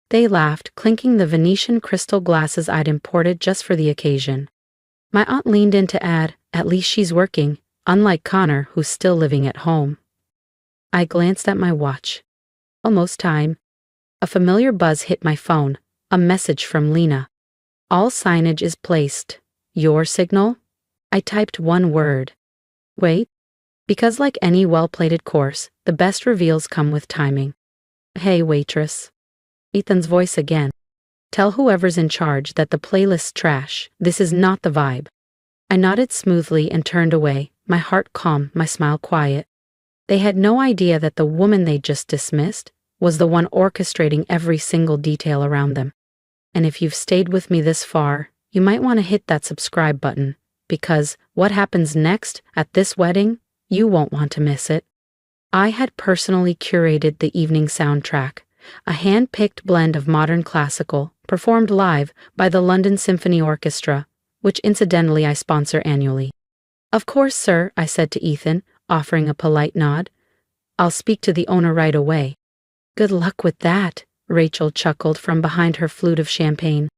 A: They laughed, clinking the Venetian crystal glasses I'd imported just for the occasion. My aunt leaned in to add, at least she's working, unlike Connor, who's still living at home. I glanced at my watch. Almost time. A familiar buzz hit my phone, a message from Lena. All signage is placed. Your signal? I typed one word. Wait. Because like any well-plated course, the best reveals come with timing. Hey, waitress. Ethan's voice again. Tell whoever's in charge that the playlist's trash. This is not the vibe. I nodded smoothly and turned away, my heart calm, my smile quiet. They had no idea that the woman they just dismissed was the one orchestrating every single detail around them. And if you've stayed with me this far, you might want to hit that subscribe button, because what happens next at this wedding, you won't want to miss it. I had personally curated the evening soundtrack, a hand-picked blend of modern classical, performed live by the London Symphony Orchestra, which incidentally I sponsor annually. Of course, sir, I said to Ethan, offering a polite nod. I'll speak to the owner right away. Good luck with that, Rachel chuckled from behind her flute of champagne.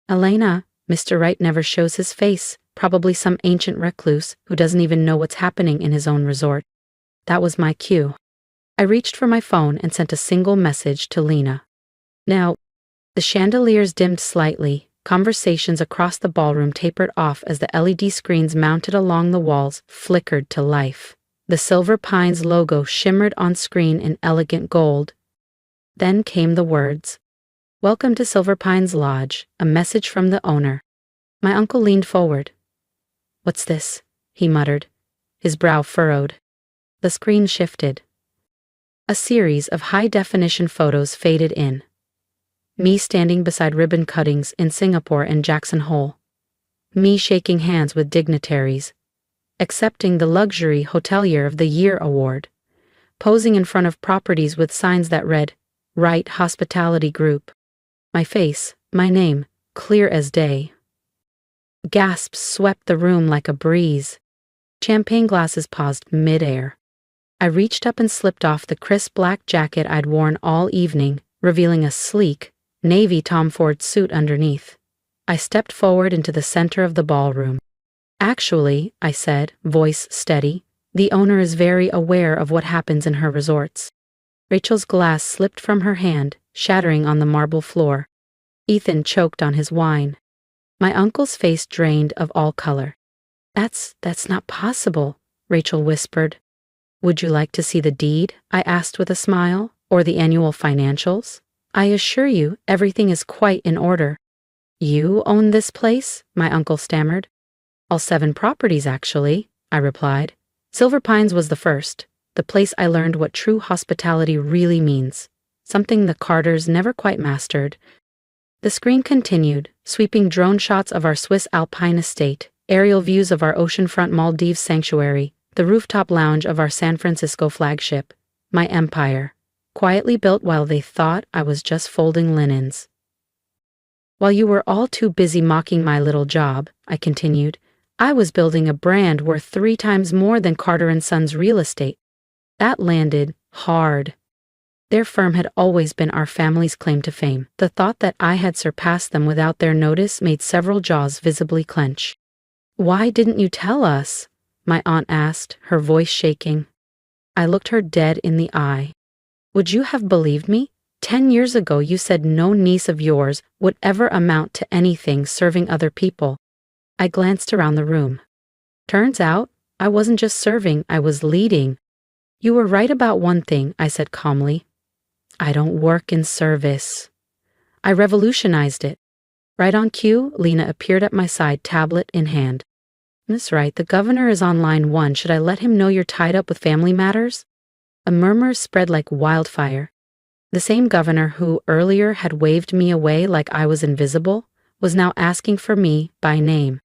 A: Elena, Mr. Wright never shows his face, probably some ancient recluse who doesn't even know what's happening in his own resort. That was my cue. I reached for my phone and sent a single message to Lena. Now, the chandeliers dimmed slightly, conversations across the ballroom tapered off as the LED screens mounted along the walls flickered to life. The Silver Pines logo shimmered on screen in elegant gold. Then came the words, "Welcome to Silver Pines Lodge, a message from the owner." My uncle leaned forward. "What's this?" he muttered, his brow furrowed. The screen shifted. A series of high-definition photos faded in. Me standing beside ribbon cuttings in Singapore and Jackson Hole. Me shaking hands with dignitaries. Accepting the Luxury Hotelier of the Year award. Posing in front of properties with signs that read, Right Hospitality Group. My face, my name, clear as day. Gasps swept the room like a breeze. Champagne glasses paused mid-air. I reached up and slipped off the crisp black jacket I'd worn all evening, revealing a sleek, navy Tom Ford suit underneath. I stepped forward into the center of the ballroom. Actually, I said, voice steady, the owner is very aware of what happens in her resorts. Rachel's glass slipped from her hand, shattering on the marble floor. Ethan choked on his wine. My uncle's face drained of all color. That's not possible, Rachel whispered. Would you like to see the deed? I asked with a smile, or the annual financials? I assure you, everything is quite in order. You own this place? My uncle stammered. All 7 properties, actually, I replied. Silver Pines was the first, the place I learned what true hospitality really means, something the Carters never quite mastered. The screen continued, sweeping drone shots of our Swiss Alpine estate, aerial views of our oceanfront Maldives sanctuary, the rooftop lounge of our San Francisco flagship, my empire, quietly built while they thought I was just folding linens. While you were all too busy mocking my little job, I continued, I was building a brand worth 3 times more than Carter & Sons real estate. That landed hard. Their firm had always been our family's claim to fame. The thought that I had surpassed them without their notice made several jaws visibly clench. Why didn't you tell us? My aunt asked, her voice shaking. I looked her dead in the eye. Would you have believed me? 10 years ago you said no niece of yours would ever amount to anything serving other people. I glanced around the room. Turns out, I wasn't just serving, I was leading. You were right about one thing, I said calmly. I don't work in service. I revolutionized it. Right on cue, Lena appeared at my side, tablet in hand. That's right, the governor is on line 1. Should I let him know you're tied up with family matters? A murmur spread like wildfire. The same governor who earlier had waved me away like I was invisible was now asking for me by name.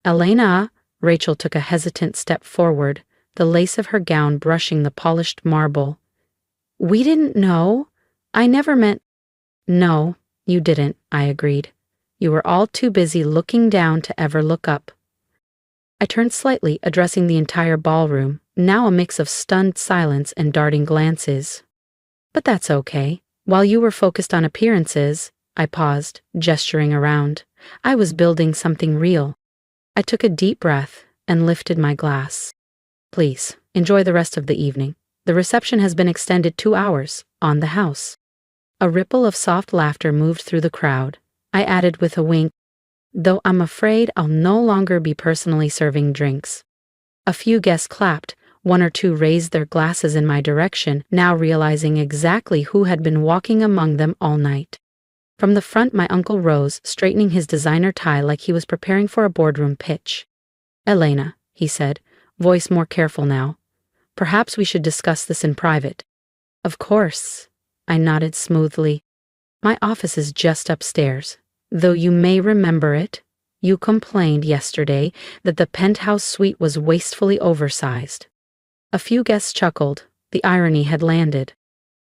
A: Elena, Rachel took a hesitant step forward, the lace of her gown brushing the polished marble. We didn't know. I never meant. No, you didn't, I agreed. You were all too busy looking down to ever look up. I turned slightly, addressing the entire ballroom, now a mix of stunned silence and darting glances. But that's okay. While you were focused on appearances, I paused, gesturing around. I was building something real. I took a deep breath and lifted my glass. Please, enjoy the rest of the evening. The reception has been extended 2 hours, on the house. A ripple of soft laughter moved through the crowd. I added with a wink, though I'm afraid I'll no longer be personally serving drinks. A few guests clapped, 1 or 2 raised their glasses in my direction, now realizing exactly who had been walking among them all night. From the front my uncle rose, straightening his designer tie like he was preparing for a boardroom pitch. Elena, he said, voice more careful now. Perhaps we should discuss this in private. Of course, I nodded smoothly. My office is just upstairs. Though you may remember it, you complained yesterday that the penthouse suite was wastefully oversized. A few guests chuckled. The irony had landed.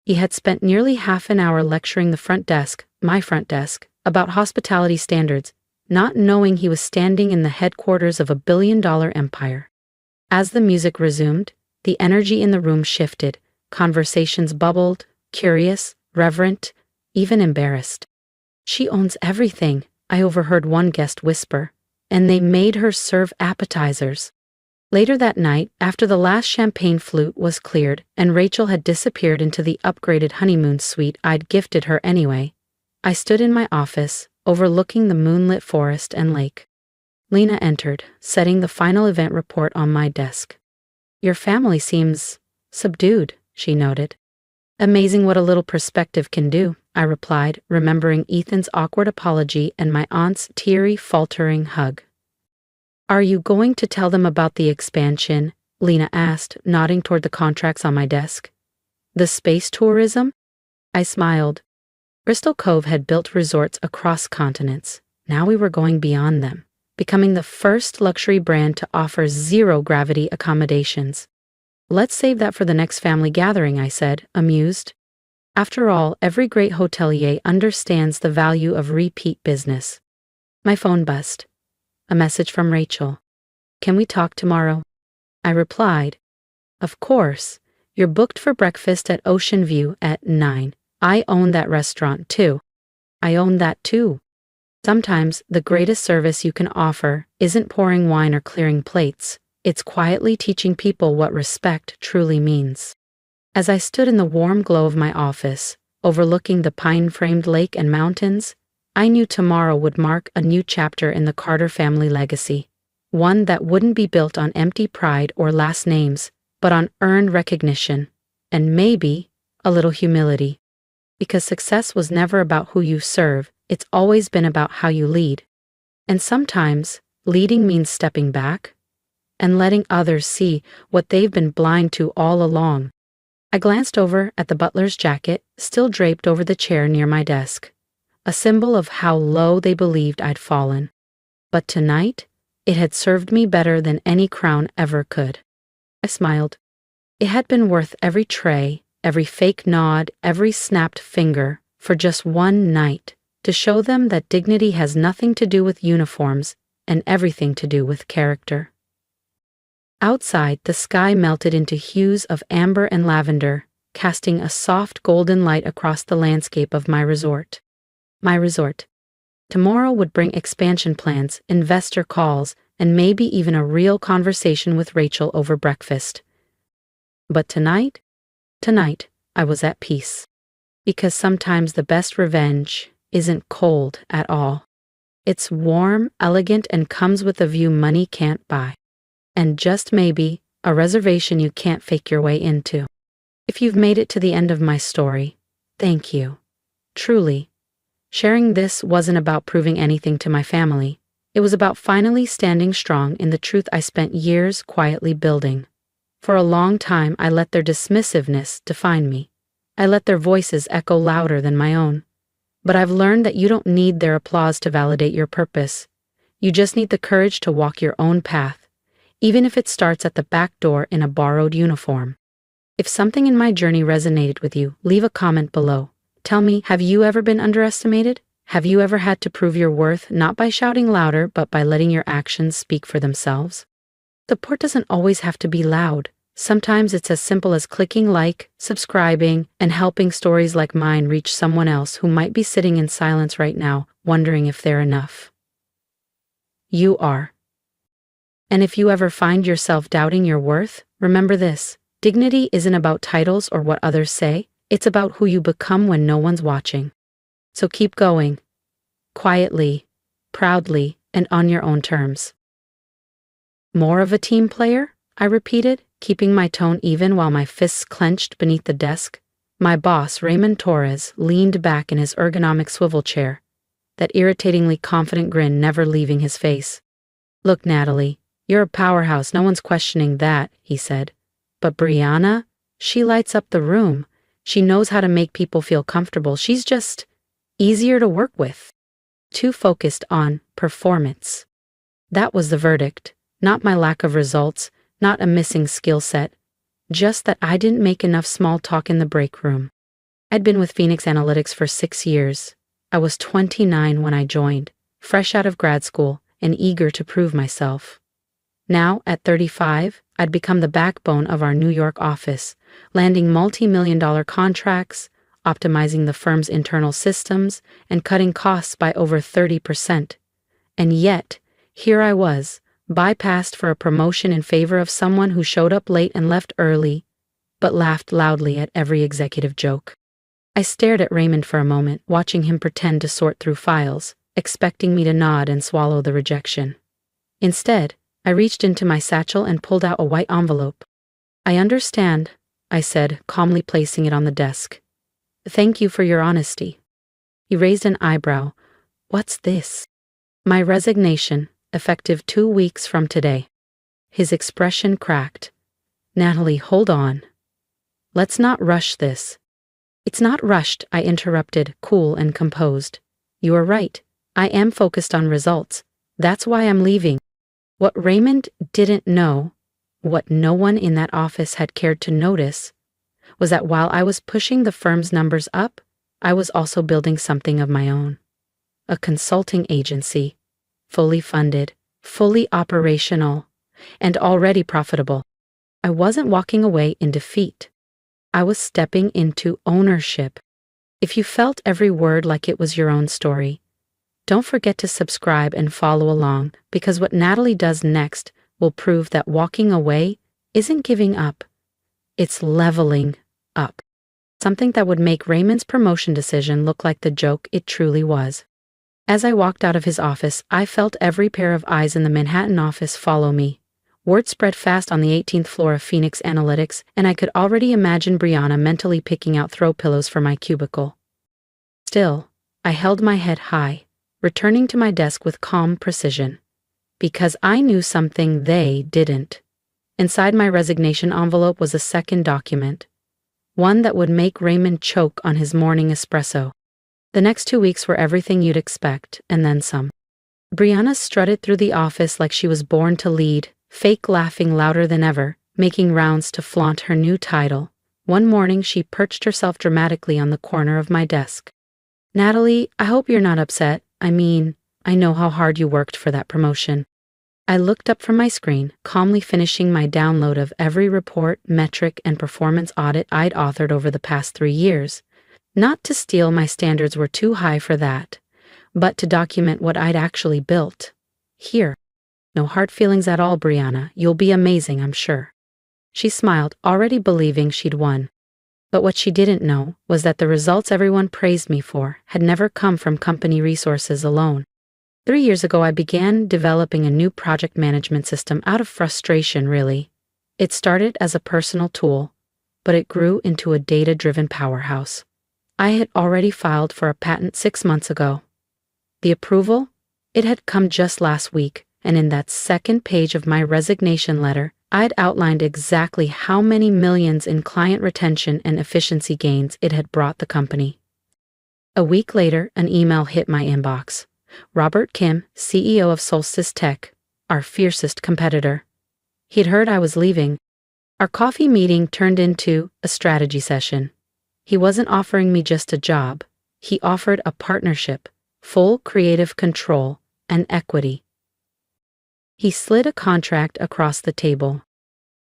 A: He had spent nearly half an hour lecturing the front desk, my front desk, about hospitality standards, not knowing he was standing in the headquarters of a billion-dollar empire. As the music resumed, the energy in the room shifted. Conversations bubbled, curious, reverent, even embarrassed. She owns everything, I overheard one guest whisper, and they made her serve appetizers. Later that night, after the last champagne flute was cleared and Rachel had disappeared into the upgraded honeymoon suite I'd gifted her anyway, I stood in my office, overlooking the moonlit forest and lake. Lena entered, setting the final event report on my desk. Your family seems subdued, she noted. Amazing what a little perspective can do, I replied, remembering Ethan's awkward apology and my aunt's teary, faltering hug. Are you going to tell them about the expansion? Lena asked, nodding toward the contracts on my desk. The space tourism? I smiled. Bristol Cove had built resorts across continents. Now we were going beyond them, becoming the first luxury brand to offer zero-gravity accommodations. Let's save that for the next family gathering, I said, amused. After all, every great hotelier understands the value of repeat business. My phone buzzed. A message from Rachel. Can we talk tomorrow? I replied, of course. You're booked for breakfast at Ocean View at 9. I own that restaurant too. I own that too. Sometimes the greatest service you can offer isn't pouring wine or clearing plates. It's quietly teaching people what respect truly means. As I stood in the warm glow of my office, overlooking the pine-framed lake and mountains, I knew tomorrow would mark a new chapter in the Carter family legacy. One that wouldn't be built on empty pride or last names, but on earned recognition, and maybe a little humility. Because success was never about who you serve, it's always been about how you lead. And sometimes, leading means stepping back and letting others see what they've been blind to all along. I glanced over at the butler's jacket, still draped over the chair near my desk, a symbol of how low they believed I'd fallen. But tonight, it had served me better than any crown ever could. I smiled. It had been worth every tray, every fake nod, every snapped finger, for just one night, to show them that dignity has nothing to do with uniforms and everything to do with character. Outside, the sky melted into hues of amber and lavender, casting a soft golden light across the landscape of my resort. My resort. Tomorrow would bring expansion plans, investor calls, and maybe even a real conversation with Rachel over breakfast. But tonight, I was at peace. Because sometimes the best revenge isn't cold at all. It's warm, elegant, and comes with a view money can't buy. And just maybe, a reservation you can't fake your way into. If you've made it to the end of my story, thank you. Truly. Sharing this wasn't about proving anything to my family. It was about finally standing strong in the truth I spent years quietly building. For a long time, I let their dismissiveness define me. I let their voices echo louder than my own. But I've learned that you don't need their applause to validate your purpose. You just need the courage to walk your own path, even if it starts at the back door in a borrowed uniform. If something in my journey resonated with you, leave a comment below. Tell me, have you ever been underestimated? Have you ever had to prove your worth not by shouting louder, but by letting your actions speak for themselves? Support doesn't always have to be loud. Sometimes it's as simple as clicking like, subscribing, and helping stories like mine reach someone else who might be sitting in silence right now, wondering if they're enough. You are. And if you ever find yourself doubting your worth, remember this: dignity isn't about titles or what others say, it's about who you become when no one's watching. So keep going. Quietly, proudly, and on your own terms. More of a team player? I repeated, keeping my tone even while my fists clenched beneath the desk. My boss, Raymond Torres, leaned back in his ergonomic swivel chair, that irritatingly confident grin never leaving his face. Look, Natalie, you're a powerhouse, no one's questioning that, he said. But Brianna, she lights up the room. She knows how to make people feel comfortable. She's just easier to work with. Too focused on performance. That was the verdict, not my lack of results, not a missing skill set, just that I didn't make enough small talk in the break room. I'd been with Phoenix Analytics for 6 years. I was 29 when I joined, fresh out of grad school and eager to prove myself. Now, at 35, I'd become the backbone of our New York office, landing multi-million-dollar contracts, optimizing the firm's internal systems, and cutting costs by over 30%. And yet, here I was, bypassed for a promotion in favor of someone who showed up late and left early, but laughed loudly at every executive joke. I stared at Raymond for a moment, watching him pretend to sort through files, expecting me to nod and swallow the rejection. Instead, I reached into my satchel and pulled out a white envelope. I understand, I said, calmly placing it on the desk. Thank you for your honesty. He raised an eyebrow. What's this? My resignation, effective 2 weeks from today. His expression cracked. Natalie, hold on. Let's not rush this. It's not rushed, I interrupted, cool and composed. You are right. I am focused on results. That's why I'm leaving. What Raymond didn't know, what no one in that office had cared to notice, was that while I was pushing the firm's numbers up, I was also building something of my own. A consulting agency, fully funded, fully operational, and already profitable. I wasn't walking away in defeat. I was stepping into ownership. If you felt every word like it was your own story, don't forget to subscribe and follow along, because what Natalie does next will prove that walking away isn't giving up. It's leveling up. Something that would make Raymond's promotion decision look like the joke it truly was. As I walked out of his office, I felt every pair of eyes in the Manhattan office follow me. Word spread fast on the 18th floor of Phoenix Analytics, and I could already imagine Brianna mentally picking out throw pillows for my cubicle. Still, I held my head high, returning to my desk with calm precision. Because I knew something they didn't. Inside my resignation envelope was a second document. One that would make Raymond choke on his morning espresso. The next 2 weeks were everything you'd expect, and then some. Brianna strutted through the office like she was born to lead, fake laughing louder than ever, making rounds to flaunt her new title. One morning she perched herself dramatically on the corner of my desk. Natalie, I hope you're not upset. I know how hard you worked for that promotion. I looked up from my screen, calmly finishing my download of every report, metric, and performance audit I'd authored over the past 3 years. Not to steal, my standards were too high for that, but to document what I'd actually built. Here. No hard feelings at all, Brianna. You'll be amazing, I'm sure. She smiled, already believing she'd won. But what she didn't know was that the results everyone praised me for had never come from company resources alone. 3 years ago, I began developing a new project management system out of frustration, really. It started as a personal tool, but it grew into a data-driven powerhouse. I had already filed for a patent 6 months ago. The approval? It had come just last week, and in that second page of my resignation letter, I'd outlined exactly how many millions in client retention and efficiency gains it had brought the company. A week later, an email hit my inbox. Robert Kim, CEO of Solstice Tech, our fiercest competitor. He'd heard I was leaving. Our coffee meeting turned into a strategy session. He wasn't offering me just a job. He offered a partnership, full creative control, and equity. He slid a contract across the table.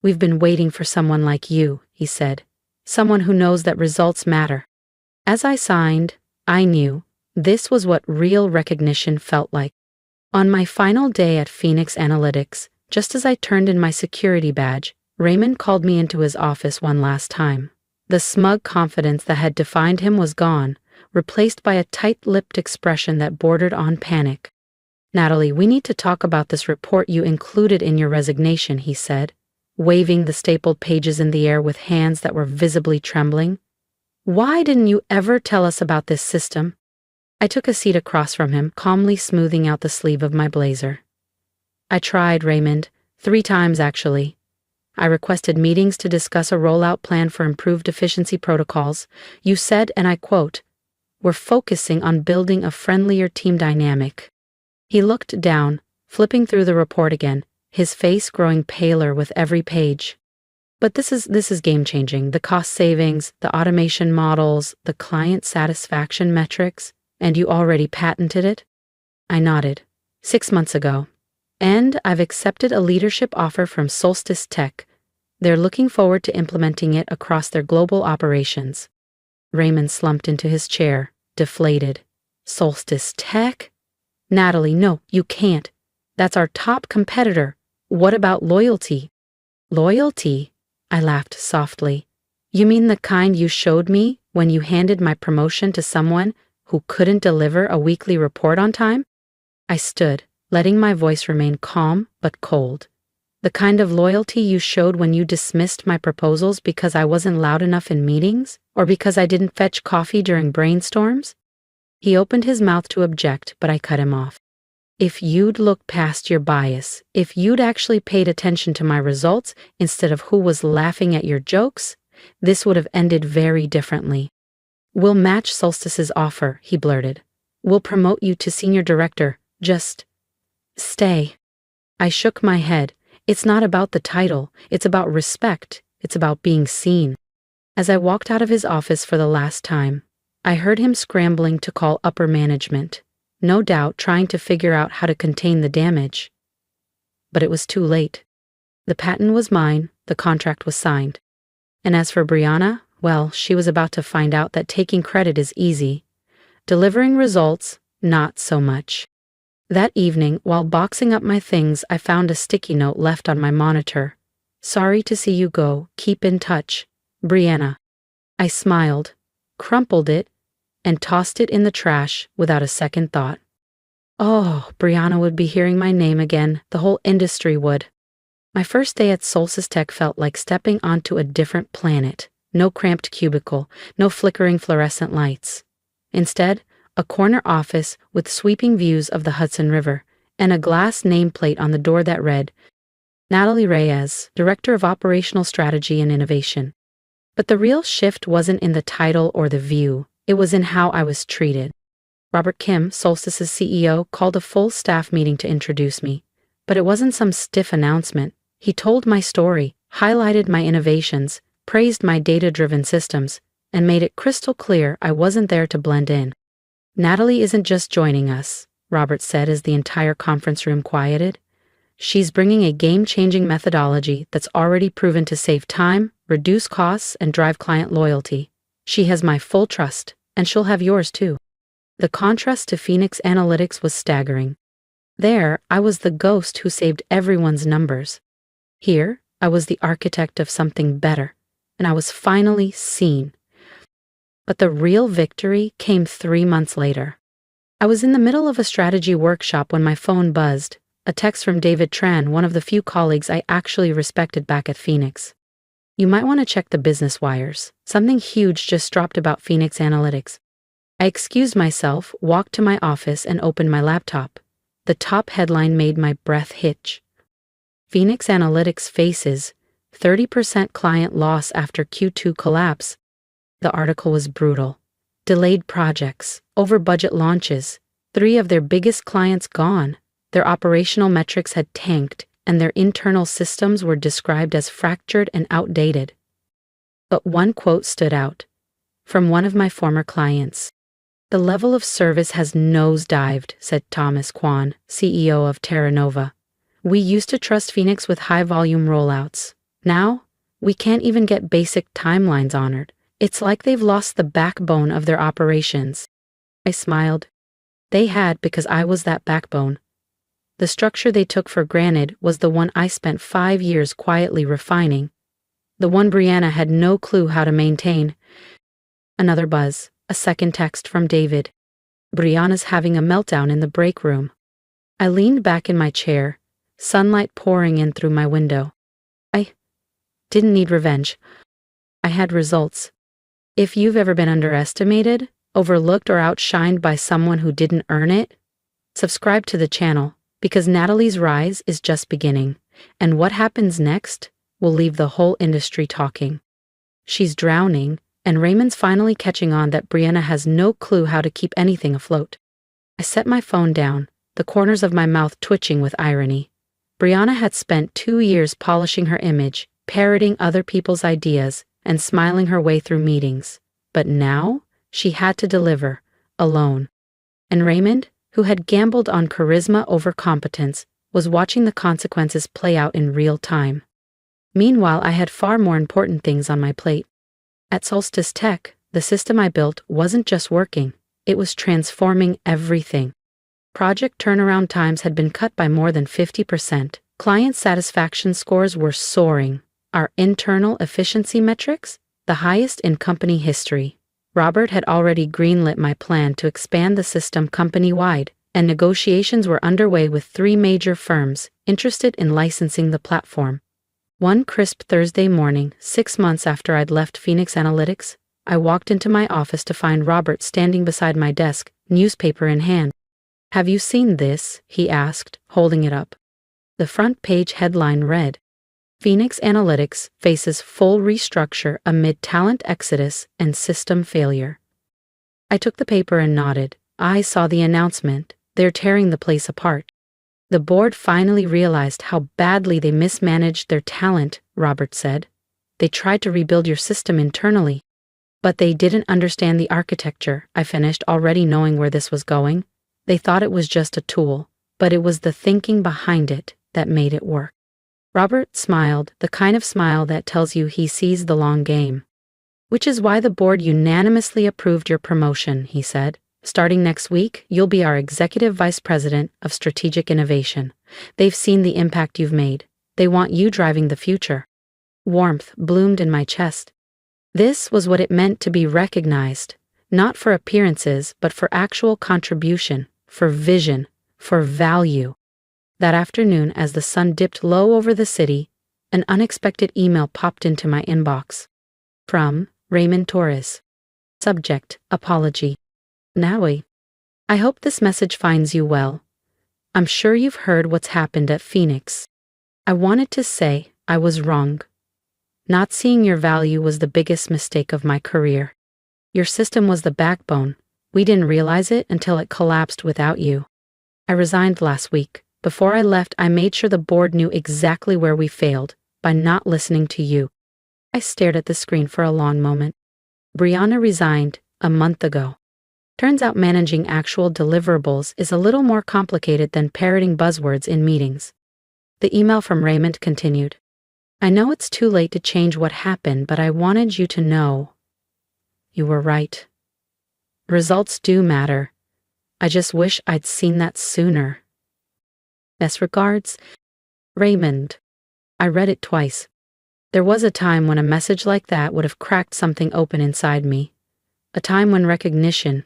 A: We've been waiting for someone like you, he said. Someone who knows that results matter. As I signed, I knew this was what real recognition felt like. On my final day at Phoenix Analytics, just as I turned in my security badge, Raymond called me into his office one last time. The smug confidence that had defined him was gone, replaced by a tight-lipped expression that bordered on panic. Natalie, we need to talk about this report you included in your resignation, he said, waving the stapled pages in the air with hands that were visibly trembling. Why didn't you ever tell us about this system? I took a seat across from him, calmly smoothing out the sleeve of my blazer. I tried, Raymond, 3 times actually. I requested meetings to discuss a rollout plan for improved efficiency protocols. You said, and I quote, "We're focusing on building a friendlier team dynamic." He looked down, flipping through the report again, his face growing paler with every page. But this is game-changing. The cost savings, the automation models, the client satisfaction metrics, and you already patented it? I nodded. 6 months ago. And I've accepted a leadership offer from Solstice Tech. They're looking forward to implementing it across their global operations. Raymond slumped into his chair, deflated. Solstice Tech? Natalie, no, you can't. That's our top competitor. What about loyalty? Loyalty? I laughed softly. You mean the kind you showed me when you handed my promotion to someone who couldn't deliver a weekly report on time? I stood, letting my voice remain calm but cold. The kind of loyalty you showed when you dismissed my proposals because I wasn't loud enough in meetings, or because I didn't fetch coffee during brainstorms? He opened his mouth to object, but I cut him off. If you'd looked past your bias, if you'd actually paid attention to my results instead of who was laughing at your jokes, this would have ended very differently. We'll match Solstice's offer, he blurted. We'll promote you to senior director, just stay. I shook my head. It's not about the title, it's about respect, it's about being seen. As I walked out of his office for the last time, I heard him scrambling to call upper management, no doubt trying to figure out how to contain the damage. But it was too late. The patent was mine, the contract was signed. And as for Brianna, well, she was about to find out that taking credit is easy. Delivering results, not so much. That evening, while boxing up my things, I found a sticky note left on my monitor. Sorry to see you go, keep in touch, Brianna. I smiled, crumpled it, and tossed it in the trash without a second thought. Oh, Brianna would be hearing my name again, the whole industry would. My first day at Solstice Tech felt like stepping onto a different planet. No cramped cubicle, no flickering fluorescent lights. Instead, a corner office with sweeping views of the Hudson River, and a glass nameplate on the door that read, Natalie Reyes, Director of Operational Strategy and Innovation. But the real shift wasn't in the title or the view, it was in how I was treated. Robert Kim, Solstice's CEO, called a full staff meeting to introduce me. But it wasn't some stiff announcement. He told my story, highlighted my innovations, praised my data-driven systems, and made it crystal clear I wasn't there to blend in. Natalie isn't just joining us, Robert said as the entire conference room quieted. She's bringing a game-changing methodology that's already proven to save time, reduce costs, and drive client loyalty. She has my full trust, and she'll have yours too. The contrast to Phoenix Analytics was staggering. There, I was the ghost who saved everyone's numbers. Here, I was the architect of something better, and I was finally seen. But the real victory came 3 months later. I was in the middle of a strategy workshop when my phone buzzed, a text from David Tran, one of the few colleagues I actually respected back at Phoenix. You might want to check the business wires. Something huge just dropped about Phoenix Analytics. I excused myself, walked to my office, and opened my laptop. The top headline made my breath hitch. Phoenix Analytics faces 30% client loss after Q2 collapse. The article was brutal. Delayed projects, over-budget launches, 3 of their biggest clients gone. Their operational metrics had tanked, and their internal systems were described as fractured and outdated. But one quote stood out. From one of my former clients. The level of service has nosedived, said Thomas Kwan, CEO of Terra Nova. We used to trust Phoenix with high-volume rollouts. Now, we can't even get basic timelines honored. It's like they've lost the backbone of their operations. I smiled. They had because I was that backbone. The structure they took for granted was the one I spent 5 years quietly refining. The one Brianna had no clue how to maintain. Another buzz, a second text from David. Brianna's having a meltdown in the break room. I leaned back in my chair, sunlight pouring in through my window. I didn't need revenge. I had results. If you've ever been underestimated, overlooked, or outshined by someone who didn't earn it, subscribe to the channel, because Natalie's rise is just beginning, and what happens next will leave the whole industry talking. She's drowning, and Raymond's finally catching on that Brianna has no clue how to keep anything afloat. I set my phone down, the corners of my mouth twitching with irony. Brianna had spent 2 years polishing her image, parroting other people's ideas, and smiling her way through meetings. But now, she had to deliver, alone. And Raymond, who had gambled on charisma over competence, was watching the consequences play out in real time. Meanwhile, I had far more important things on my plate. At Solstice Tech, the system I built wasn't just working, it was transforming everything. Project turnaround times had been cut by more than 50%. Client satisfaction scores were soaring. Our internal efficiency metrics, the highest in company history. Robert had already greenlit my plan to expand the system company-wide, and negotiations were underway with 3 major firms interested in licensing the platform. One crisp Thursday morning, 6 months after I'd left Phoenix Analytics, I walked into my office to find Robert standing beside my desk, newspaper in hand. Have you seen this? He asked, holding it up. The front page headline read, Phoenix Analytics faces full restructure amid talent exodus and system failure. I took the paper and nodded. I saw the announcement. They're tearing the place apart. The board finally realized how badly they mismanaged their talent, Robert said. They tried to rebuild your system internally. But they didn't understand the architecture, I finished, already knowing where this was going. They thought it was just a tool, but it was the thinking behind it that made it work. Robert smiled, the kind of smile that tells you he sees the long game. Which is why the board unanimously approved your promotion, he said. Starting next week, you'll be our Executive Vice President of Strategic Innovation. They've seen the impact you've made. They want you driving the future. Warmth bloomed in my chest. This was what it meant to be recognized, not for appearances, but for actual contribution, for vision, for value. That afternoon, as the sun dipped low over the city, an unexpected email popped into my inbox. From Raymond Torres. Subject, apology. Naui. I hope this message finds you well. I'm sure you've heard what's happened at Phoenix. I wanted to say I was wrong. Not seeing your value was the biggest mistake of my career. Your system was the backbone. We didn't realize it until it collapsed without you. I resigned last week. Before I left, I made sure the board knew exactly where we failed, by not listening to you. I stared at the screen for a long moment. Brianna resigned a month ago. Turns out managing actual deliverables is a little more complicated than parroting buzzwords in meetings. The email from Raymond continued. I know it's too late to change what happened, but I wanted you to know. You were right. Results do matter. I just wish I'd seen that sooner. Best regards, Raymond. I read it twice. There was a time when a message like that would have cracked something open inside me. A time when recognition,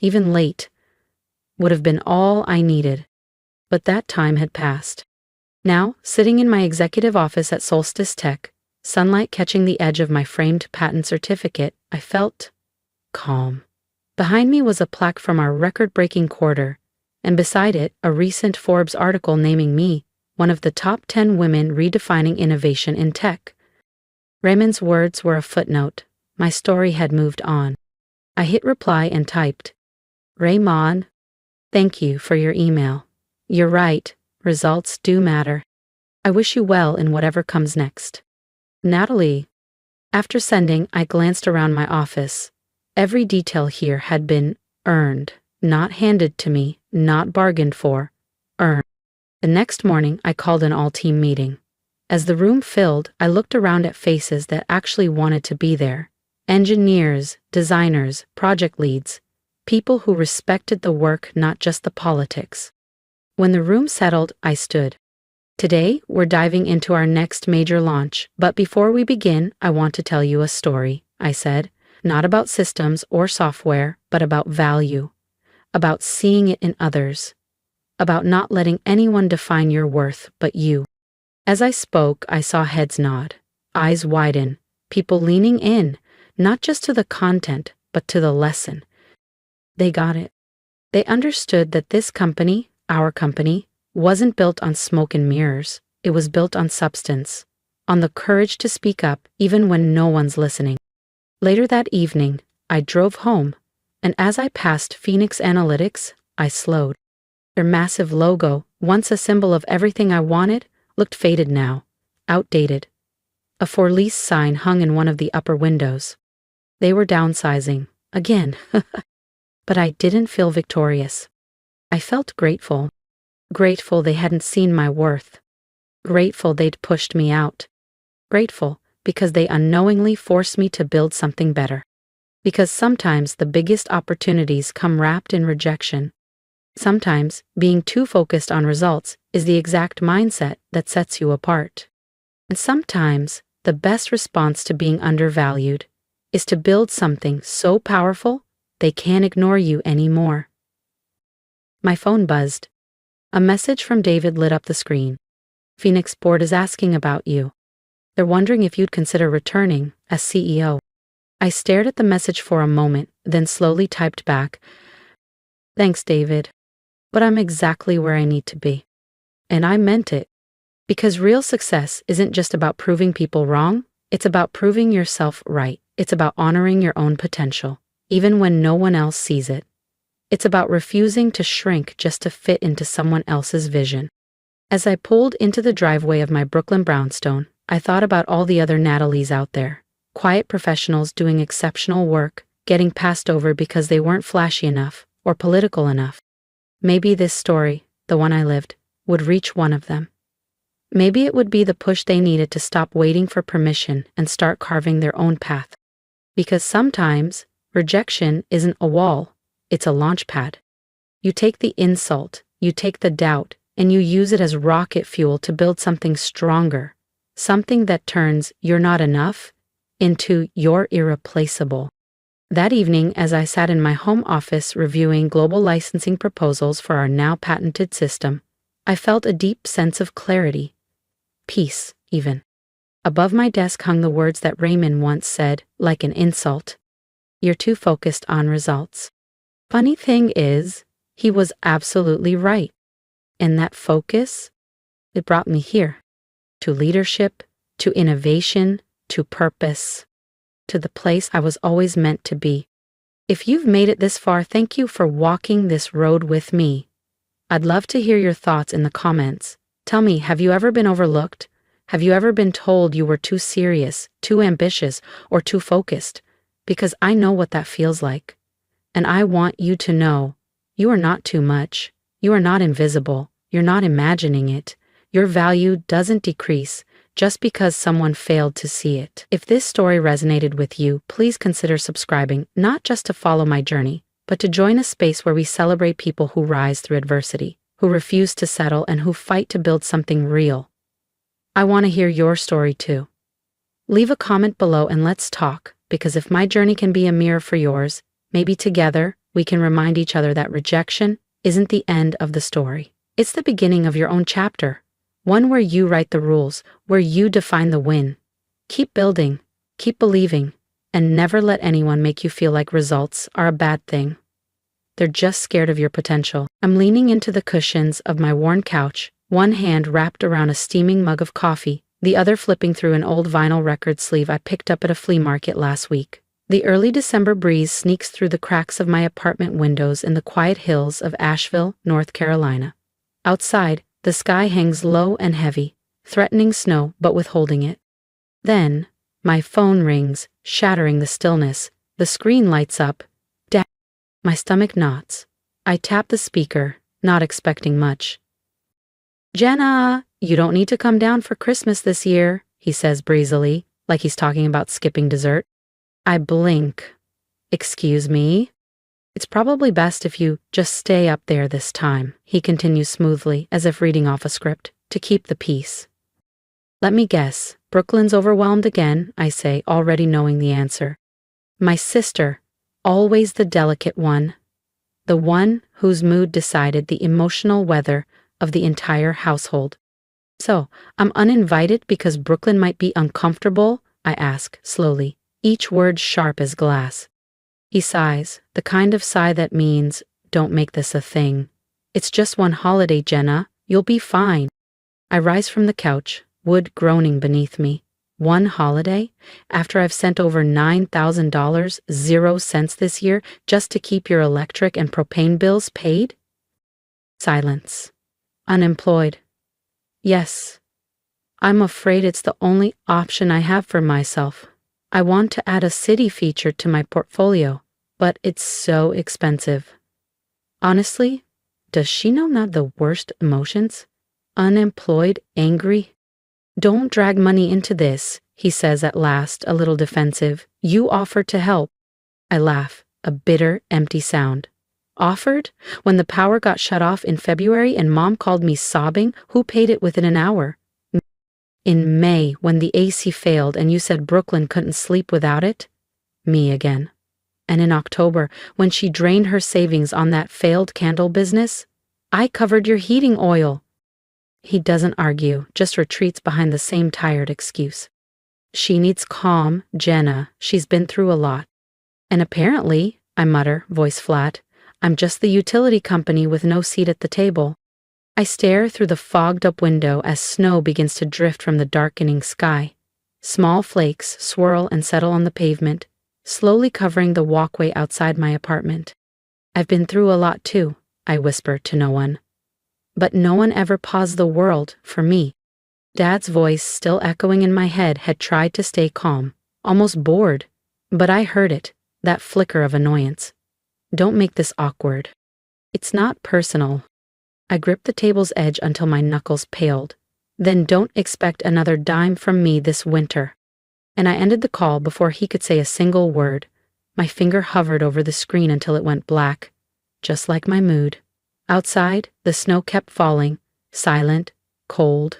A: even late, would have been all I needed. But that time had passed. Now, sitting in my executive office at Solstice Tech, sunlight catching the edge of my framed patent certificate, I felt calm. Behind me was a plaque from our record-breaking quarter, and beside it, a recent Forbes article naming me one of the top 10 women redefining innovation in tech. Raymond's words were a footnote. My story had moved on. I hit reply and typed, Raymond, thank you for your email. You're right, results do matter. I wish you well in whatever comes next. Natalie. After sending, I glanced around my office. Every detail here had been earned, not handed to me, not bargained for, earned. The next morning, I called an all-team meeting. As the room filled, I looked around at faces that actually wanted to be there. Engineers, designers, project leads, people who respected the work, not just the politics. When the room settled, I stood. Today, we're diving into our next major launch, but before we begin, I want to tell you a story, I said, not about systems or software, but about value, about seeing it in others, about not letting anyone define your worth but you. As I spoke, I saw heads nod, eyes widen, people leaning in, not just to the content, but to the lesson. They got it. They understood that this company, our company, wasn't built on smoke and mirrors. It was built on substance, on the courage to speak up even when no one's listening. Later that evening, I drove home, and as I passed Phoenix Analytics, I slowed. Their massive logo, once a symbol of everything I wanted, looked faded now, outdated. A for lease sign hung in one of the upper windows. They were downsizing, again. But I didn't feel victorious. I felt grateful. Grateful they hadn't seen my worth. Grateful they'd pushed me out. Grateful because they unknowingly forced me to build something better. Because sometimes the biggest opportunities come wrapped in rejection. Sometimes, being too focused on results is the exact mindset that sets you apart. And sometimes, the best response to being undervalued is to build something so powerful they can't ignore you anymore. My phone buzzed. A message from David lit up the screen. Phoenix Board is asking about you. They're wondering if you'd consider returning as CEO. I stared at the message for a moment, then slowly typed back, Thanks, David. but I'm exactly where I need to be. And I meant it. Because real success isn't just about proving people wrong, it's about proving yourself right. It's about honoring your own potential, even when no one else sees it. It's about refusing to shrink just to fit into someone else's vision. As I pulled into the driveway of my Brooklyn brownstone, I thought about all the other Natalies out there. Quiet professionals doing exceptional work, getting passed over because they weren't flashy enough or political enough. Maybe this story, the one I lived, would reach one of them. Maybe it would be the push they needed to stop waiting for permission and start carving their own path. Because sometimes, rejection isn't a wall, it's a launch pad. You take the insult, you take the doubt, and you use it as rocket fuel to build something stronger, something that turns "you're not enough" into "you're irreplaceable." That evening, as I sat in my home office reviewing global licensing proposals for our now patented system, I felt a deep sense of clarity. Peace, even. Above my desk hung the words that Raymond once said, like an insult. "You're too focused on results." Funny thing is, he was absolutely right. And that focus, it brought me here. To leadership, to innovation, to purpose, to the place I was always meant to be. If you've made it this far, thank you for walking this road with me. I'd love to hear your thoughts in the comments. Tell me, have you ever been overlooked? Have you ever been told you were too serious, too ambitious, or too focused? Because I know what that feels like. And I want you to know, you are not too much. You are not invisible. You're not imagining it. Your value doesn't decrease just because someone failed to see it. If this story resonated with you, please consider subscribing, not just to follow my journey, but to join a space where we celebrate people who rise through adversity, who refuse to settle, and who fight to build something real. I want to hear your story too. Leave a comment below and let's talk, because if my journey can be a mirror for yours, maybe together we can remind each other that rejection isn't the end of the story. It's the beginning of your own chapter, one where you write the rules, where you define the win. Keep building, keep believing, and never let anyone make you feel like results are a bad thing. They're just scared of your potential. I'm leaning into the cushions of my worn couch, one hand wrapped around a steaming mug of coffee, the other flipping through an old vinyl record sleeve I picked up at a flea market last week. The early December breeze sneaks through the cracks of my apartment windows in the quiet hills of Asheville, North Carolina. Outside, the sky hangs low and heavy, threatening snow but withholding it. Then, my phone rings, shattering the stillness. The screen lights up. My stomach knots. I tap the speaker, not expecting much. "Jenna, you don't need to come down for Christmas this year," he says breezily, like he's talking about skipping dessert. I blink. "Excuse me?" "It's probably best if you just stay up there this time," he continues smoothly, as if reading off a script, "to keep the peace." "Let me guess, Brooklyn's overwhelmed again," I say, already knowing the answer. My sister, always the delicate one, the one whose mood decided the emotional weather of the entire household. "So, I'm uninvited because Brooklyn might be uncomfortable?" I ask, slowly, each word sharp as glass. He sighs, the kind of sigh that means, "Don't make this a thing. It's just one holiday, Jenna. You'll be fine." I rise from the couch, wood groaning beneath me. One holiday? After I've sent over $9,000, 0 cents this year, just to keep your electric and propane bills paid? Silence. Unemployed. Yes. I'm afraid it's the only option I have for myself. I want to add a city feature to my portfolio, but it's so expensive. Honestly, does she know not the worst emotions? Unemployed, angry? "Don't drag money into this," he says at last, a little defensive. "You offered to help." I laugh, a bitter, empty sound. Offered? When the power got shut off in February and Mom called me sobbing, who paid it within an hour? In May, when the AC failed and you said Brooklyn couldn't sleep without it? Me again. And in October, when she drained her savings on that failed candle business? I covered your heating oil. He doesn't argue, just retreats behind the same tired excuse. "She needs calm, Jenna. She's been through a lot." "And apparently," I mutter, voice flat, I'm just the utility company with no seat at the table. I stare through the fogged-up window as snow begins to drift from the darkening sky. Small flakes swirl and settle on the pavement, slowly covering the walkway outside my apartment. I've been through a lot too, I whisper to no one. But no one ever paused the world for me. Dad's voice, still echoing in my head, had tried to stay calm, almost bored. But I heard it, that flicker of annoyance. Don't make this awkward. It's not personal. I gripped the table's edge until my knuckles paled. Then don't expect another dime from me this winter. And I ended the call before he could say a single word. My finger hovered over the screen until it went black, just like my mood. Outside, the snow kept falling, silent, cold,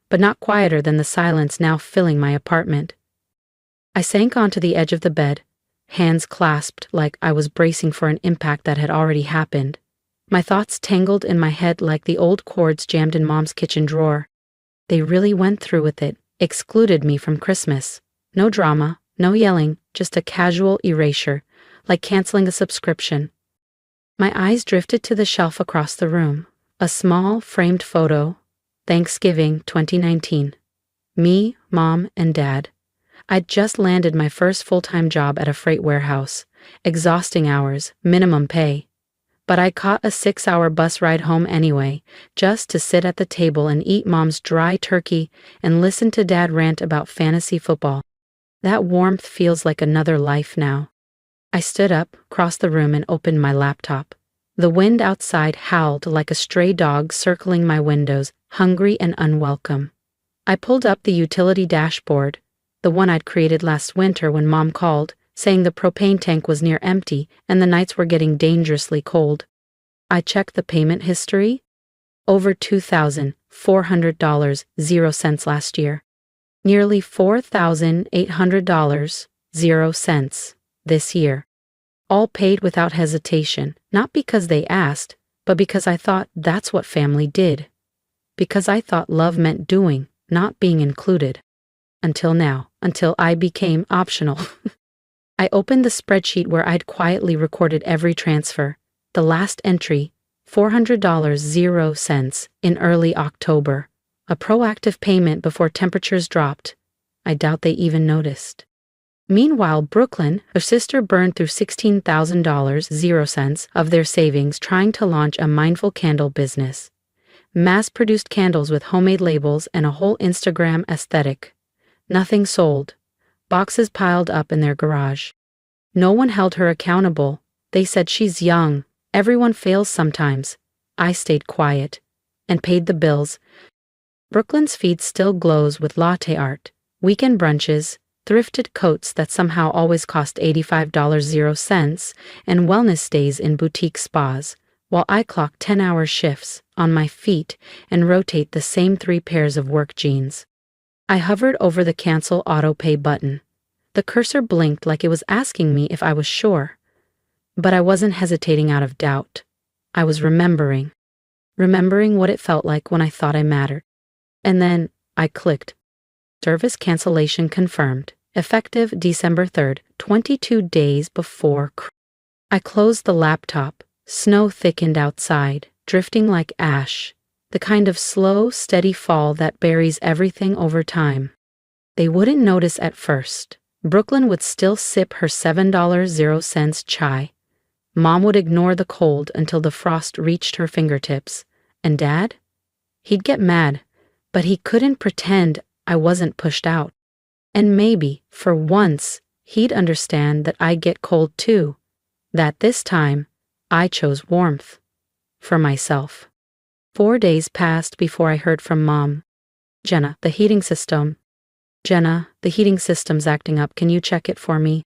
A: but not quieter than the silence now filling my apartment. I sank onto the edge of the bed, hands clasped like I was bracing for an impact that had already happened. My thoughts tangled in my head like the old cords jammed in Mom's kitchen drawer. They really went through with it, excluded me from Christmas. No drama, no yelling, just a casual erasure, like canceling a subscription. My eyes drifted to the shelf across the room. A small, framed photo. Thanksgiving 2019. Me, Mom, and Dad. I'd just landed my first full-time job at a freight warehouse. Exhausting hours, minimum pay. But I caught a 6-hour bus ride home anyway, just to sit at the table and eat Mom's dry turkey and listen to Dad rant about fantasy football. That warmth feels like another life now. I stood up, crossed the room, and opened my laptop. The wind outside howled like a stray dog circling my windows, hungry and unwelcome. I pulled up the utility dashboard, the one I'd created last winter when Mom called, saying the propane tank was near empty and the nights were getting dangerously cold. I checked the payment history. Over $2,400, 0 cents last year. Nearly $4,800, 0 cents, this year. All paid without hesitation, not because they asked, but because I thought that's what family did. Because I thought love meant doing, not being included. Until now, until I became optional. I opened the spreadsheet where I'd quietly recorded every transfer. The last entry, $400, 0 cents, in early October. A proactive payment before temperatures dropped. I doubt they even noticed. Meanwhile, Brooklyn, her sister, burned through $16,000, 0 cents, of their savings trying to launch a mindful candle business. Mass-produced candles with homemade labels and a whole Instagram aesthetic. Nothing sold. Boxes piled up in their garage. No one held her accountable. They said she's young. Everyone fails sometimes. I stayed quiet and paid the bills. Brooklyn's feed still glows with latte art, weekend brunches, thrifted coats that somehow always cost $85, 0 cents, and wellness days in boutique spas, while I clock 10-hour shifts on my feet and rotate the same 3 pairs of work jeans. I hovered over the cancel auto pay button. The cursor blinked like it was asking me if I was sure. But I wasn't hesitating out of doubt. I was remembering what it felt like when I thought I mattered. And then I clicked. Service cancellation confirmed, effective December 3rd, 22 days before. I closed the laptop. Snow thickened outside, drifting like ash. The kind of slow, steady fall that buries everything over time. They wouldn't notice at first. Brooklyn would still sip her $7, 0 cents chai. Mom would ignore the cold until the frost reached her fingertips. And Dad? He'd get mad, but he couldn't pretend I wasn't pushed out. And maybe, for once, he'd understand that I'd get cold too. That this time, I chose warmth. For myself. 4 days passed before I heard from Mom. Jenna, the heating system's acting up. Can you check it for me?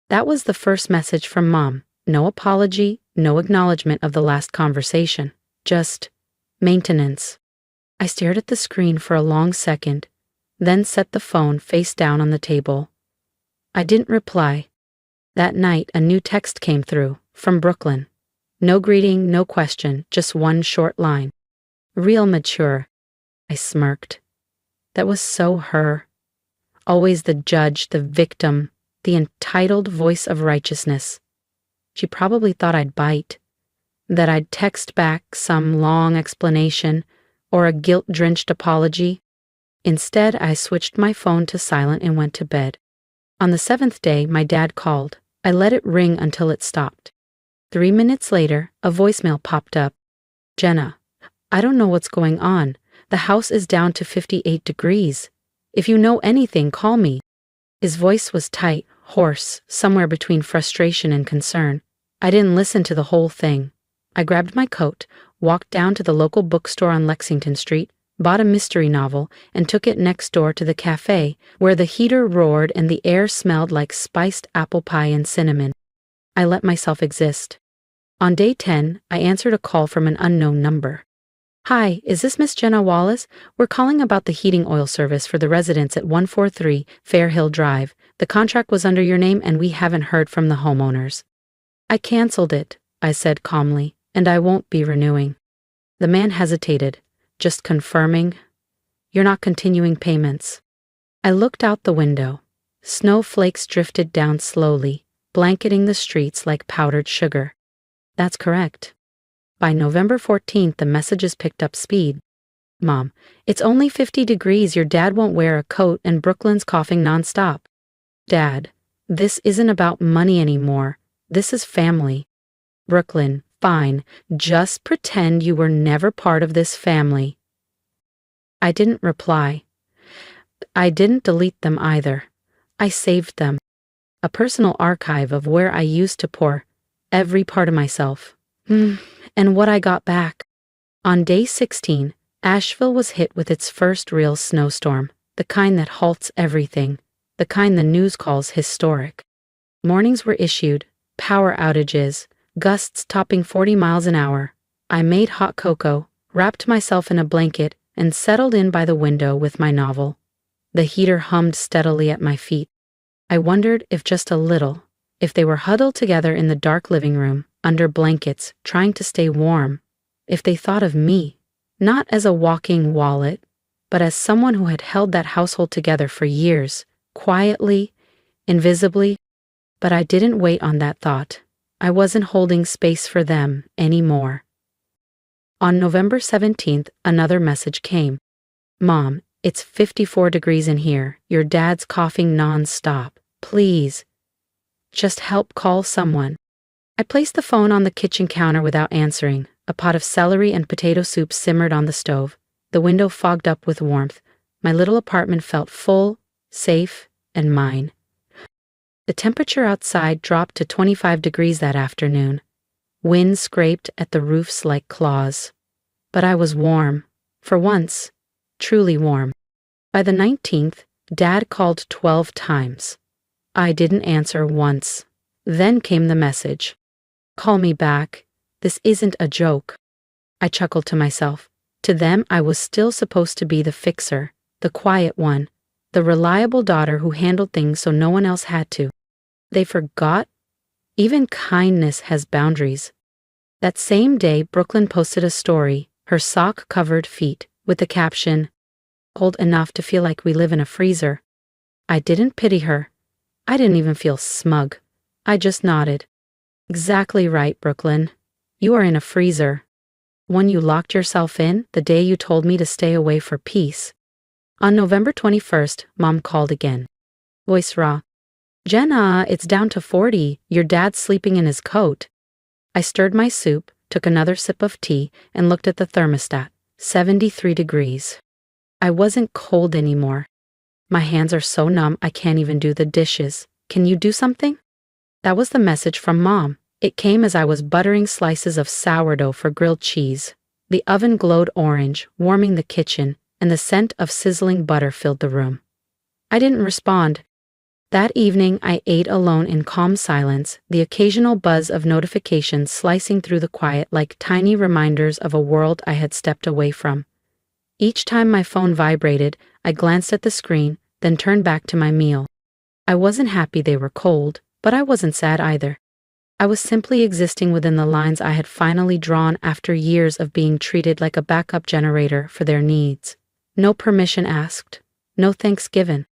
A: That was the first message from Mom. No apology, no acknowledgement of the last conversation. Just maintenance. I stared at the screen for a long second, then set the phone face down on the table. I didn't reply. That night, a new text came through, from Brooklyn. No greeting, no question, just one short line. Real mature. I smirked. That was so her. Always the judge, the victim, the entitled voice of righteousness. She probably thought I'd bite. that I'd text back some long explanation or a guilt-drenched apology. Instead, I switched my phone to silent and went to bed. On the seventh day, my dad called. I let it ring until it stopped. 3 minutes later, a voicemail popped up. "Jenna, I don't know what's going on. The house is down to 58 degrees. If you know anything, call me." His voice was tight, hoarse, somewhere between frustration and concern. I didn't listen to the whole thing. I grabbed my coat, walked down to the local bookstore on Lexington Street, bought a mystery novel, and took it next door to the cafe, where the heater roared and the air smelled like spiced apple pie and cinnamon. I let myself exist. On day 10, I answered a call from an unknown number. "Hi, is this Miss Jenna Wallace? We're calling about the heating oil service for the residents at 143 Fairhill Drive. The contract was under your name and we haven't heard from the homeowners." "I canceled it," I said calmly, "and I won't be renewing." The man hesitated. "Just confirming? You're not continuing payments?" I looked out the window. Snowflakes drifted down slowly, blanketing the streets like powdered sugar. "That's correct." By November 14th, the messages picked up speed. "Mom, it's only 50 degrees. Your dad won't wear a coat and Brooklyn's coughing nonstop." "Dad, this isn't about money anymore. This is family." "Brooklyn, fine. Just pretend you were never part of this family." I didn't reply. I didn't delete them either. I saved them. A personal archive of where I used to pour every part of myself. And what I got back. On day 16, Asheville was hit with its first real snowstorm, the kind that halts everything, the kind the news calls historic. Warnings were issued, power outages, gusts topping 40 miles an hour. I made hot cocoa, wrapped myself in a blanket, and settled in by the window with my novel. The heater hummed steadily at my feet. I wondered if just a little, if they were huddled together in the dark living room, under blankets, trying to stay warm, if they thought of me, not as a walking wallet, but as someone who had held that household together for years, quietly, invisibly. But I didn't wait on that thought. I wasn't holding space for them anymore. On November 17th, another message came. "Mom, it's 54 degrees in here. Your dad's coughing non-stop. Please, just help call someone." I placed the phone on the kitchen counter without answering. A pot of celery and potato soup simmered on the stove. The window fogged up with warmth. My little apartment felt full, safe, and mine. The temperature outside dropped to 25 degrees that afternoon. Wind scraped at the roofs like claws. But I was warm. For once, truly warm. By the 19th, Dad called 12 times. I didn't answer once. Then came the message. "Call me back. This isn't a joke." I chuckled to myself. To them, I was still supposed to be the fixer, the quiet one, the reliable daughter who handled things so no one else had to. They forgot. Even kindness has boundaries. That same day, Brooklyn posted a story, her sock-covered feet, with the caption, "Cold enough to feel like we live in a freezer." I didn't pity her. I didn't even feel smug. I just nodded. "Exactly right, Brooklyn. You are in a freezer. One you locked yourself in the day you told me to stay away for peace." On November 21st, Mom called again. Voice raw. "Jenna, it's down to 40. Your dad's sleeping in his coat." I stirred my soup, took another sip of tea, and looked at the thermostat. 73 degrees. I wasn't cold anymore. "My hands are so numb I can't even do the dishes. Can you do something?" That was the message from Mom. It came as I was buttering slices of sourdough for grilled cheese. The oven glowed orange, warming the kitchen, and the scent of sizzling butter filled the room. I didn't respond. That evening, I ate alone in calm silence, the occasional buzz of notifications slicing through the quiet like tiny reminders of a world I had stepped away from. Each time my phone vibrated, I glanced at the screen, then turned back to my meal. I wasn't happy they were cold, but I wasn't sad either. I was simply existing within the lines I had finally drawn after years of being treated like a backup generator for their needs. No permission asked. No thanks given.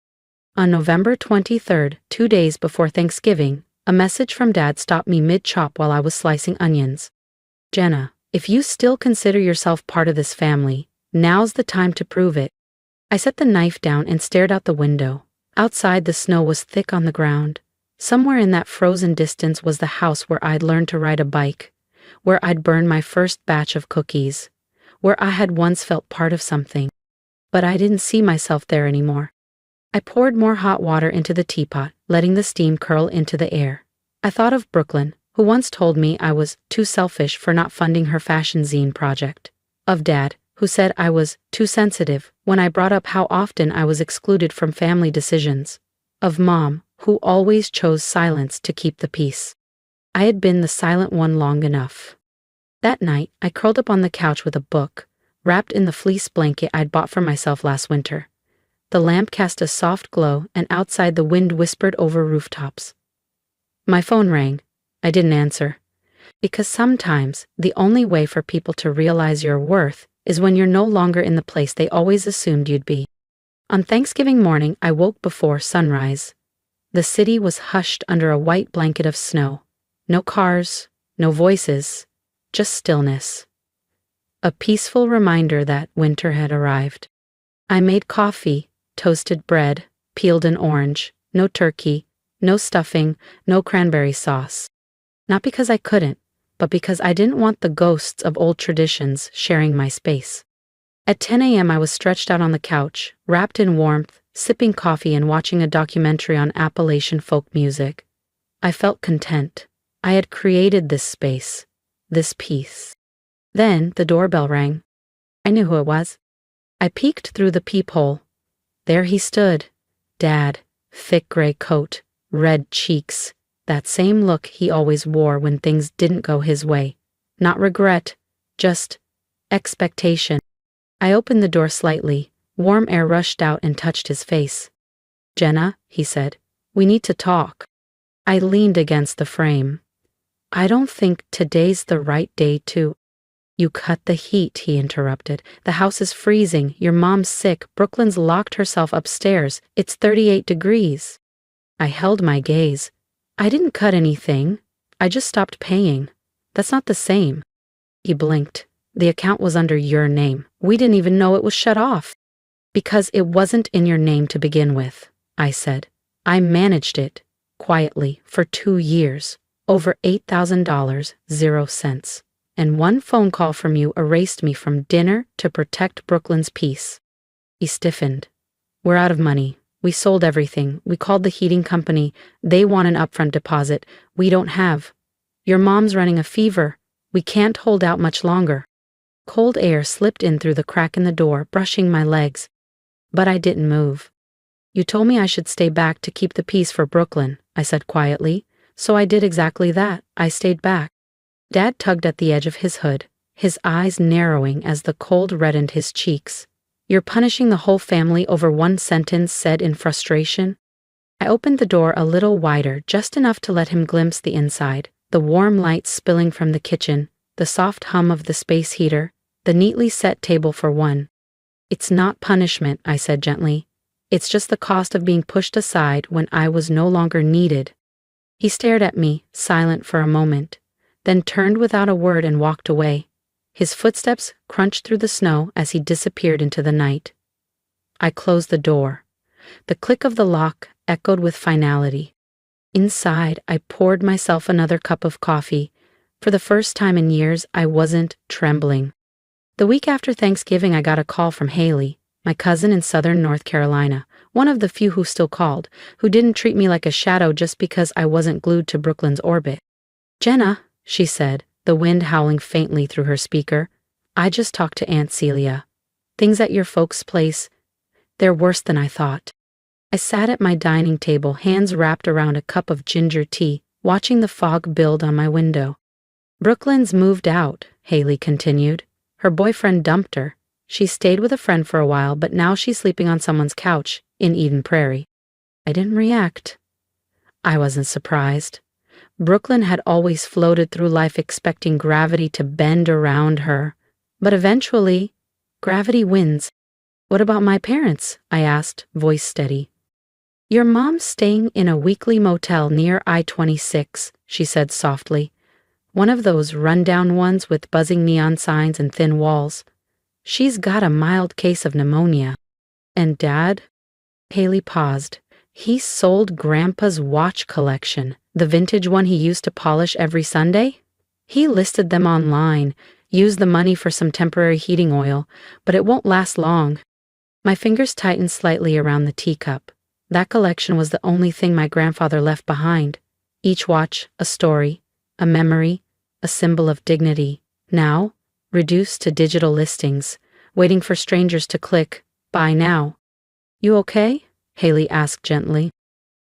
A: On November 23rd, 2 days before Thanksgiving, a message from Dad stopped me mid-chop while I was slicing onions. Jenna, if you still consider yourself part of this family, now's the time to prove it. I set the knife down and stared out the window. Outside, the snow was thick on the ground. Somewhere in that frozen distance was the house where I'd learned to ride a bike, where I'd burned my first batch of cookies, where I had once felt part of something. But I didn't see myself there anymore. I poured more hot water into the teapot, letting the steam curl into the air. I thought of Brooklyn, who once told me I was too selfish for not funding her fashion zine project. Of Dad, who said I was too sensitive when I brought up how often I was excluded from family decisions. Of Mom, who always chose silence to keep the peace. I had been the silent one long enough. That night, I curled up on the couch with a book, wrapped in the fleece blanket I'd bought for myself last winter. The lamp cast a soft glow, and outside the wind whispered over rooftops. My phone rang. I didn't answer. Because sometimes, the only way for people to realize your worth is when you're no longer in the place they always assumed you'd be. On Thanksgiving morning, I woke before sunrise. The city was hushed under a white blanket of snow. No cars, no voices, just stillness. A peaceful reminder that winter had arrived. I made coffee, toasted bread, peeled an orange, no turkey, no stuffing, no cranberry sauce. Not because I couldn't, but because I didn't want the ghosts of old traditions sharing my space. At 10 a.m. I was stretched out on the couch, wrapped in warmth, sipping coffee and watching a documentary on Appalachian folk music. I felt content. I had created this space, this peace. Then the doorbell rang. I knew who it was. I peeked through the peephole. There he stood. Dad, thick gray coat, red cheeks, that same look he always wore when things didn't go his way. Not regret, just expectation. I opened the door slightly. Warm air rushed out and touched his face. Jenna, he said, we need to talk. I leaned against the frame. I don't think today's the right day to. You cut the heat, he interrupted. The house is freezing. Your mom's sick. Brooklyn's locked herself upstairs. It's 38 degrees. I held my gaze. I didn't cut anything. I just stopped paying. That's not the same. He blinked. The account was under your name. We didn't even know it was shut off. Because it wasn't in your name to begin with, I said. I managed it, quietly, for 2 years. Over $8,000, 0 cents. And one phone call from you erased me from dinner to protect Brooklyn's peace. He stiffened. We're out of money. We sold everything. We called the heating company. They want an upfront deposit. We don't have. Your mom's running a fever. We can't hold out much longer. Cold air slipped in through the crack in the door, brushing my legs. But I didn't move. You told me I should stay back to keep the peace for Brooklyn, I said quietly. So I did exactly that. I stayed back. Dad tugged at the edge of his hood, his eyes narrowing as the cold reddened his cheeks. You're punishing the whole family over one sentence said in frustration? I opened the door a little wider, just enough to let him glimpse the inside, the warm light spilling from the kitchen, the soft hum of the space heater, the neatly set table for one. It's not punishment, I said gently. It's just the cost of being pushed aside when I was no longer needed. He stared at me, silent for a moment, then turned without a word and walked away. His footsteps crunched through the snow as he disappeared into the night. I closed the door. The click of the lock echoed with finality. Inside, I poured myself another cup of coffee. For the first time in years, I wasn't trembling. The week after Thanksgiving, I got a call from Haley, my cousin in southern North Carolina, one of the few who still called, who didn't treat me like a shadow just because I wasn't glued to Brooklyn's orbit. Jenna, she said, the wind howling faintly through her speaker, I just talked to Aunt Celia. Things at your folks' place, they're worse than I thought. I sat at my dining table, hands wrapped around a cup of ginger tea, watching the fog build on my window. Brooklyn's moved out, Haley continued. Her boyfriend dumped her. She stayed with a friend for a while, but now she's sleeping on someone's couch in Eden Prairie. I didn't react. I wasn't surprised. Brooklyn had always floated through life expecting gravity to bend around her. But eventually, gravity wins. What about my parents? I asked, voice steady. Your mom's staying in a weekly motel near I-26, she said softly. One of those rundown ones with buzzing neon signs and thin walls. She's got a mild case of pneumonia. And Dad? Haley paused. He sold Grandpa's watch collection, the vintage one he used to polish every Sunday? He listed them online, used the money for some temporary heating oil, but it won't last long. My fingers tightened slightly around the teacup. That collection was the only thing my grandfather left behind. Each watch, a story, a memory, a symbol of dignity. Now, reduced to digital listings, waiting for strangers to click, buy now. You okay? Haley asked gently.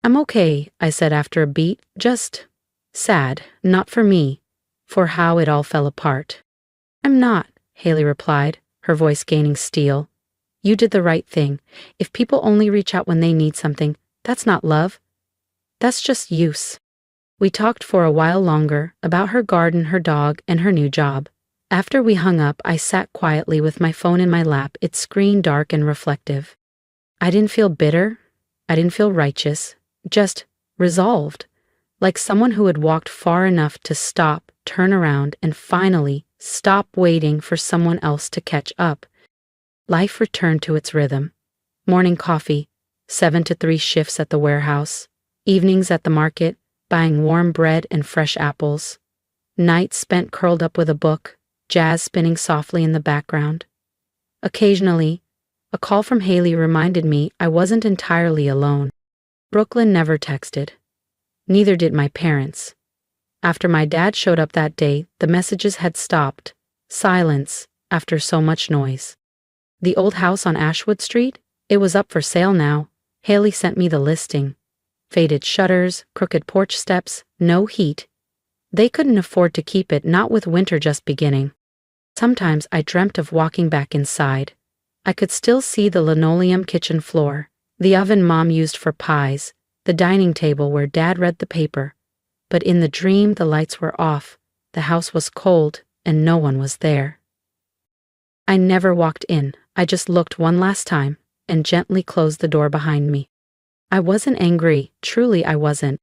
A: I'm okay, I said after a beat, just sad, not for me, for how it all fell apart. I'm not, Haley replied, her voice gaining steel. You did the right thing. If people only reach out when they need something, that's not love. That's just use. We talked for a while longer about her garden, her dog, and her new job. After we hung up, I sat quietly with my phone in my lap, its screen dark and reflective. I didn't feel bitter. I didn't feel righteous. Just resolved. Like someone who had walked far enough to stop, turn around, and finally stop waiting for someone else to catch up. Life returned to its rhythm. Morning coffee, 7 to 3 shifts at the warehouse, evenings at the market, buying warm bread and fresh apples, nights spent curled up with a book, jazz spinning softly in the background. Occasionally, a call from Haley reminded me I wasn't entirely alone. Brooklyn never texted. Neither did my parents. After my dad showed up that day, the messages had stopped. Silence after so much noise. The old house on Ashwood Street? It was up for sale now. Haley sent me the listing. Faded shutters, crooked porch steps, no heat. They couldn't afford to keep it, not with winter just beginning. Sometimes I dreamt of walking back inside. I could still see the linoleum kitchen floor, the oven Mom used for pies, the dining table where Dad read the paper. But in the dream, the lights were off, the house was cold, and no one was there. I never walked in. I just looked one last time and gently closed the door behind me. I wasn't angry, truly I wasn't.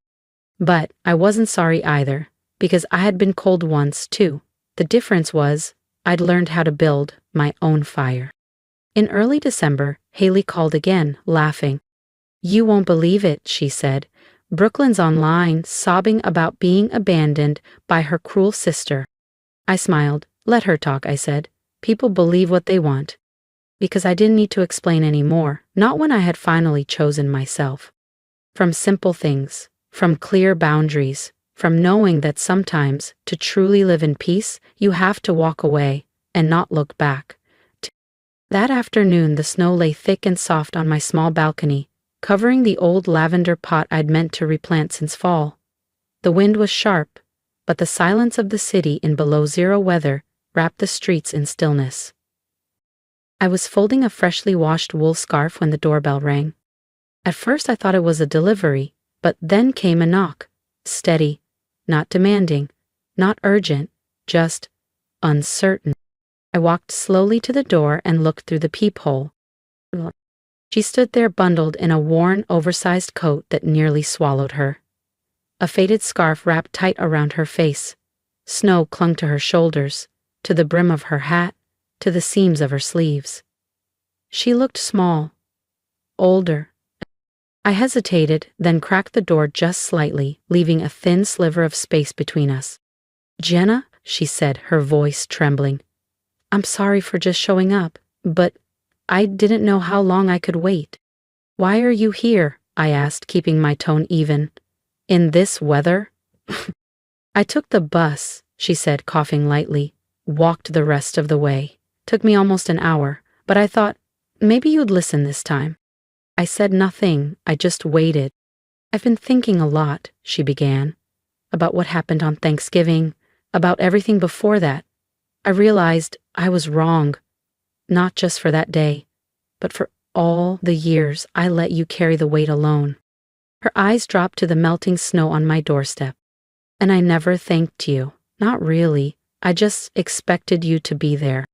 A: But I wasn't sorry either, because I had been cold once too. The difference was, I'd learned how to build my own fire. In early December, Haley called again, laughing. You won't believe it, she said. Brooklyn's online, sobbing about being abandoned by her cruel sister. I smiled. Let her talk, I said. People believe what they want. Because I didn't need to explain any more, not when I had finally chosen myself. From simple things, from clear boundaries, from knowing that sometimes, to truly live in peace, you have to walk away and not look back. That afternoon, the snow lay thick and soft on my small balcony, covering the old lavender pot I'd meant to replant since fall. The wind was sharp, but the silence of the city in below-zero weather wrapped the streets in stillness. I was folding a freshly washed wool scarf when the doorbell rang. At first I thought it was a delivery, but then came a knock. Steady, not demanding, not urgent, just uncertain. I walked slowly to the door and looked through the peephole. She stood there bundled in a worn, oversized coat that nearly swallowed her. A faded scarf wrapped tight around her face. Snow clung to her shoulders, to the brim of her hat, to the seams of her sleeves. She looked small, older. I hesitated, then cracked the door just slightly, leaving a thin sliver of space between us. Jenna, she said, her voice trembling. I'm sorry for just showing up, but I didn't know how long I could wait. Why are you here? I asked, keeping my tone even. In this weather? I took the bus, she said, coughing lightly, walked the rest of the way. Took me almost an hour, but I thought, maybe you'd listen this time. I said nothing, I just waited. I've been thinking a lot, she began, about what happened on Thanksgiving, about everything before that. I realized I was wrong, not just for that day, but for all the years I let you carry the weight alone. Her eyes dropped to the melting snow on my doorstep. And I never thanked you, not really, I just expected you to be there.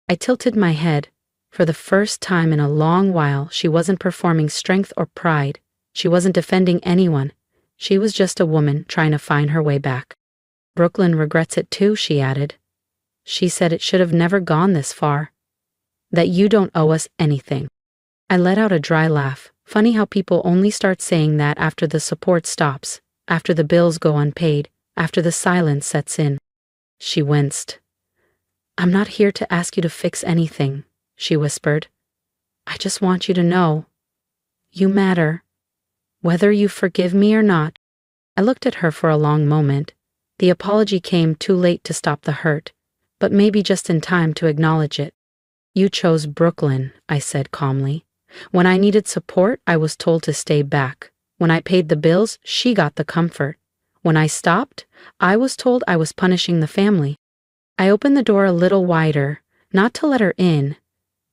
A: I tilted my head. For the first time in a long while, she wasn't performing strength or pride. She wasn't defending anyone. She was just a woman trying to find her way back. Brooklyn regrets it too, she added. She said it should have never gone this far. That you don't owe us anything. I let out a dry laugh. Funny how people only start saying that after the support stops, after the bills go unpaid, after the silence sets in. She winced. I'm not here to ask you to fix anything, she whispered. I just want you to know. You matter. Whether you forgive me or not. I looked at her for a long moment. The apology came too late to stop the hurt, but maybe just in time to acknowledge it. You chose Brooklyn, I said calmly. When I needed support, I was told to stay back. When I paid the bills, she got the comfort. When I stopped, I was told I was punishing the family. I opened the door a little wider, not to let her in,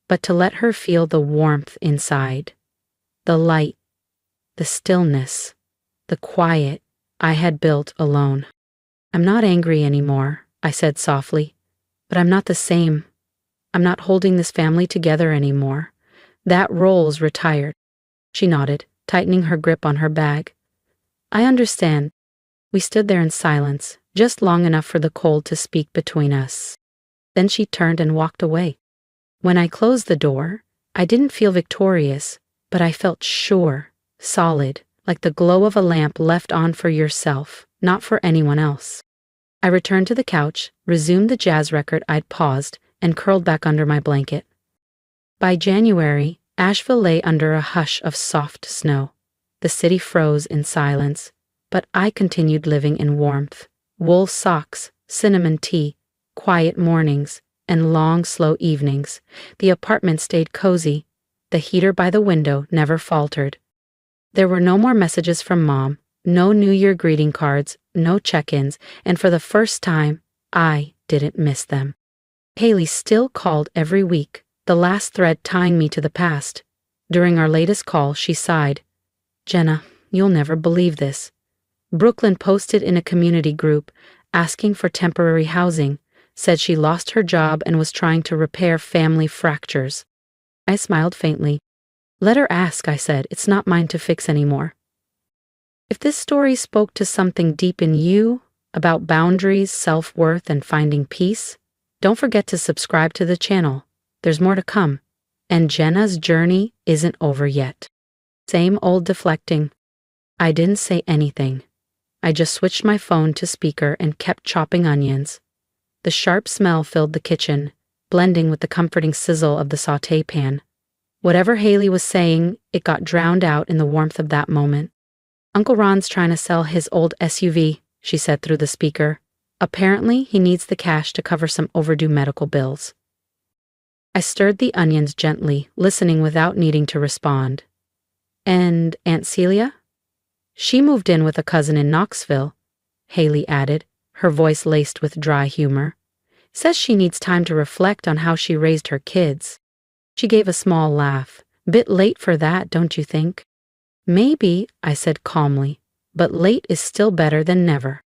A: but to let her feel the warmth inside. The light, the stillness, the quiet I had built alone. I'm not angry anymore, I said softly, but I'm not the same. I'm not holding this family together anymore. That role's retired. She nodded, tightening her grip on her bag. I understand. We stood there in silence, just long enough for the cold to speak between us. Then she turned and walked away. When I closed the door, I didn't feel victorious, but I felt sure, solid, like the glow of a lamp left on for yourself, not for anyone else. I returned to the couch, resumed the jazz record I'd paused, and curled back under my blanket. By January, Asheville lay under a hush of soft snow. The city froze in silence, but I continued living in warmth. Wool socks, cinnamon tea, quiet mornings, and long, slow evenings. The apartment stayed cozy. The heater by the window never faltered. There were no more messages from Mom, no New Year greeting cards, no check-ins, and for the first time, I didn't miss them. Haley still called every week, the last thread tying me to the past. During our latest call, she sighed. Jenna, you'll never believe this. Brooklyn posted in a community group, asking for temporary housing, said she lost her job and was trying to repair family fractures. I smiled faintly. Let her ask, I said. It's not mine to fix anymore. If this story spoke to something deep in you, about boundaries, self-worth, and finding peace, don't forget to subscribe to the channel. There's more to come. And Jenna's journey isn't over yet. Same old deflecting. I didn't say anything. I just switched my phone to speaker and kept chopping onions. The sharp smell filled the kitchen, blending with the comforting sizzle of the sauté pan. Whatever Haley was saying, it got drowned out in the warmth of that moment. Uncle Ron's trying to sell his old SUV, she said through the speaker. Apparently, he needs the cash to cover some overdue medical bills. I stirred the onions gently, listening without needing to respond. And Aunt Celia? She moved in with a cousin in Knoxville, Haley added, her voice laced with dry humor. Says she needs time to reflect on how she raised her kids. She gave a small laugh. Bit late for that, don't you think? Maybe, I said calmly, but late is still better than never.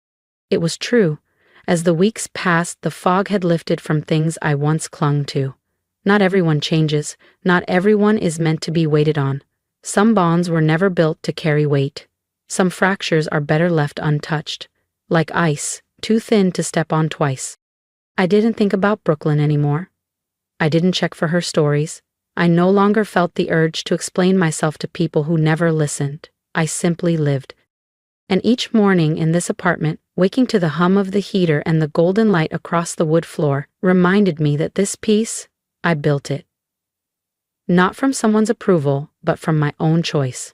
A: It was true. As the weeks passed, the fog had lifted from things I once clung to. Not everyone changes. Not everyone is meant to be waited on. Some bonds were never built to carry weight. Some fractures are better left untouched, like ice, too thin to step on twice. I didn't think about Brooklyn anymore. I didn't check for her stories. I no longer felt the urge to explain myself to people who never listened. I simply lived. And each morning in this apartment, waking to the hum of the heater and the golden light across the wood floor, reminded me that this piece, I built it. Not from someone's approval, but from my own choice.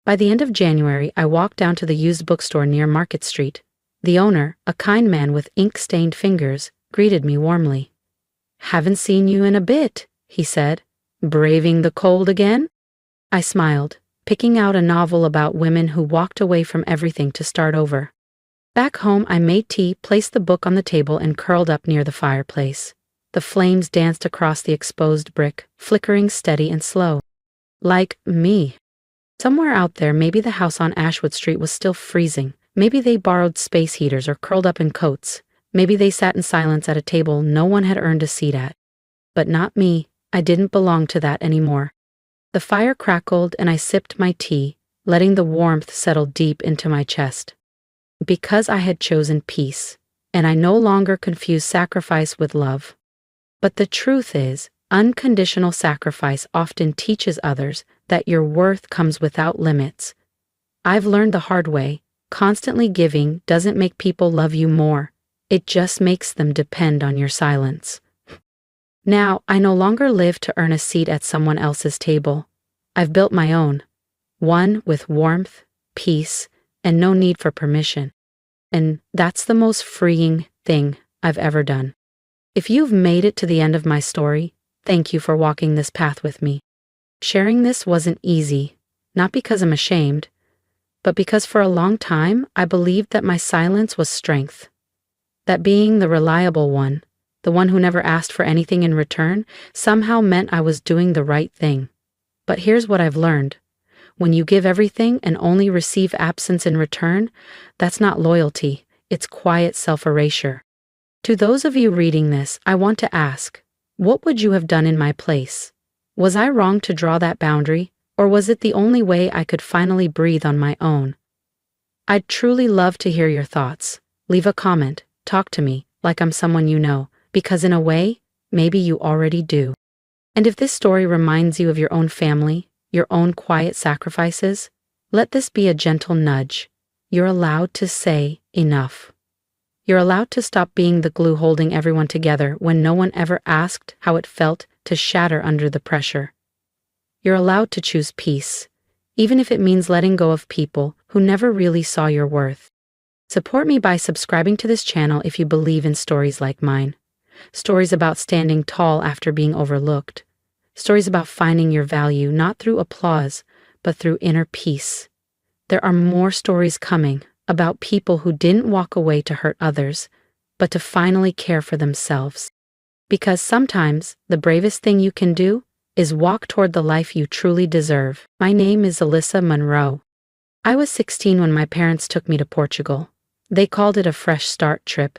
A: By the end of January, I walked down to the used bookstore near Market Street. The owner, a kind man with ink-stained fingers, greeted me warmly. Haven't seen you in a bit, he said. Braving the cold again? I smiled, picking out a novel about women who walked away from everything to start over. Back home, I made tea, placed the book on the table, and curled up near the fireplace. The flames danced across the exposed brick, flickering steady and slow. Like me. Somewhere out there, maybe the house on Ashwood Street was still freezing. Maybe they borrowed space heaters or curled up in coats. Maybe they sat in silence at a table no one had earned a seat at. But not me. I didn't belong to that anymore. The fire crackled and I sipped my tea, letting the warmth settle deep into my chest. because I had chosen peace, and I no longer confused sacrifice with love. But the truth is, unconditional sacrifice often teaches others that your worth comes without limits. I've learned the hard way, constantly giving doesn't make people love you more, it just makes them depend on your silence. Now, I no longer live to earn a seat at someone else's table. I've built my own, one with warmth, peace, and no need for permission. And that's the most freeing thing I've ever done. If you've made it to the end of my story, thank you for walking this path with me. Sharing this wasn't easy, not because I'm ashamed, but because for a long time I believed that my silence was strength. That being the reliable one, the one who never asked for anything in return, somehow meant I was doing the right thing. But here's what I've learned. When you give everything and only receive absence in return, that's not loyalty, it's quiet self-erasure. To those of you reading this, I want to ask, what would you have done in my place? Was I wrong to draw that boundary, or was it the only way I could finally breathe on my own? I'd truly love to hear your thoughts. Leave a comment, talk to me, like I'm someone you know, because in a way, maybe you already do. And if this story reminds you of your own family, your own quiet sacrifices, let this be a gentle nudge. You're allowed to say enough. You're allowed to stop being the glue holding everyone together when no one ever asked how it felt to shatter under the pressure. You're allowed to choose peace, even if it means letting go of people who never really saw your worth. Support me by subscribing to this channel if you believe in stories like mine. Stories about standing tall after being overlooked. Stories about finding your value not through applause, but through inner peace. There are more stories coming about people who didn't walk away to hurt others, but to finally care for themselves. Because sometimes the bravest thing you can do is walk toward the life you truly deserve. My name is Alyssa Monroe. I was 16 when my parents took me to Portugal. They called it a fresh start trip.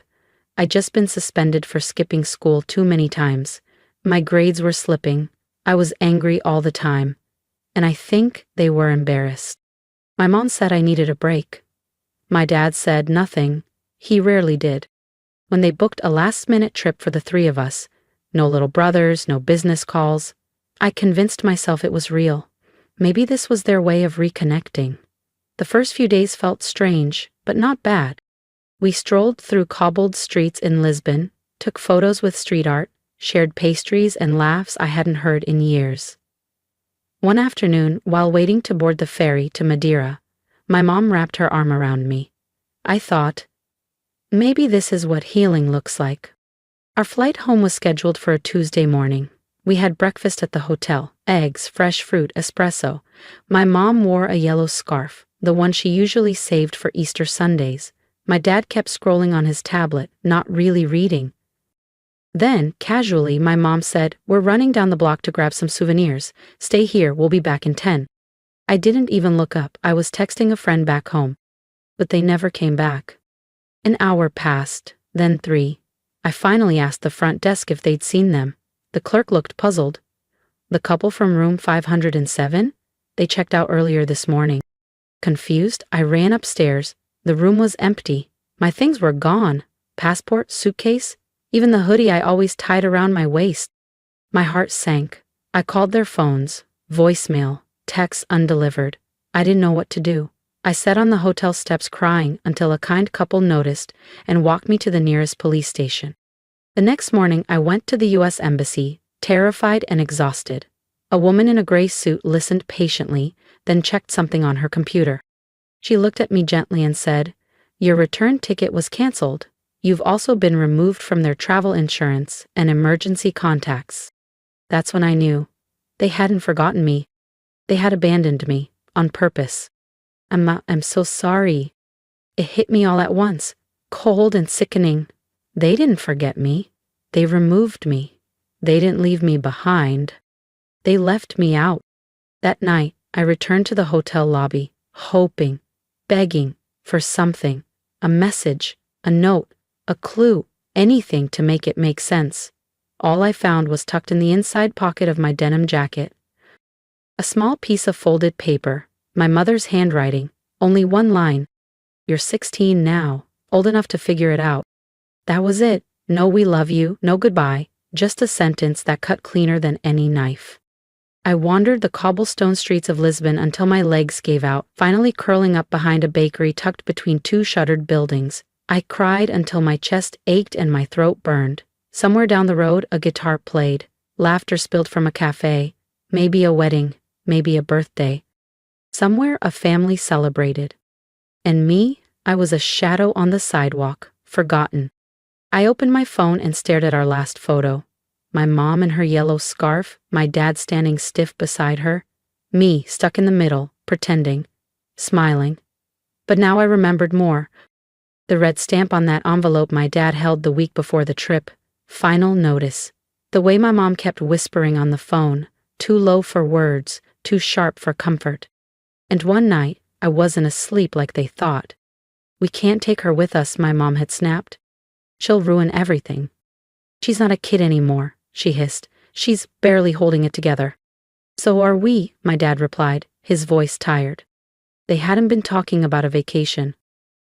A: I'd just been suspended for skipping school too many times. My grades were slipping. I was angry all the time. And I think they were embarrassed. My mom said I needed a break. My dad said nothing. He rarely did. When they booked a last-minute trip for the three of us, no little brothers, no business calls, I convinced myself it was real. Maybe this was their way of reconnecting. The first few days felt strange, but not bad. We strolled through cobbled streets in Lisbon, took photos with street art, shared pastries and laughs I hadn't heard in years. One afternoon, while waiting to board the ferry to Madeira, my mom wrapped her arm around me. I thought, maybe this is what healing looks like. Our flight home was scheduled for a Tuesday morning. We had breakfast at the hotel, eggs, fresh fruit, espresso. My mom wore a yellow scarf, the one she usually saved for Easter Sundays. My dad kept scrolling on his tablet, not really reading. Then, casually, my mom said, "We're running down the block to grab some souvenirs. Stay here, we'll be back in 10. I didn't even look up. I was texting a friend back home. But they never came back. An hour passed, then 3. I finally asked the front desk if they'd seen them. The clerk looked puzzled. The couple from room 507? They checked out earlier this morning. Confused, I ran upstairs. The room was empty. My things were gone. Passport, suitcase, even the hoodie I always tied around my waist. My heart sank. I called their phones, voicemail, texts undelivered. I didn't know what to do. I sat on the hotel steps crying until a kind couple noticed and walked me to the nearest police station. The next morning, I went to the U.S. Embassy, terrified and exhausted. A woman in a gray suit listened patiently, then checked something on her computer. She looked at me gently and said, "Your return ticket was canceled. You've also been removed from their travel insurance and emergency contacts." That's when I knew. They hadn't forgotten me. They had abandoned me, on purpose. I'm so sorry. It hit me all at once, cold and sickening. They didn't forget me. They removed me. They didn't leave me behind. They left me out. That night, I returned to the hotel lobby, hoping, begging for something, a message, a note, a clue, anything to make it make sense. All I found was tucked in the inside pocket of my denim jacket. A small piece of folded paper, my mother's handwriting, only one line. You're 16 now, old enough to figure it out. That was it. No we love you, no goodbye, just a sentence that cut cleaner than any knife. I wandered the cobblestone streets of Lisbon until my legs gave out, finally curling up behind a bakery tucked between two shuttered buildings. I cried until my chest ached and my throat burned. Somewhere down the road, a guitar played. Laughter spilled from a cafe. Maybe a wedding, maybe a birthday. Somewhere a family celebrated. And me, I was a shadow on the sidewalk, forgotten. I opened my phone and stared at our last photo. My mom in her yellow scarf, my dad standing stiff beside her. Me, stuck in the middle, pretending, smiling. But now I remembered more. The red stamp on that envelope my dad held the week before the trip. Final notice. The way my mom kept whispering on the phone, too low for words, too sharp for comfort. And one night, I wasn't asleep like they thought. We can't take her with us, my mom had snapped. She'll ruin everything. She's not a kid anymore, she hissed. She's barely holding it together. So are we, my dad replied, his voice tired. They hadn't been talking about a vacation.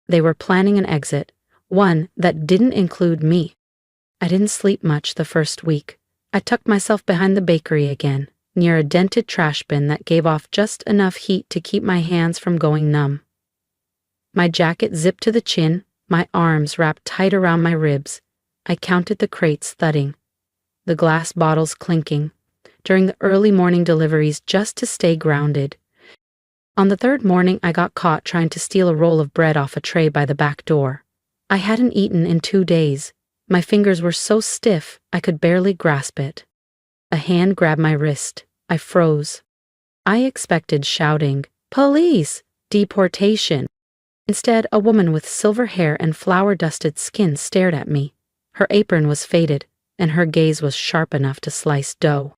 A: They were planning an exit, one that didn't include me. I didn't sleep much the first week. I tucked myself behind the bakery again, near a dented trash bin that gave off just enough heat to keep my hands from going numb. My jacket zipped to the chin, my arms wrapped tight around my ribs. I counted the crates thudding, the glass bottles clinking, during the early morning deliveries just to stay grounded. On the third morning, I got caught trying to steal a roll of bread off a tray by the back door. I hadn't eaten in 2 days. My fingers were so stiff, I could barely grasp it. A hand grabbed my wrist. I froze. I expected shouting, "Police! Deportation!" Instead, a woman with silver hair and flour-dusted skin stared at me. Her apron was faded, and her gaze was sharp enough to slice dough.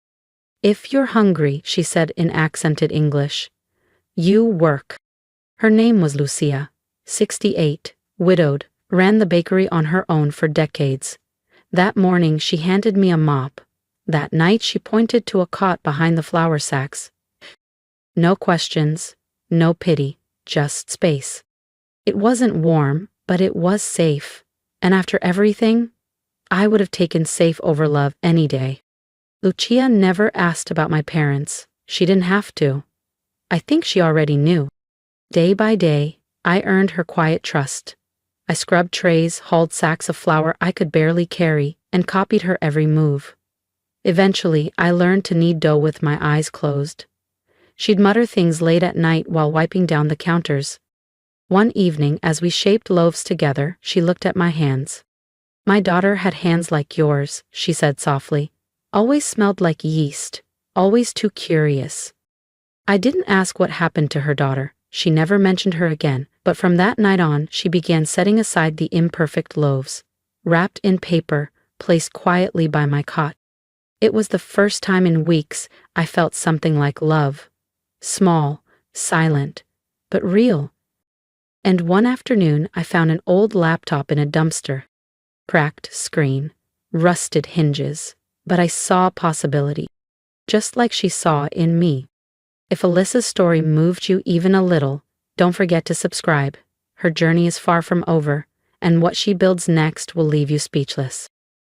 A: "If you're hungry," she said in accented English, "you work." Her name was Lucia, 68, widowed, ran the bakery on her own for decades. That morning she handed me a mop. That night she pointed to a cot behind the flour sacks. No questions, no pity, just space. It wasn't warm, but it was safe. And after everything, I would have taken safe over love any day. Lucia never asked about my parents. She didn't have to. I think she already knew. Day by day, I earned her quiet trust. I scrubbed trays, hauled sacks of flour I could barely carry, and copied her every move. Eventually, I learned to knead dough with my eyes closed. She'd mutter things late at night while wiping down the counters. One evening, as we shaped loaves together, she looked at my hands. "My daughter had hands like yours," she said softly. "Always smelled like yeast, always too curious." I didn't ask what happened to her daughter. She never mentioned her again, but from that night on, she began setting aside the imperfect loaves, wrapped in paper, placed quietly by my cot. It was the first time in weeks I felt something like love. Small, silent, but real. And one afternoon, I found an old laptop in a dumpster. Cracked screen, rusted hinges, but I saw possibility, just like she saw in me. If Alyssa's story moved you even a little, don't forget to subscribe. Her journey is far from over, and what she builds next will leave you speechless.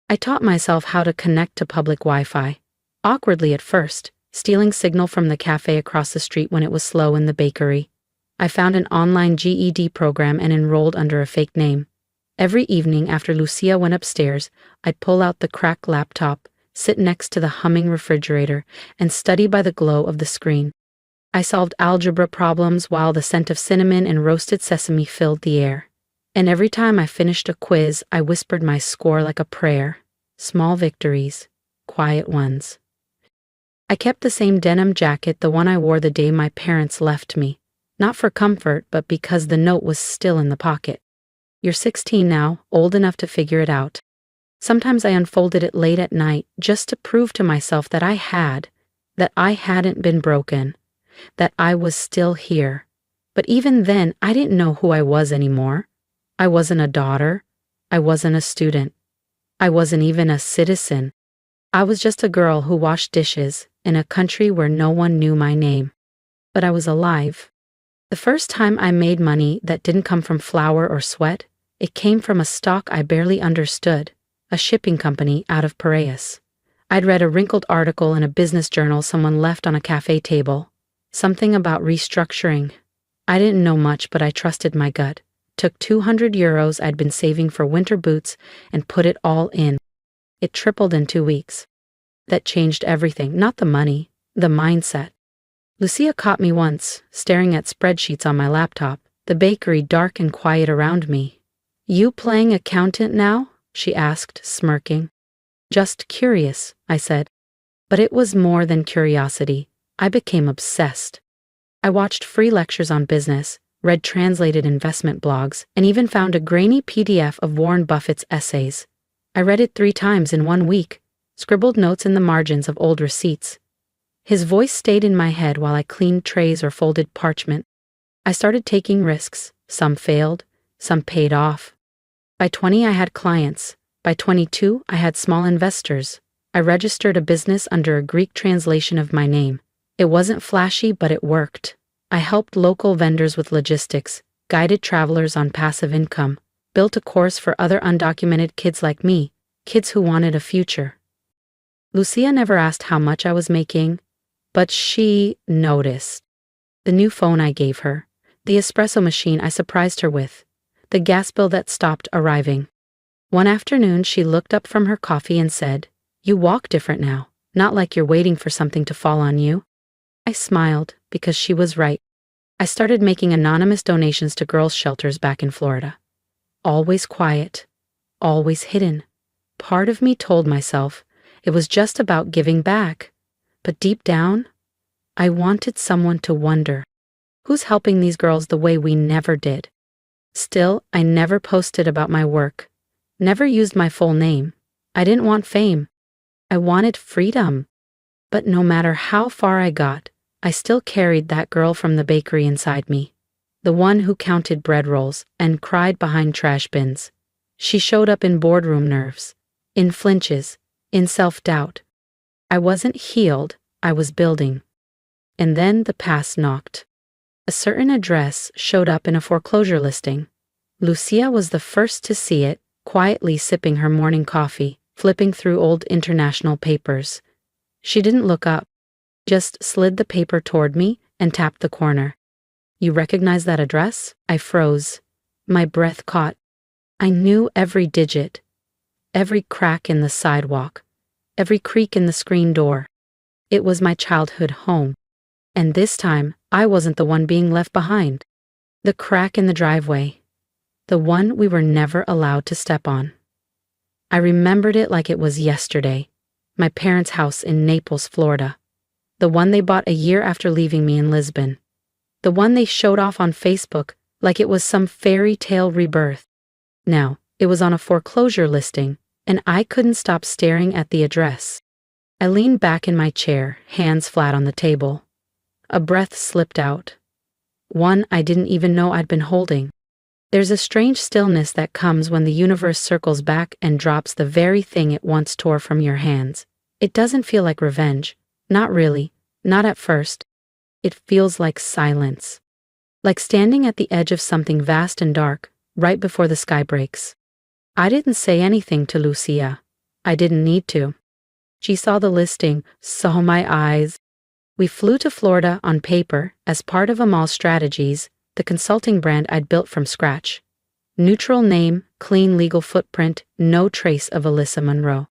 A: I taught myself how to connect to public Wi-Fi. Awkwardly at first, stealing signal from the cafe across the street when it was slow in the bakery. I found an online GED program and enrolled under a fake name. Every evening after Lucia went upstairs, I'd pull out the cracked laptop, sit next to the humming refrigerator, and study by the glow of the screen. I solved algebra problems while the scent of cinnamon and roasted sesame filled the air. And every time I finished a quiz, I whispered my score like a prayer. Small victories, quiet ones. I kept the same denim jacket, the one I wore the day my parents left me. Not for comfort, but because the note was still in the pocket. "You're 16 now, old enough to figure it out." Sometimes I unfolded it late at night just to prove to myself that I hadn't been broken, that I was still here. But even then, I didn't know who I was anymore. I wasn't a daughter. I wasn't a student. I wasn't even a citizen. I was just a girl who washed dishes in a country where no one knew my name. But I was alive. The first time I made money that didn't come from flour or sweat, it came from a stock I barely understood, a shipping company out of Piraeus. I'd read a wrinkled article in a business journal someone left on a cafe table. Something about restructuring. I didn't know much, but I trusted my gut. Took €200 I'd been saving for winter boots and put it all in. It tripled in 2 weeks. That changed everything, not the money, the mindset. Lucia caught me once, staring at spreadsheets on my laptop, the bakery dark and quiet around me. "You playing accountant now?" she asked, smirking. "Just curious," I said. But it was more than curiosity. I became obsessed. I watched free lectures on business, read translated investment blogs, and even found a grainy PDF of Warren Buffett's essays. I read it 3 times in 1 week, scribbled notes in the margins of old receipts. His voice stayed in my head while I cleaned trays or folded parchment. I started taking risks. Some failed, some paid off. By 20, I had clients. By 22, I had small investors. I registered a business under a Greek translation of my name. It wasn't flashy, but it worked. I helped local vendors with logistics, guided travelers on passive income, built a course for other undocumented kids like me, kids who wanted a future. Lucia never asked how much I was making, but she noticed. The new phone I gave her, the espresso machine I surprised her with, the gas bill that stopped arriving. One afternoon, she looked up from her coffee and said, "You walk different now, not like you're waiting for something to fall on you." I smiled because she was right. I started making anonymous donations to girls' shelters back in Florida. Always quiet, always hidden. Part of me told myself it was just about giving back. But deep down, I wanted someone to wonder, who's helping these girls the way we never did? Still, I never posted about my work, never used my full name. I didn't want fame. I wanted freedom. But no matter how far I got, I still carried that girl from the bakery inside me, the one who counted bread rolls and cried behind trash bins. She showed up in boardroom nerves, in flinches, in self-doubt. I wasn't healed, I was building. And then the past knocked. A certain address showed up in a foreclosure listing. Lucia was the first to see it, quietly sipping her morning coffee, flipping through old international papers. She didn't look up, just slid the paper toward me and tapped the corner. "You recognize that address?" I froze. My breath caught. I knew every digit, every crack in the sidewalk, every creak in the screen door. It was my childhood home. And this time, I wasn't the one being left behind. The crack in the driveway. The one we were never allowed to step on. I remembered it like it was yesterday. My parents' house in Naples, Florida. The one they bought a year after leaving me in Lisbon. The one they showed off on Facebook like it was some fairy tale rebirth. Now, it was on a foreclosure listing, and I couldn't stop staring at the address. I leaned back in my chair, hands flat on the table. A breath slipped out. One I didn't even know I'd been holding. There's a strange stillness that comes when the universe circles back and drops the very thing it once tore from your hands. It doesn't feel like revenge. Not really. Not at first. It feels like silence. Like standing at the edge of something vast and dark, right before the sky breaks. I didn't say anything to Lucia. I didn't need to. She saw the listing, saw my eyes. We flew to Florida on paper as part of Amal Strategies, the consulting brand I'd built from scratch. Neutral name, clean legal footprint, no trace of Alyssa Monroe.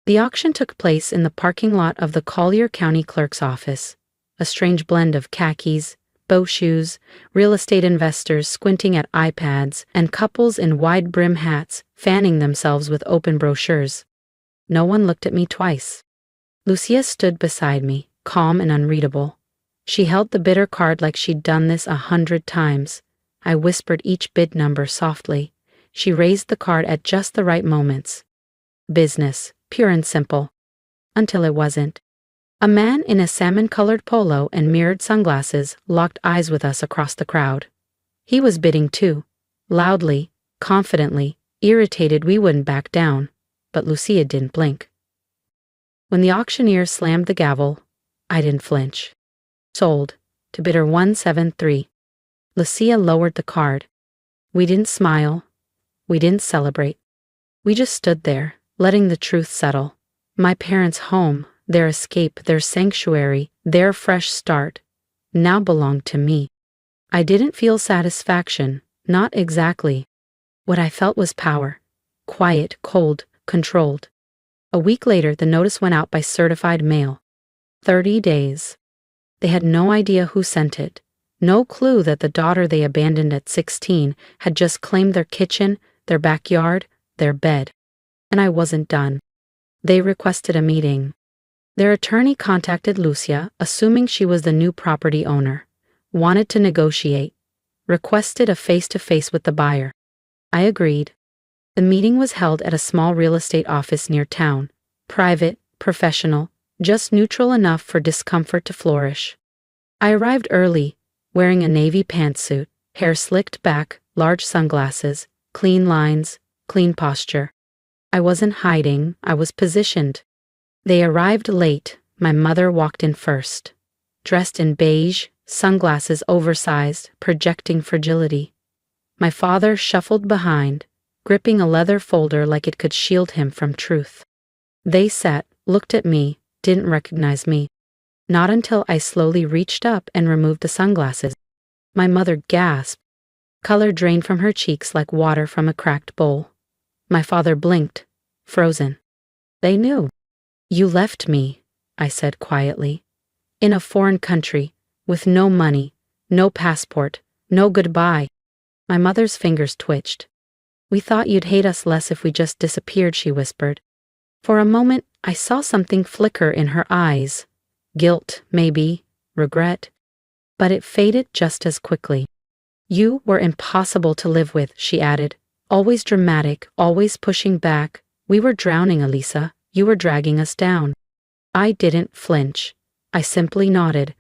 A: The auction took place in the parking lot of the Collier County Clerk's office. A strange blend of khakis, bow shoes, real estate investors squinting at iPads, and couples in wide brim hats fanning themselves with open brochures. No one looked at me twice. Lucia stood beside me, calm and unreadable. She held the bidder card like she'd done this 100 times. I whispered each bid number softly. She raised the card at just the right moments. Business, pure and simple. Until it wasn't. A man in a salmon-colored polo and mirrored sunglasses locked eyes with us across the crowd. He was bidding too, loudly, confidently, irritated we wouldn't back down, but Lucia didn't blink. When the auctioneer slammed the gavel, I didn't flinch. Sold, to bidder 173. Lucia lowered the card. We didn't smile. We didn't celebrate. We just stood there, letting the truth settle. My parents' home, their escape, their sanctuary, their fresh start, now belonged to me. I didn't feel satisfaction, not exactly. What I felt was power. Quiet, cold, controlled. A week later, the notice went out by certified mail. 30 days. They had no idea who sent it. No clue that the daughter they abandoned at 16 had just claimed their kitchen, their backyard, their bed. And I wasn't done. They requested a meeting. Their attorney contacted Lucia, assuming she was the new property owner. Wanted to negotiate. Requested a face-to-face with the buyer. I agreed. The meeting was held at a small real estate office near town. Private, professional, just neutral enough for discomfort to flourish. I arrived early, wearing a navy pantsuit, hair slicked back, large sunglasses, clean lines, clean posture. I wasn't hiding, I was positioned. They arrived late. My mother walked in first. Dressed in beige, sunglasses oversized, projecting fragility. My father shuffled behind, gripping a leather folder like it could shield him from truth. They sat, looked at me, didn't recognize me. Not until I slowly reached up and removed the sunglasses. My mother gasped. Color drained from her cheeks like water from a cracked bowl. My father blinked, frozen. They knew. You left me, I said quietly. In a foreign country, with no money, no passport, no goodbye. My mother's fingers twitched. We thought you'd hate us less if we just disappeared, she whispered. For a moment, I saw something flicker in her eyes. Guilt, maybe, regret. But it faded just as quickly. You were impossible to live with, she added. Always dramatic, always pushing back. We were drowning, Elisa. You were dragging us down. I didn't flinch. I simply nodded.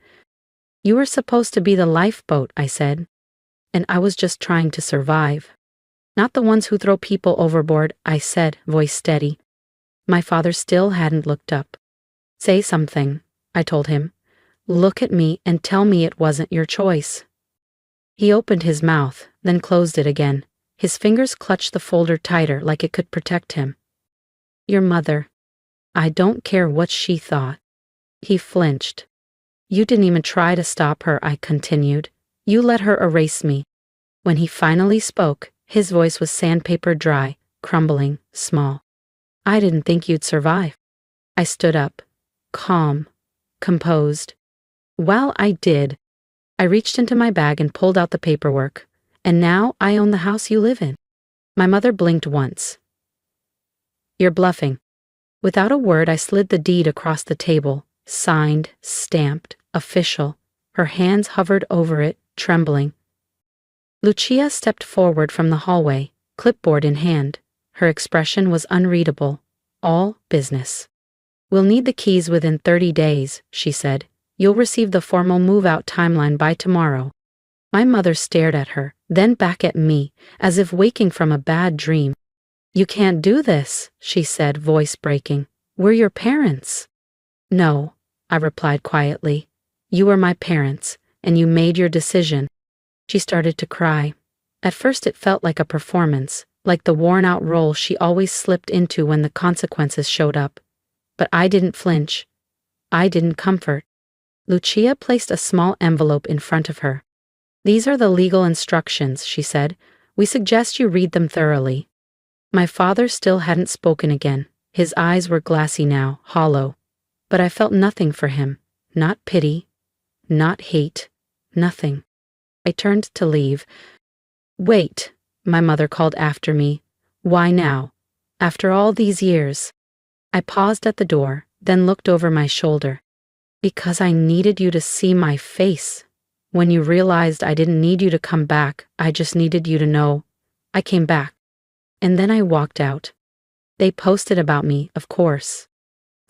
A: You were supposed to be the lifeboat, I said. And I was just trying to survive. Not the ones who throw people overboard, I said, voice steady. My father still hadn't looked up. Say something, I told him. Look at me and tell me it wasn't your choice. He opened his mouth, then closed it again. His fingers clutched the folder tighter like it could protect him. Your mother. I don't care what she thought. He flinched. You didn't even try to stop her, I continued. You let her erase me. When he finally spoke, his voice was sandpaper dry, crumbling, small. I didn't think you'd survive. I stood up, calm, composed. Well, I did. I reached into my bag and pulled out the paperwork. And now I own the house you live in. My mother blinked once. You're bluffing. Without a word, I slid the deed across the table, signed, stamped, official. Her hands hovered over it, trembling. Lucia stepped forward from the hallway, clipboard in hand. Her expression was unreadable. All business. We'll need the keys within 30 days, she said. You'll receive the formal move-out timeline by tomorrow. My mother stared at her, then back at me, as if waking from a bad dream. You can't do this, she said, voice breaking. We're your parents. No, I replied quietly. You were my parents, and you made your decision. She started to cry. At first it felt like a performance, like the worn-out role she always slipped into when the consequences showed up. But I didn't flinch. I didn't comfort. Lucia placed a small envelope in front of her. These are the legal instructions, she said. We suggest you read them thoroughly. My father still hadn't spoken again. His eyes were glassy now, hollow. But I felt nothing for him. Not pity. Not hate. Nothing. I turned to leave. Wait, my mother called after me. Why now? After all these years? I paused at the door, then looked over my shoulder. Because I needed you to see my face. When you realized I didn't need you to come back, I just needed you to know. I came back. And then I walked out. They posted about me, of course.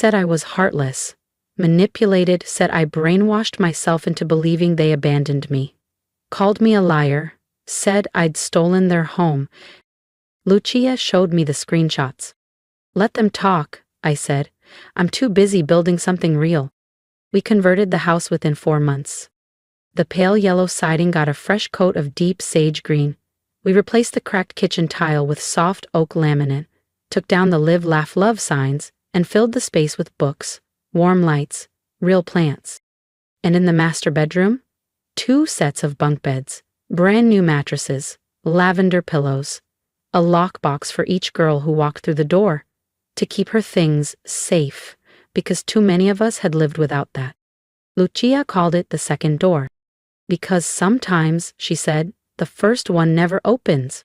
A: Said I was heartless. Manipulated, said I brainwashed myself into believing they abandoned me. Called me a liar. Said I'd stolen their home. Lucia showed me the screenshots. Let them talk, I said. I'm too busy building something real. We converted the house within 4 months. The pale yellow siding got a fresh coat of deep sage green. We replaced the cracked kitchen tile with soft oak laminate, took down the live, laugh, love signs, and filled the space with books, warm lights, real plants. And in the master bedroom, 2 sets of bunk beds, brand new mattresses, lavender pillows, a lockbox for each girl who walked through the door, to keep her things safe, because too many of us had lived without that. Lucia called it the second door. Because sometimes, she said, the first one never opens.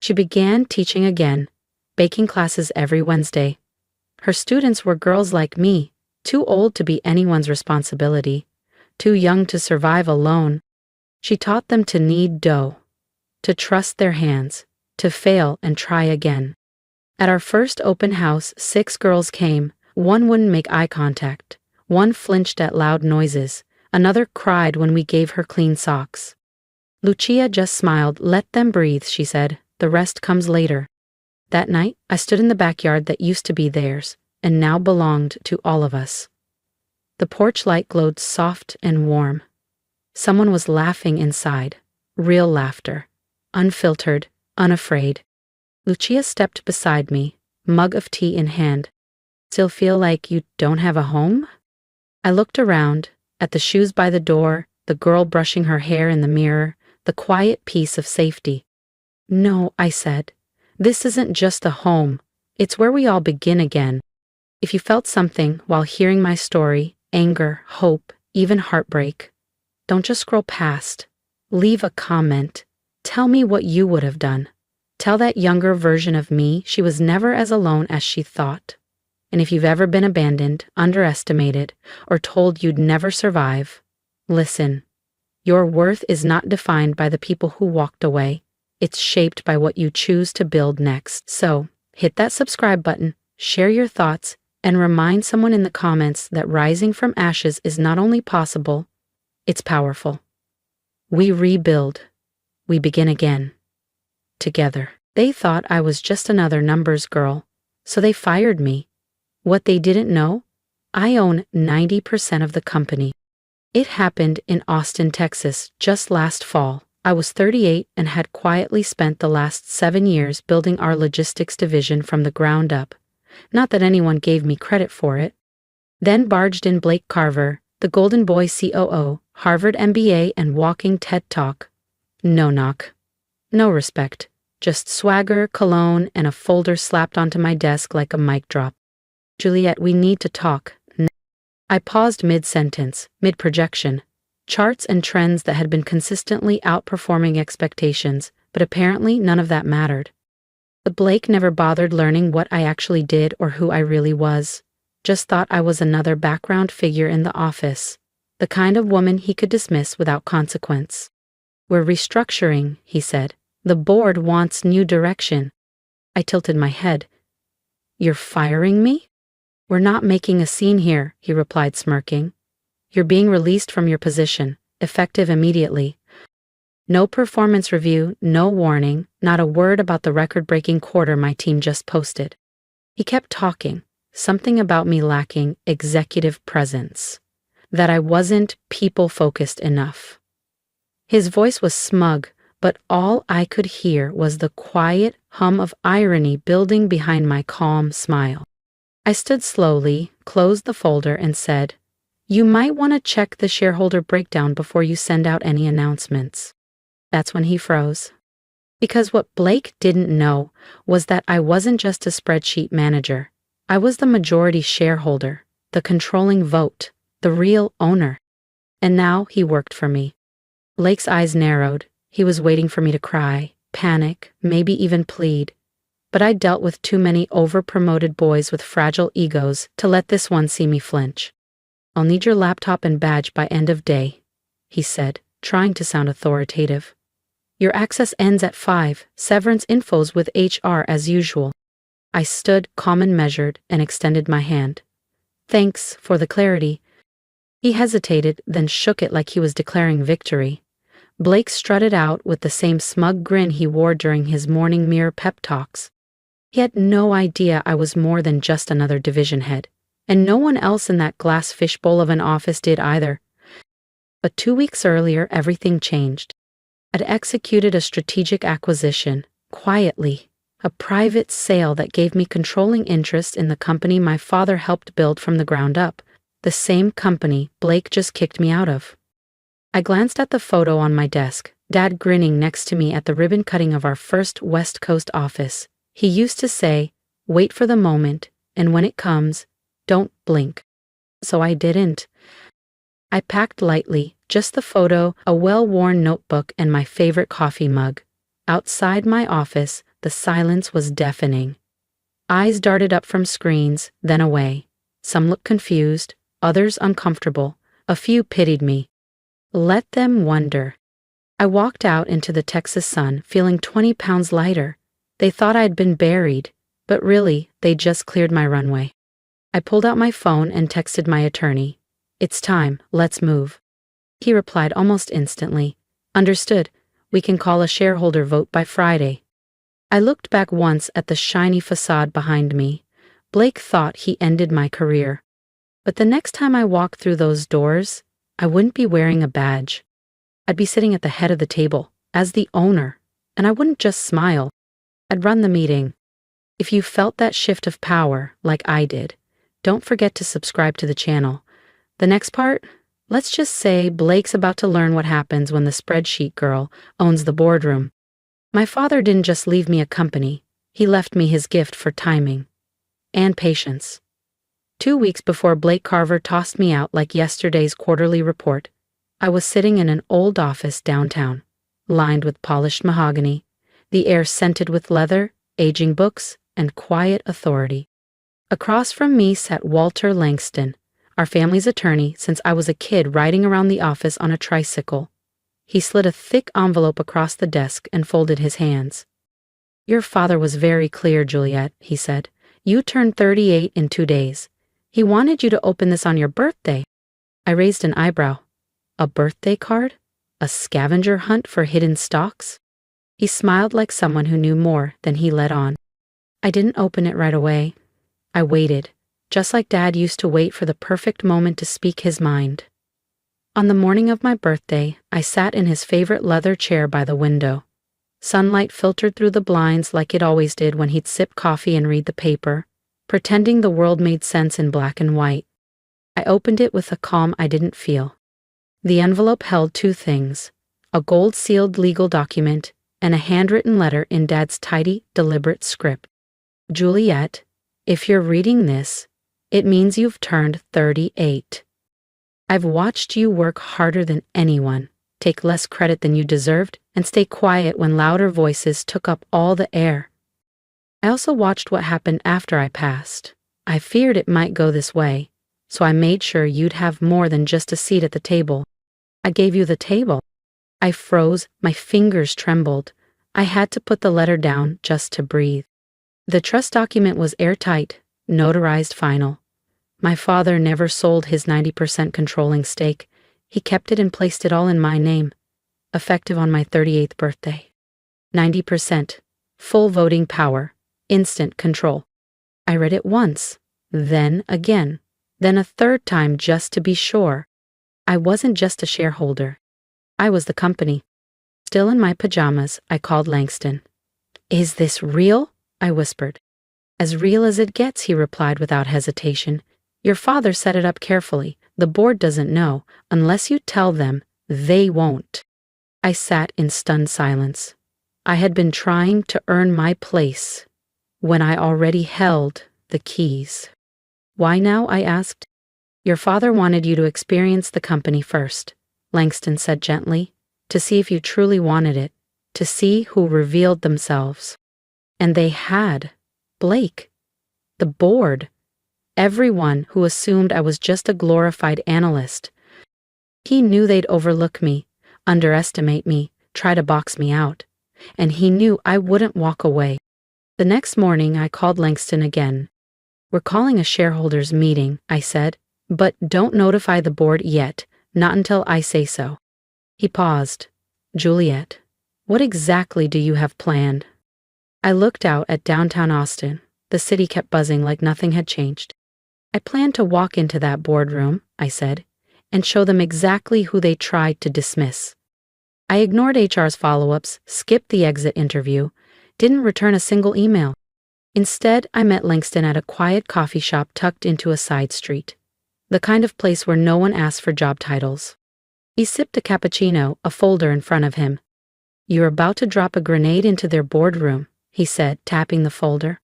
A: She began teaching again, baking classes every Wednesday. Her students were girls like me, too old to be anyone's responsibility, too young to survive alone. She taught them to knead dough, to trust their hands, to fail and try again. At our first open house, 6 girls came. One wouldn't make eye contact. One flinched at loud noises. Another cried when we gave her clean socks. Lucia just smiled. Let them breathe, she said. The rest comes later. That night, I stood in the backyard that used to be theirs, and now belonged to all of us. The porch light glowed soft and warm. Someone was laughing inside. Real laughter. Unfiltered, unafraid. Lucia stepped beside me, mug of tea in hand. Still feel like you don't have a home? I looked around, at the shoes by the door, the girl brushing her hair in the mirror, the quiet peace of safety. No, I said. This isn't just a home. It's where we all begin again. If you felt something while hearing my story, anger, hope, even heartbreak, don't just scroll past. Leave a comment. Tell me what you would have done. Tell that younger version of me she was never as alone as she thought. And if you've ever been abandoned, underestimated, or told you'd never survive, listen. Your worth is not defined by the people who walked away. It's shaped by what you choose to build next. So, hit that subscribe button, share your thoughts, and remind someone in the comments that rising from ashes is not only possible, it's powerful. We rebuild. We begin again. Together. They thought I was just another numbers girl, so they fired me. What they didn't know? I own 90% of the company. It happened in Austin, Texas, just last fall. I was 38 and had quietly spent the last 7 years building our logistics division from the ground up. Not that anyone gave me credit for it. Then barged in Blake Carver, the Golden Boy COO, Harvard MBA and walking TED Talk. No knock. No respect. Just swagger, cologne, and a folder slapped onto my desk like a mic drop. Juliet, we need to talk. I paused mid-sentence, mid-projection. Charts and trends that had been consistently outperforming expectations, but apparently none of that mattered. But Blake never bothered learning what I actually did or who I really was. Just thought I was another background figure in the office, the kind of woman he could dismiss without consequence. We're restructuring, he said. The board wants new direction. I tilted my head. You're firing me? We're not making a scene here, he replied, smirking. You're being released from your position, effective immediately. No performance review, no warning, not a word about the record-breaking quarter my team just posted. He kept talking, something about me lacking executive presence, that I wasn't people-focused enough. His voice was smug, but all I could hear was the quiet hum of irony building behind my calm smile. I stood slowly, closed the folder, and said, You might want to check the shareholder breakdown before you send out any announcements. That's when he froze. Because what Blake didn't know was that I wasn't just a spreadsheet manager. I was the majority shareholder, the controlling vote, the real owner. And now he worked for me. Blake's eyes narrowed. He was waiting for me to cry, panic, maybe even plead. But I dealt with too many over-promoted boys with fragile egos to let this one see me flinch. I'll need your laptop and badge by end of day, he said, trying to sound authoritative. Your access ends at 5, severance infos with HR as usual. I stood calm and measured and extended my hand. Thanks for the clarity. He hesitated, then shook it like he was declaring victory. Blake strutted out with the same smug grin he wore during his morning mirror pep talks. He had no idea I was more than just another division head, and no one else in that glass fishbowl of an office did either. But 2 weeks earlier, everything changed. I'd executed a strategic acquisition, quietly, a private sale that gave me controlling interest in the company my father helped build from the ground up, the same company Blake just kicked me out of. I glanced at the photo on my desk, Dad grinning next to me at the ribbon cutting of our first West Coast office. He used to say, "Wait for the moment, and when it comes, don't blink." So I didn't. I packed lightly, just the photo, a well-worn notebook, and my favorite coffee mug. Outside my office, the silence was deafening. Eyes darted up from screens, then away. Some looked confused, others uncomfortable. A few pitied me. Let them wonder. I walked out into the Texas sun, feeling 20 pounds lighter. They thought I'd been buried, but really, they just cleared my runway. I pulled out my phone and texted my attorney. "It's time, let's move." He replied almost instantly. "Understood. We can call a shareholder vote by Friday." I looked back once at the shiny facade behind me. Blake thought he ended my career. But the next time I walked through those doors, I wouldn't be wearing a badge. I'd be sitting at the head of the table, as the owner, and I wouldn't just smile. I'd run the meeting. If you felt that shift of power, like I did, don't forget to subscribe to the channel. The next part? Let's just say Blake's about to learn what happens when the spreadsheet girl owns the boardroom. My father didn't just leave me a company, he left me his gift for timing. And patience. 2 weeks before Blake Carver tossed me out like yesterday's quarterly report, I was sitting in an old office downtown, lined with polished mahogany, the air scented with leather, aging books, and quiet authority. Across from me sat Walter Langston, our family's attorney since I was a kid riding around the office on a tricycle. He slid a thick envelope across the desk and folded his hands. "Your father was very clear, Juliet," he said. "You turned 38 in 2 days. He wanted you to open this on your birthday." I raised an eyebrow. A birthday card? A scavenger hunt for hidden stocks? He smiled like someone who knew more than he let on. I didn't open it right away. I waited, just like Dad used to wait for the perfect moment to speak his mind. On the morning of my birthday, I sat in his favorite leather chair by the window. Sunlight filtered through the blinds like it always did when he'd sip coffee and read the paper, pretending the world made sense in black and white. I opened it with a calm I didn't feel. The envelope held 2 things, a gold-sealed legal document and a handwritten letter in Dad's tidy, deliberate script. "Juliet, if you're reading this, it means you've turned 38. I've watched you work harder than anyone, take less credit than you deserved, and stay quiet when louder voices took up all the air. I also watched what happened after I passed. I feared it might go this way, so I made sure you'd have more than just a seat at the table. I gave you the table." I froze, my fingers trembled. I had to put the letter down just to breathe. The trust document was airtight, notarized final. My father never sold his 90% controlling stake. He kept it and placed it all in my name, effective on my 38th birthday. 90%, full voting power, instant control. I read it once, then again, then a third time just to be sure. I wasn't just a shareholder. I was the company. Still in my pajamas, I called Langston. "Is this real?" I whispered. "As real as it gets," he replied without hesitation. "Your father set it up carefully. The board doesn't know. Unless you tell them, they won't." I sat in stunned silence. I had been trying to earn my place when I already held the keys. "Why now?" I asked. "Your father wanted you to experience the company first," Langston said gently, "to see if you truly wanted it, to see who revealed themselves." And they had. Blake. The board. Everyone who assumed I was just a glorified analyst. He knew they'd overlook me, underestimate me, try to box me out. And he knew I wouldn't walk away. The next morning, I called Langston again. "We're calling a shareholders meeting," I said, "but don't notify the board yet, not until I say so." He paused. "Juliet, what exactly do you have planned?" I looked out at downtown Austin. The city kept buzzing like nothing had changed. "I plan to walk into that boardroom," I said, and show them exactly who they tried to dismiss. I ignored HR's follow-ups, skipped the exit interview, didn't return a single email. Instead, I met Langston at a quiet coffee shop tucked into a side street. The kind of place where no one asks for job titles. He sipped a cappuccino, a folder in front of him. "You're about to drop a grenade into their boardroom," he said, tapping the folder.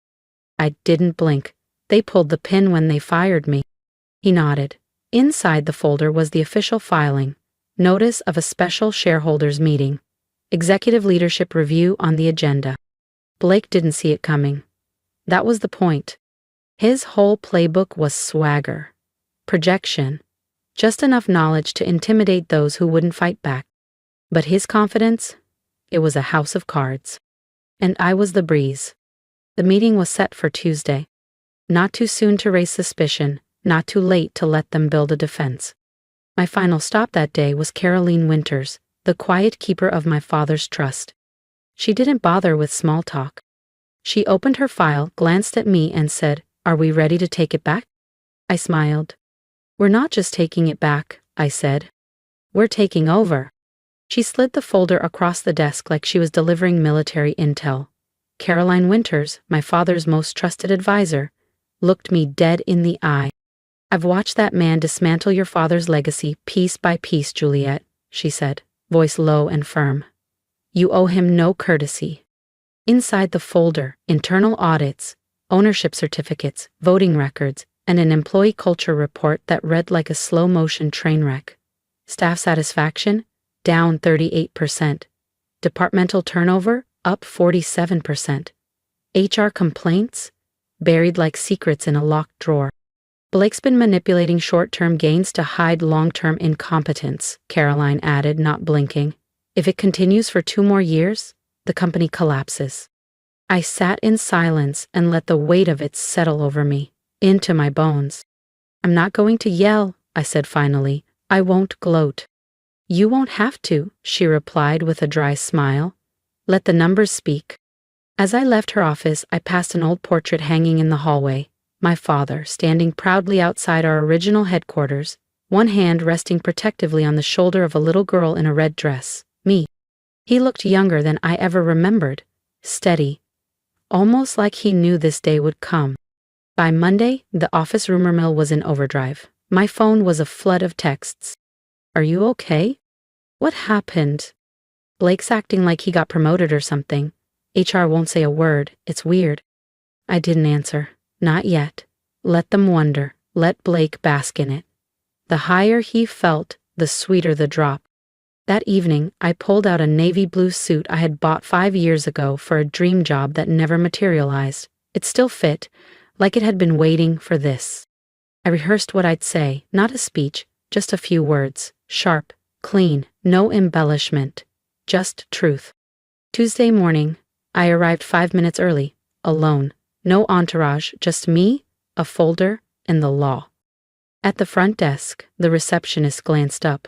A: I didn't blink. "They pulled the pin when they fired me." He nodded. Inside the folder was the official filing. Notice of a special shareholders meeting. Executive leadership review on the agenda. Blake didn't see it coming. That was the point. His whole playbook was swagger. Projection. Just enough knowledge to intimidate those who wouldn't fight back. But his confidence? It was a house of cards. And I was the breeze. The meeting was set for Tuesday. Not too soon to raise suspicion, not too late to let them build a defense. My final stop that day was Caroline Winters, the quiet keeper of my father's trust. She didn't bother with small talk. She opened her file, glanced at me, and said, "Are we ready to take it back?" I smiled. "We're not just taking it back," I said. "We're taking over." She slid the folder across the desk like she was delivering military intel. Caroline Winters, my father's most trusted advisor, looked me dead in the eye. "I've watched that man dismantle your father's legacy piece by piece, Juliet," she said, voice low and firm. "You owe him no courtesy." Inside the folder, internal audits, ownership certificates, voting records, and an employee culture report that read like a slow-motion train wreck. Staff satisfaction? Down 38%. Departmental turnover? Up 47%. HR complaints? Buried like secrets in a locked drawer. "Blake's been manipulating short-term gains to hide long-term incompetence," Caroline added, not blinking. "If it continues for 2 more years, the company collapses." I sat in silence and let the weight of it settle over me, into my bones. "I'm not going to yell," I said finally. "I won't gloat." "You won't have to," she replied with a dry smile. "Let the numbers speak." As I left her office, I passed an old portrait hanging in the hallway. My father, standing proudly outside our original headquarters, one hand resting protectively on the shoulder of a little girl in a red dress, me. He looked younger than I ever remembered, steady, almost like he knew this day would come. By Monday, the office rumor mill was in overdrive. My phone was a flood of texts. "Are you okay? What happened? Blake's acting like he got promoted or something. HR won't say a word. It's weird." I didn't answer. Not yet. Let them wonder. Let Blake bask in it. The higher he felt, the sweeter the drop. That evening, I pulled out a navy blue suit I had bought 5 years ago for a dream job that never materialized. It still fit, like it had been waiting for this. I rehearsed what I'd say, not a speech, just a few words, sharp, clean, no embellishment, just truth. Tuesday morning, I arrived 5 minutes early, alone. No entourage, just me, a folder, and the law. At the front desk, the receptionist glanced up,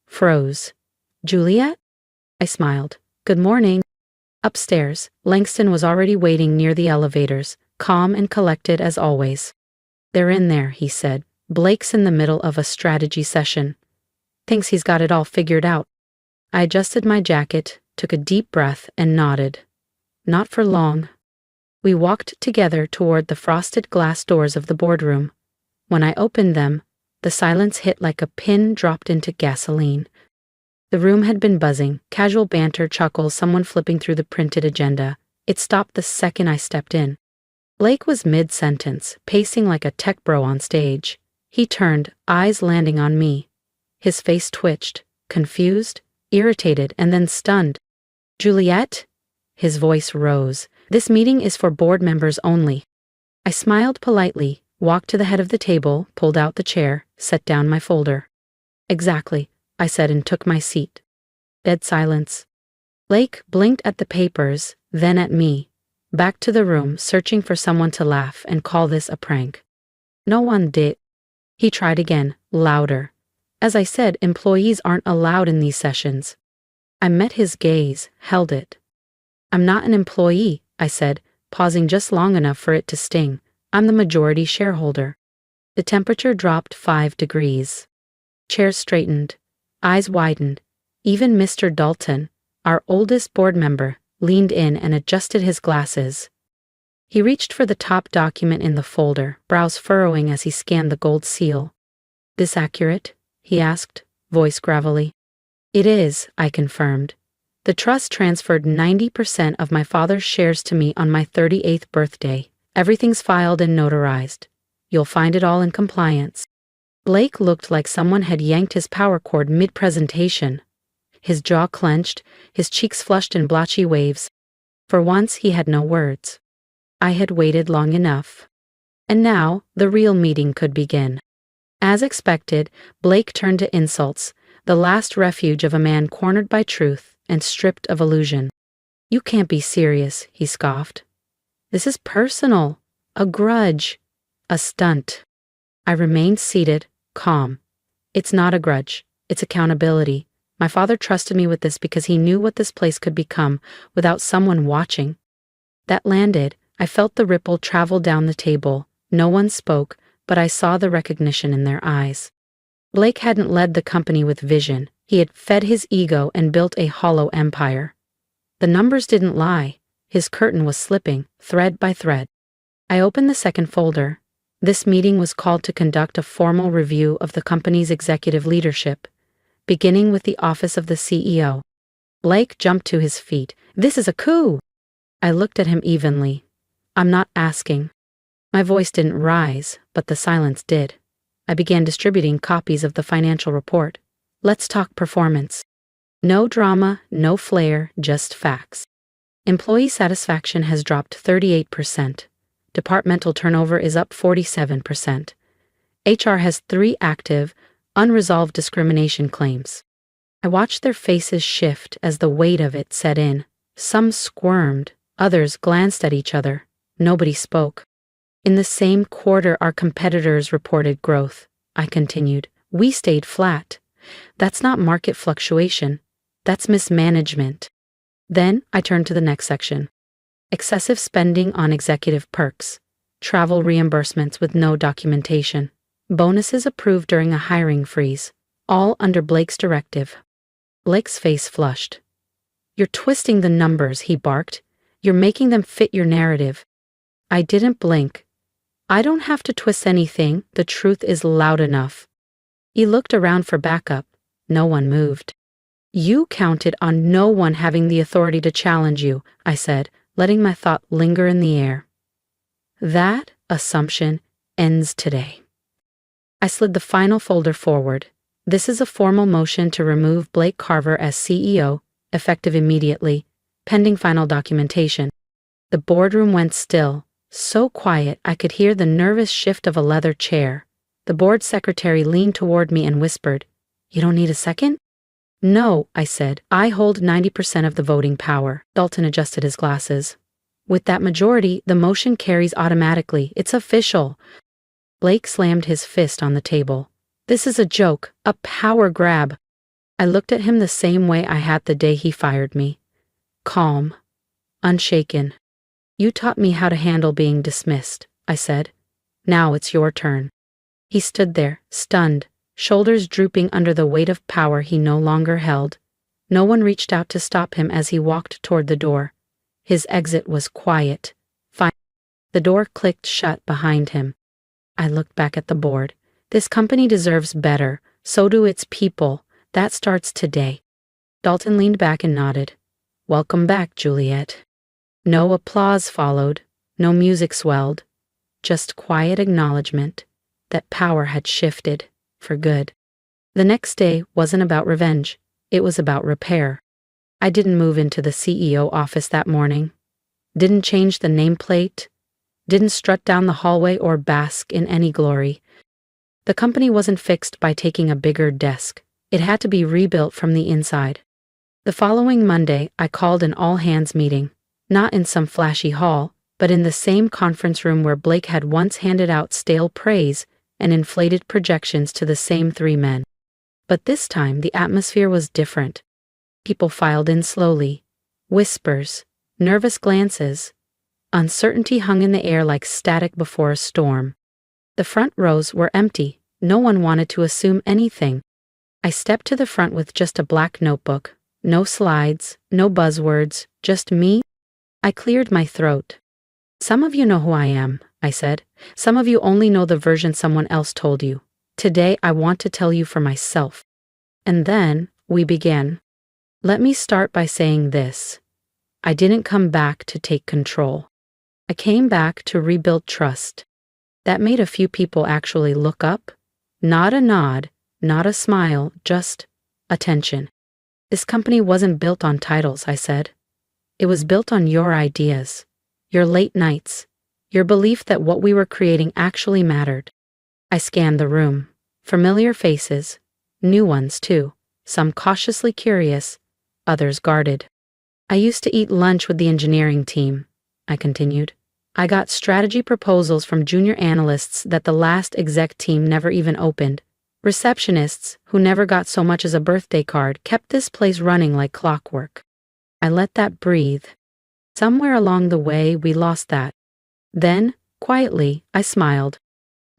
A: froze. "Juliet?" I smiled. "Good morning." Upstairs, Langston was already waiting near the elevators, calm and collected as always. "They're in there," he said. "Blake's in the middle of a strategy session. Thinks he's got it all figured out." I adjusted my jacket, took a deep breath, and nodded. Not for long. We walked together toward the frosted glass doors of the boardroom. When I opened them, the silence hit like a pin dropped into gasoline. The room had been buzzing, casual banter, chuckles, someone flipping through the printed agenda. It stopped the second I stepped in. Blake was mid-sentence, pacing like a tech bro on stage. He turned, eyes landing on me. His face twitched, confused, irritated, and then stunned. "Juliet?" His voice rose. "This meeting is for board members only." I smiled politely, walked to the head of the table, pulled out the chair, set down my folder. "Exactly," I said and took my seat. Dead silence. Blake blinked at the papers, then at me. Back to the room, searching for someone to laugh and call this a prank. No one did. He tried again, louder. As I said, employees aren't allowed in these sessions. I met his gaze, held it. "I'm not an employee," I said, pausing just long enough for it to sting. "I'm the majority shareholder." The temperature dropped 5 degrees. Chairs straightened, eyes widened. Even Mr. Dalton, our oldest board member, leaned in and adjusted his glasses. He reached for the top document in the folder, brows furrowing as he scanned the gold seal. "This accurate?" he asked, voice gravelly. "It is," I confirmed. "The trust transferred 90% of my father's shares to me on my 38th birthday. Everything's filed and notarized. You'll find it all in compliance." Blake looked like someone had yanked his power cord mid-presentation. His jaw clenched, his cheeks flushed in blotchy waves. For once he had no words. I had waited long enough. And now, the real meeting could begin. As expected, Blake turned to insults, the last refuge of a man cornered by truth and stripped of illusion. "You can't be serious," he scoffed. "This is personal. A grudge. A stunt." I remained seated, calm. "It's not a grudge. It's accountability. My father trusted me with this because he knew what this place could become without someone watching." That landed. I felt the ripple travel down the table. No one spoke, but I saw the recognition in their eyes. Blake hadn't led the company with vision. He had fed his ego and built a hollow empire. The numbers didn't lie. His curtain was slipping, thread by thread. I opened the second folder. This meeting was called to conduct a formal review of the company's executive leadership, beginning with the office of the CEO. Blake jumped to his feet. "This is a coup!" I looked at him evenly. "I'm not asking." My voice didn't rise, but the silence did. I began distributing copies of the financial report. "Let's talk performance. No drama, no flair, just facts. Employee satisfaction has dropped 38%. Departmental turnover is up 47%. HR has 3 active, unresolved discrimination claims." I watched their faces shift as the weight of it set in. Some squirmed, others glanced at each other. Nobody spoke. "In the same quarter our competitors reported growth," I continued. "We stayed flat. That's not market fluctuation. That's mismanagement." Then I turned to the next section. Excessive spending on executive perks. Travel reimbursements with no documentation. Bonuses approved during a hiring freeze. All under Blake's directive. Blake's face flushed. "You're twisting the numbers," he barked. "You're making them fit your narrative." I didn't blink. "I don't have to twist anything. The truth is loud enough." He looked around for backup. No one moved. "You counted on no one having the authority to challenge you," I said, letting my thought linger in the air. "That assumption ends today." I slid the final folder forward. "This is a formal motion to remove Blake Carver as CEO, effective immediately, pending final documentation." The boardroom went still, so quiet I could hear the nervous shift of a leather chair. The board secretary leaned toward me and whispered, "You don't need a second?" "No," I said. "I hold 90% of the voting power." Dalton adjusted his glasses. "With that majority, the motion carries automatically. It's official." Blake slammed his fist on the table. "This is a joke, a power grab." I looked at him the same way I had the day he fired me. Calm. Unshaken. "You taught me how to handle being dismissed," I said. "Now it's your turn." He stood there, stunned, shoulders drooping under the weight of power he no longer held. No one reached out to stop him as he walked toward the door. His exit was quiet. Fine. The door clicked shut behind him. I looked back at the board. This company deserves better. So do its people. That starts today. Dalton leaned back and nodded. "Welcome back, Juliet." No applause followed. No music swelled. Just quiet acknowledgement that power had shifted. For good. The next day wasn't about revenge. It was about repair. I didn't move into the CEO office that morning. Didn't change the nameplate. Didn't strut down the hallway or bask in any glory. The company wasn't fixed by taking a bigger desk. It had to be rebuilt from the inside. The following Monday, I called an all-hands meeting. Not in some flashy hall, but in the same conference room where Blake had once handed out stale praise and inflated projections to the same 3 men. But this time the atmosphere was different. People filed in slowly. Whispers, nervous glances. Uncertainty hung in the air like static before a storm. The front rows were empty. No one wanted to assume anything. I stepped to the front with just a black notebook. No slides, no buzzwords, just me. I cleared my throat. Some of you know who I am, I said. Some of you only know the version someone else told you. Today I want to tell you for myself. And then we began. Let me start by saying this. I didn't come back to take control. I came back to rebuild trust. That made a few people actually look up. Not a nod, not a smile, just attention. This company wasn't built on titles, I said. It was built on your ideas, your late nights, your belief that what we were creating actually mattered. I scanned the room. Familiar faces, new ones too, some cautiously curious, others guarded. I used to eat lunch with the engineering team, I continued. I got strategy proposals from junior analysts that the last exec team never even opened. Receptionists, who never got so much as a birthday card, kept this place running like clockwork. I let that breathe. Somewhere along the way, we lost that. Then, quietly, I smiled.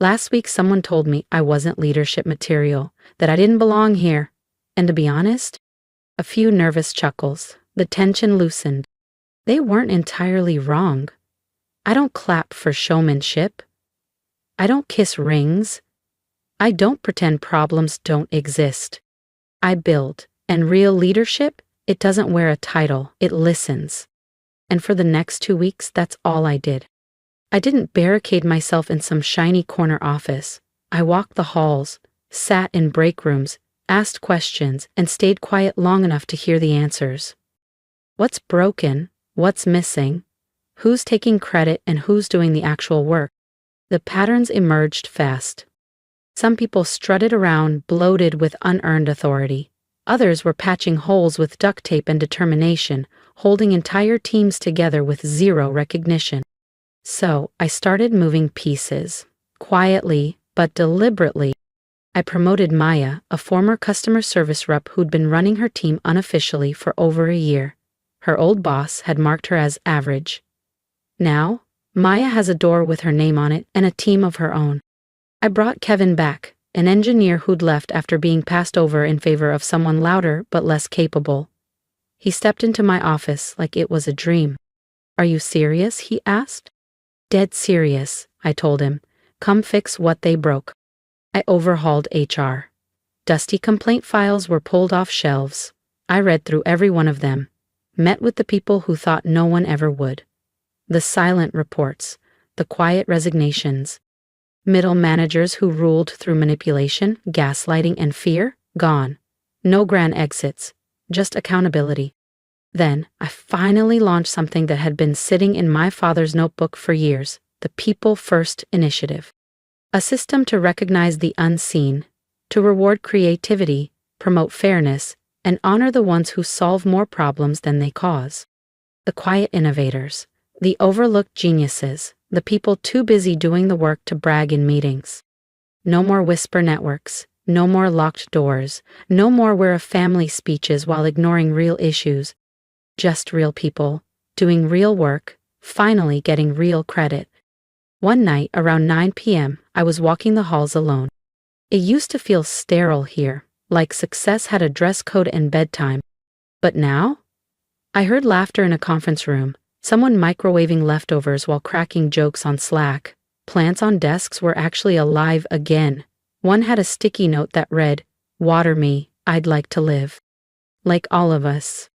A: Last week someone told me I wasn't leadership material, that I didn't belong here. And to be honest, a few nervous chuckles, the tension loosened. They weren't entirely wrong. I don't clap for showmanship. I don't kiss rings. I don't pretend problems don't exist. I build, and real leadership, it doesn't wear a title, it listens. And for the next 2 weeks, that's all I did. I didn't barricade myself in some shiny corner office. I walked the halls, sat in break rooms, asked questions, and stayed quiet long enough to hear the answers. What's broken? What's missing? Who's taking credit and who's doing the actual work? The patterns emerged fast. Some people strutted around bloated with unearned authority. Others were patching holes with duct tape and determination, holding entire teams together with zero recognition. So I started moving pieces, quietly but deliberately. I promoted Maya, a former customer service rep who'd been running her team unofficially for over a year. Her old boss had marked her as average. Now, Maya has a door with her name on it and a team of her own. I brought Kevin back, an engineer who'd left after being passed over in favor of someone louder but less capable. He stepped into my office like it was a dream. "Are you serious?" he asked. "Dead serious," I told him. "Come fix what they broke." I overhauled HR. Dusty complaint files were pulled off shelves. I read through every one of them, met with the people who thought no one ever would. The silent reports, the quiet resignations. Middle managers who ruled through manipulation, gaslighting, and fear, gone. No grand exits, just accountability. Then, I finally launched something that had been sitting in my father's notebook for years, the People First Initiative. A system to recognize the unseen, to reward creativity, promote fairness, and honor the ones who solve more problems than they cause. The quiet innovators, the overlooked geniuses, the people too busy doing the work to brag in meetings. No more whisper networks, no more locked doors, no more we're a family speeches while ignoring real issues. Just real people, doing real work, finally getting real credit. One night around 9 p.m., I was walking the halls alone. It used to feel sterile here, like success had a dress code and bedtime. But now? I heard laughter in a conference room, someone microwaving leftovers while cracking jokes on Slack. Plants on desks were actually alive again. One had a sticky note that read, "Water me, I'd like to live." Like all of us.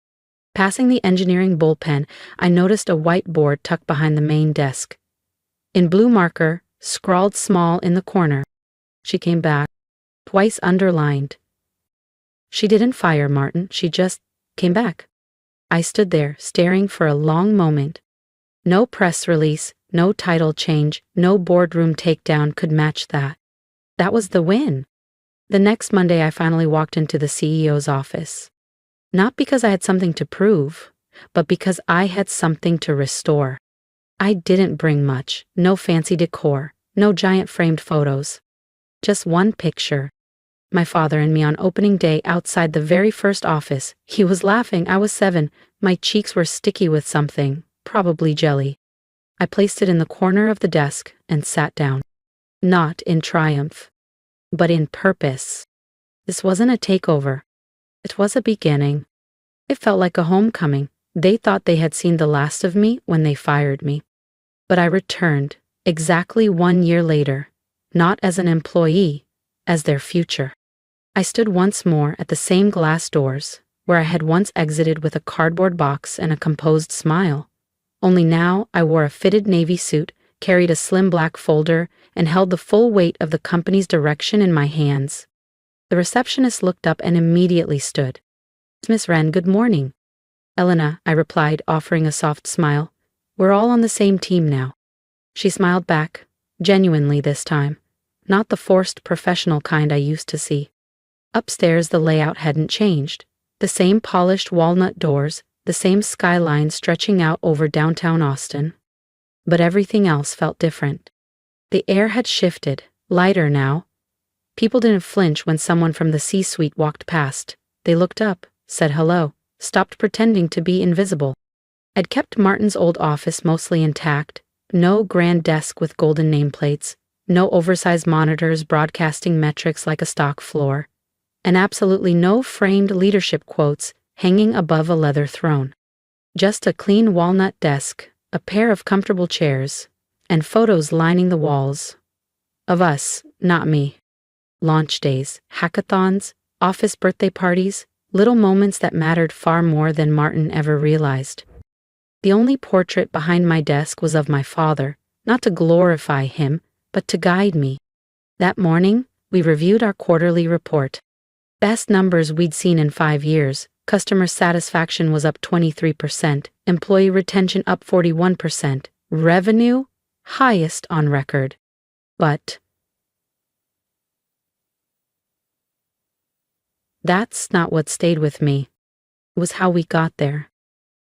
A: Passing the engineering bullpen, I noticed a whiteboard tucked behind the main desk. In blue marker, scrawled small in the corner. She came back, twice underlined. She didn't fire Martin, she just came back. I stood there, staring for a long moment. No press release, no title change, no boardroom takedown could match that. That was the win. The next Monday, I finally walked into the CEO's office. Not because I had something to prove, but because I had something to restore. I didn't bring much, no fancy decor, no giant framed photos. Just one picture. My father and me on opening day outside the very first office. He was laughing. I was 7. My cheeks were sticky with something, probably jelly. I placed it in the corner of the desk and sat down. Not in triumph, but in purpose. This wasn't a takeover. It was a beginning. It felt like a homecoming. They thought they had seen the last of me when they fired me. But I returned, exactly 1 year later, not as an employee, as their future. I stood once more at the same glass doors, where I had once exited with a cardboard box and a composed smile. Only now I wore a fitted navy suit, carried a slim black folder, and held the full weight of the company's direction in my hands. The receptionist looked up and immediately stood. "Miss Wren, good morning." "Elena," I replied, offering a soft smile. "We're all on the same team now." She smiled back, genuinely this time, not the forced professional kind I used to see. Upstairs the layout hadn't changed. The same polished walnut doors, the same skyline stretching out over downtown Austin. But everything else felt different. The air had shifted, lighter now. People didn't flinch when someone from the C-suite walked past. They looked up, said hello, stopped pretending to be invisible. I'd kept Martin's old office mostly intact. No grand desk with golden nameplates, no oversized monitors broadcasting metrics like a stock floor, and absolutely no framed leadership quotes hanging above a leather throne. Just a clean walnut desk, a pair of comfortable chairs, and photos lining the walls. Of us, not me. Launch days, hackathons, office birthday parties, little moments that mattered far more than Martin ever realized. The only portrait behind my desk was of my father, not to glorify him, but to guide me. That morning, we reviewed our quarterly report. Best numbers we'd seen in 5 years. Customer satisfaction was up 23%, employee retention up 41%, revenue, highest on record. But that's not what stayed with me. It was how we got there.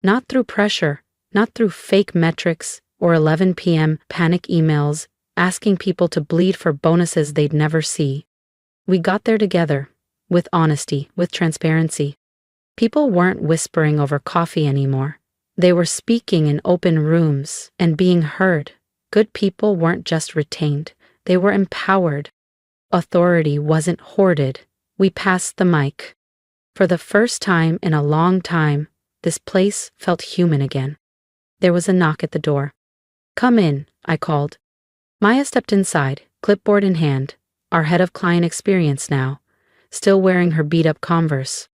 A: Not through pressure, not through fake metrics or 11 p.m. panic emails asking people to bleed for bonuses they'd never see. We got there together, with honesty, with transparency. People weren't whispering over coffee anymore. They were speaking in open rooms and being heard. Good people weren't just retained, they were empowered. Authority wasn't hoarded. We passed the mic. For the first time in a long time, this place felt human again. There was a knock at the door. "Come in," I called. Maya stepped inside, clipboard in hand, our head of client experience now, still wearing her beat-up Converse.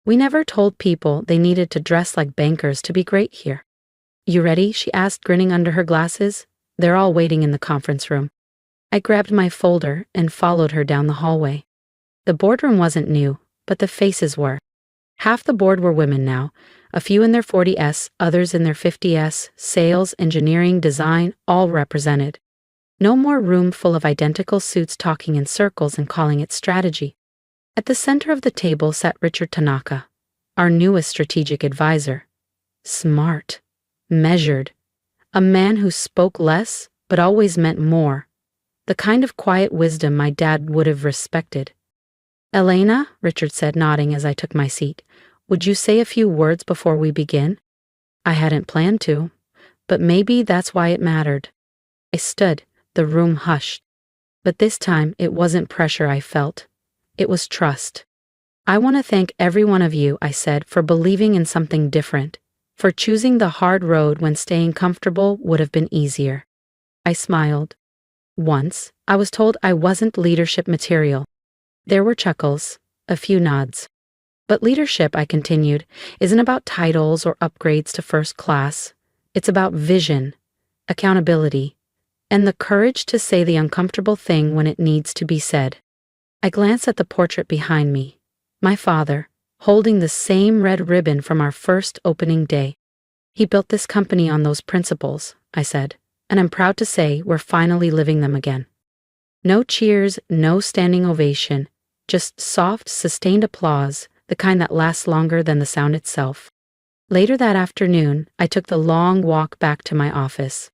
A: We never told people they needed to dress like bankers to be great here. "You ready?" she asked, grinning under her glasses. "They're all waiting in the conference room." I grabbed my folder and followed her down the hallway. The boardroom wasn't new, but the faces were. Half the board were women now, a few in their 40s, others in their 50s, sales, engineering, design, all represented. No more room full of identical suits talking in circles and calling it strategy. At the center of the table sat Richard Tanaka, our newest strategic advisor. Smart, measured, a man who spoke less but always meant more, the kind of quiet wisdom my dad would have respected. "Elena," Richard said, nodding as I took my seat, "would you say a few words before we begin?" I hadn't planned to, but maybe that's why it mattered. I stood, the room hushed. But this time it wasn't pressure I felt. It was trust. "I want to thank every one of you," I said, "for believing in something different, for choosing the hard road when staying comfortable would have been easier." I smiled. Once, I was told I wasn't leadership material. There were chuckles, a few nods. But leadership, I continued, isn't about titles or upgrades to first class. It's about vision, accountability, and the courage to say the uncomfortable thing when it needs to be said. I glanced at the portrait behind me. My father, holding the same red ribbon from our first opening day. "He built this company on those principles," I said, "and I'm proud to say we're finally living them again." No cheers, no standing ovation, just soft, sustained applause, the kind that lasts longer than the sound itself. Later that afternoon, I took the long walk back to my office.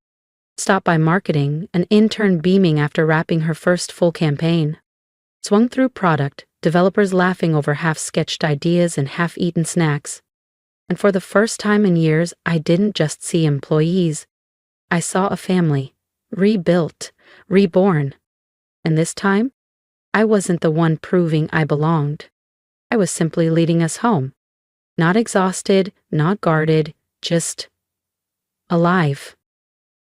A: Stopped by marketing, an intern beaming after wrapping her first full campaign. Swung through product, developers laughing over half-sketched ideas and half-eaten snacks. And for the first time in years, I didn't just see employees. I saw a family, rebuilt, reborn. And this time, I wasn't the one proving I belonged. I was simply leading us home. Not exhausted, not guarded, just alive.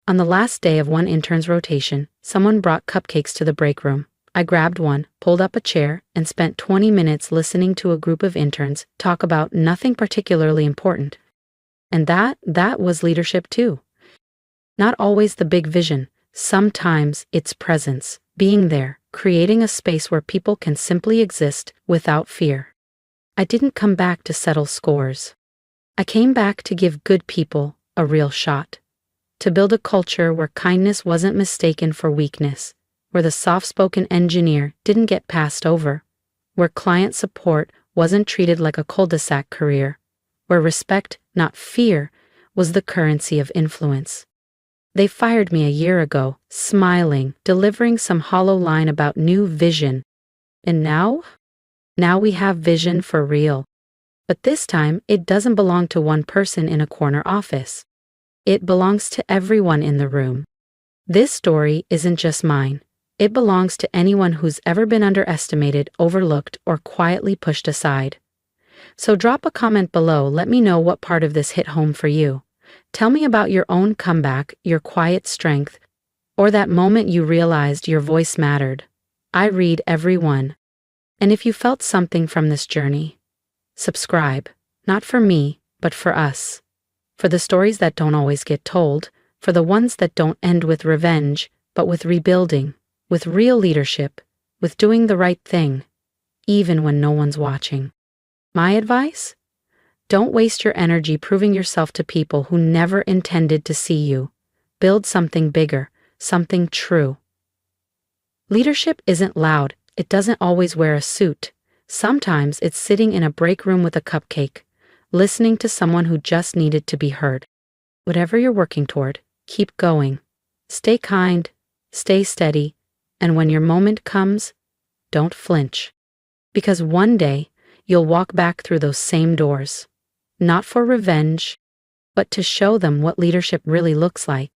A: On the last day of one intern's rotation, someone brought cupcakes to the break room. I grabbed one, pulled up a chair, and spent 20 minutes listening to a group of interns talk about nothing particularly important. And that was leadership too. Not always the big vision. Sometimes it's presence, being there, creating a space where people can simply exist without fear. I didn't come back to settle scores. I came back to give good people a real shot. To build a culture where kindness wasn't mistaken for weakness, where the soft-spoken engineer didn't get passed over, where client support wasn't treated like a cul-de-sac career, where respect, not fear, was the currency of influence. They fired me a year ago, smiling, delivering some hollow line about new vision. And now? Now we have vision for real. But this time, it doesn't belong to one person in a corner office. It belongs to everyone in the room. This story isn't just mine. It belongs to anyone who's ever been underestimated, overlooked, or quietly pushed aside. So drop a comment below, let me know what part of this hit home for you. Tell me about your own comeback, your quiet strength, or that moment you realized your voice mattered. I read every one. And if you felt something from this journey, subscribe, not for me, but for us. For the stories that don't always get told, for the ones that don't end with revenge, but with rebuilding, with real leadership, with doing the right thing, even when no one's watching. My advice? Don't waste your energy proving yourself to people who never intended to see you. Build something bigger, something true. Leadership isn't loud. It doesn't always wear a suit. Sometimes it's sitting in a break room with a cupcake, listening to someone who just needed to be heard. Whatever you're working toward, keep going. Stay kind, stay steady, and when your moment comes, don't flinch. Because one day, you'll walk back through those same doors. Not for revenge, but to show them what leadership really looks like.